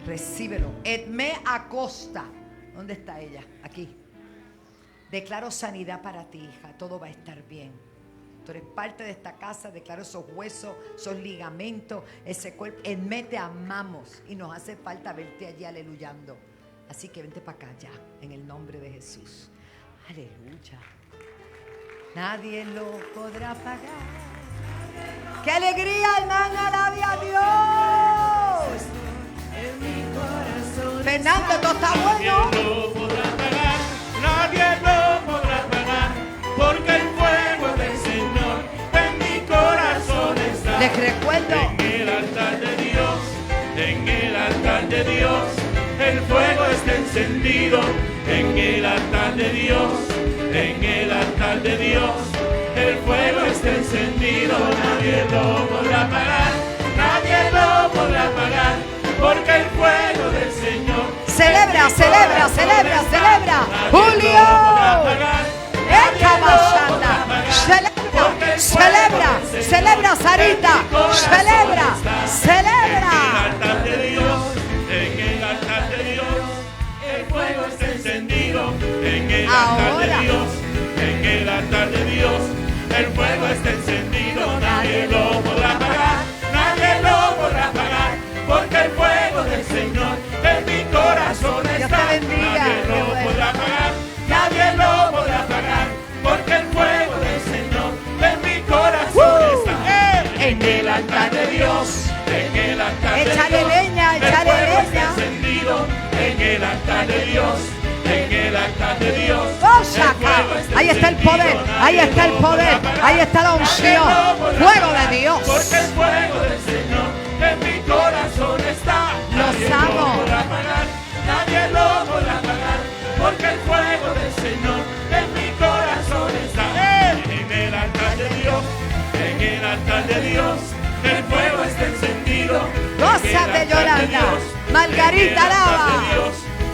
Speaker 3: Recíbelo. Edme Acosta. ¿Dónde está ella? Aquí. Declaro sanidad para ti, hija. Todo va a estar bien. Tú eres parte de esta casa. Declaro esos huesos, esos ligamentos, ese cuerpo. Edme, te amamos y nos hace falta verte allí aleluyando. Así que vente para acá ya, en el nombre de Jesús. Aleluya. Nadie lo podrá pagar. ¡Qué alegría, hermana! ¡Alabe a Dios!
Speaker 1: En mi corazón.
Speaker 3: Fernando, esto está bueno.
Speaker 1: Nadie lo podrá pagar, nadie lo podrá pagar, porque el fuego del Señor en mi corazón está.
Speaker 3: Les recuerdo.
Speaker 1: En el altar de Dios, en el altar de Dios, el fuego está encendido. En el altar de Dios, en el altar de Dios, el fuego está encendido. Nadie lo podrá pagar, nadie lo podrá pagar, porque el fuego del Señor.
Speaker 3: Celebra, celebra, celebra, celebra. Julio. Celebra, celebra, celebra, Sarita. Celebra, celebra.
Speaker 1: En el altar de Dios, el fuego está encendido. En el altar de Dios, en el altar de Dios, el fuego está encendido. Nadie lo podrá apagar, nadie lo podrá apagar, porque el fuego del Señor en mi corazón está. Nadie lo podrá apagar, nadie lo podrá apagar, porque el fuego del Señor en mi corazón está. En el altar de Dios, en el altar de Dios,
Speaker 3: échale leña, échale leña.
Speaker 1: Encendido en el altar de Dios, en el altar de Dios.
Speaker 3: Ahí está el poder, ahí está el poder, ahí está la unción. Fuego de Dios.
Speaker 1: Porque el fuego del Señor en mi corazón está.
Speaker 3: Los amo.
Speaker 1: Nadie lo podrá apagar, porque el fuego del Señor en mi corazón está. En el altar de Dios, en el altar de Dios, el fuego está encendido.
Speaker 3: Gózate, Yolanda. Margarita Lava.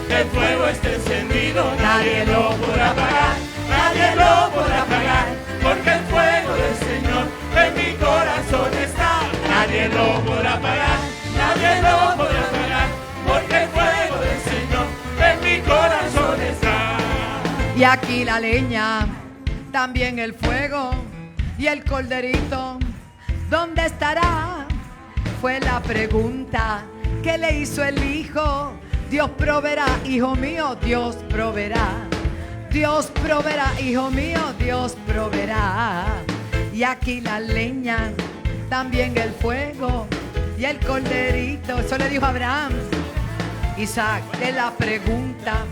Speaker 1: El fuego está encendido, nadie lo podrá apagar, nadie lo podrá apagar, porque el fuego del Señor en mi corazón está. Nadie lo podrá apagar, nadie lo podrá apagar, porque el fuego del Señor en mi corazón está.
Speaker 3: Y aquí la leña, también el fuego y el corderito, ¿dónde estará? Fue la pregunta que le hizo el hijo. Dios proveerá, hijo mío, Dios proveerá. Dios proveerá, hijo mío, Dios proveerá. Y aquí la leña, también el fuego y el corderito. Eso le dijo Abraham. Isaac, de la pregunta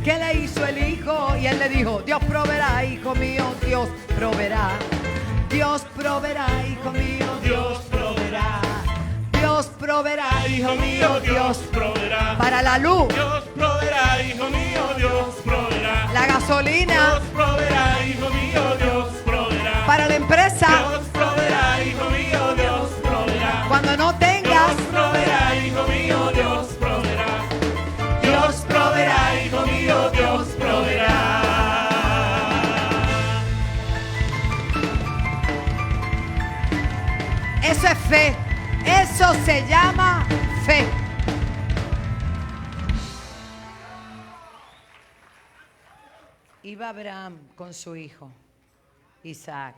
Speaker 3: que le hizo el hijo. Y él le dijo, Dios proveerá, hijo mío, Dios proveerá. Dios proveerá, hijo mío, Dios proveerá. Dios proveerá, hijo mío, Dios
Speaker 1: proveerá.
Speaker 3: Para la luz,
Speaker 1: Dios proveerá, hijo mío, Dios proveerá.
Speaker 3: la gasolina,
Speaker 1: Dios proveerá, hijo mío, Dios proveerá.
Speaker 3: para la empresa,
Speaker 1: Dios proveerá, hijo mío, Dios proveerá.
Speaker 3: cuando no tengas,
Speaker 1: Dios proveerá, hijo mío, Dios proveerá. Dios proveerá, hijo mío, Dios proveerá.
Speaker 3: eso es fe. Eso se llama fe. Iba Abraham con su hijo, Isaac.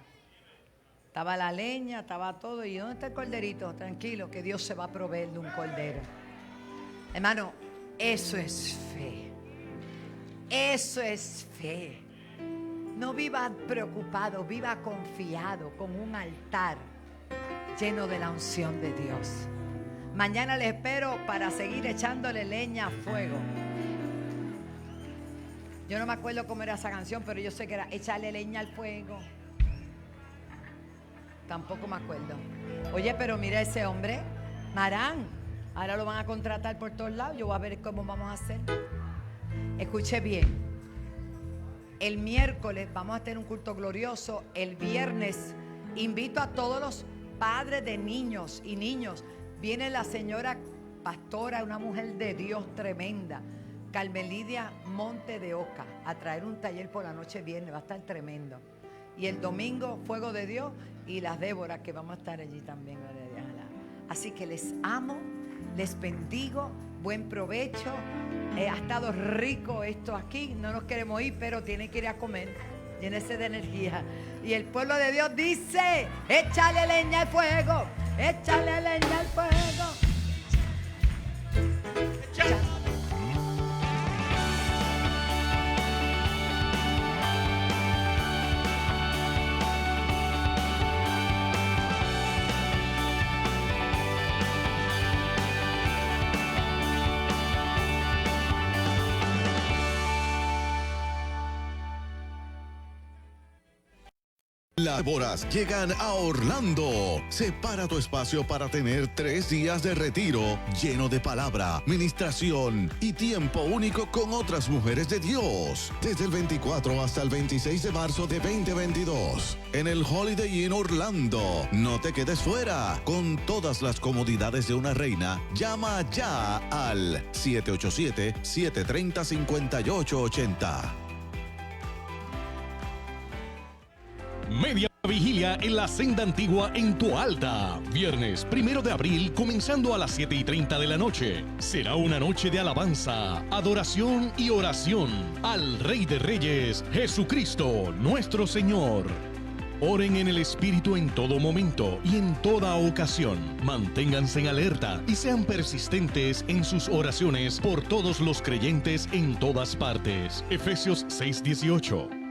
Speaker 3: Estaba la leña, estaba todo. ¿Y dónde está el corderito? Tranquilo, que Dios se va a proveer de un cordero. Hermano, eso es fe. Eso es fe. No viva preocupado, viva confiado con un altar lleno de la unción de Dios. Mañana les espero para seguir echándole leña a fuego. Yo no me acuerdo cómo era esa canción, pero yo sé que era echarle leña al fuego. Tampoco me acuerdo. Oye, pero mira ese hombre, Marán. Ahora lo van a contratar por todos lados. Yo voy a ver cómo vamos a hacer. Escuche bien. El miércoles vamos a tener un culto glorioso. El viernes invito a todos los padres de niños y niños. Viene la señora pastora, una mujer de Dios tremenda, Carmelidia Monte de Oca, a traer un taller por la noche viernes. Va a estar tremendo. Y el domingo, Fuego de Dios y las Déboras, que vamos a estar allí también. Así que les amo, les bendigo, buen provecho. Ha estado rico esto aquí. No nos queremos ir, pero tienen que ir a comer. Llénese de energía. Y el pueblo de Dios dice: échale leña al fuego, échale leña al fuego.
Speaker 16: Las Déboras llegan a Orlando. Separa tu espacio para tener 3 días de retiro lleno de palabra, ministración y tiempo único con otras mujeres de Dios. Desde el 24 hasta el 26 de marzo de 2022 en el Holiday Inn Orlando. No te quedes fuera. Con todas las comodidades de una reina, llama ya al 787-730-5880.
Speaker 17: Media vigilia en la Senda Antigua en Toalta. Viernes 1 de abril, comenzando a las 7:30 de la noche. Será una noche de alabanza, adoración y oración al Rey de Reyes, Jesucristo, nuestro Señor. Oren en el Espíritu en todo momento y en toda ocasión. Manténganse en alerta y sean persistentes en sus oraciones por todos los creyentes en todas partes. Efesios 6:18.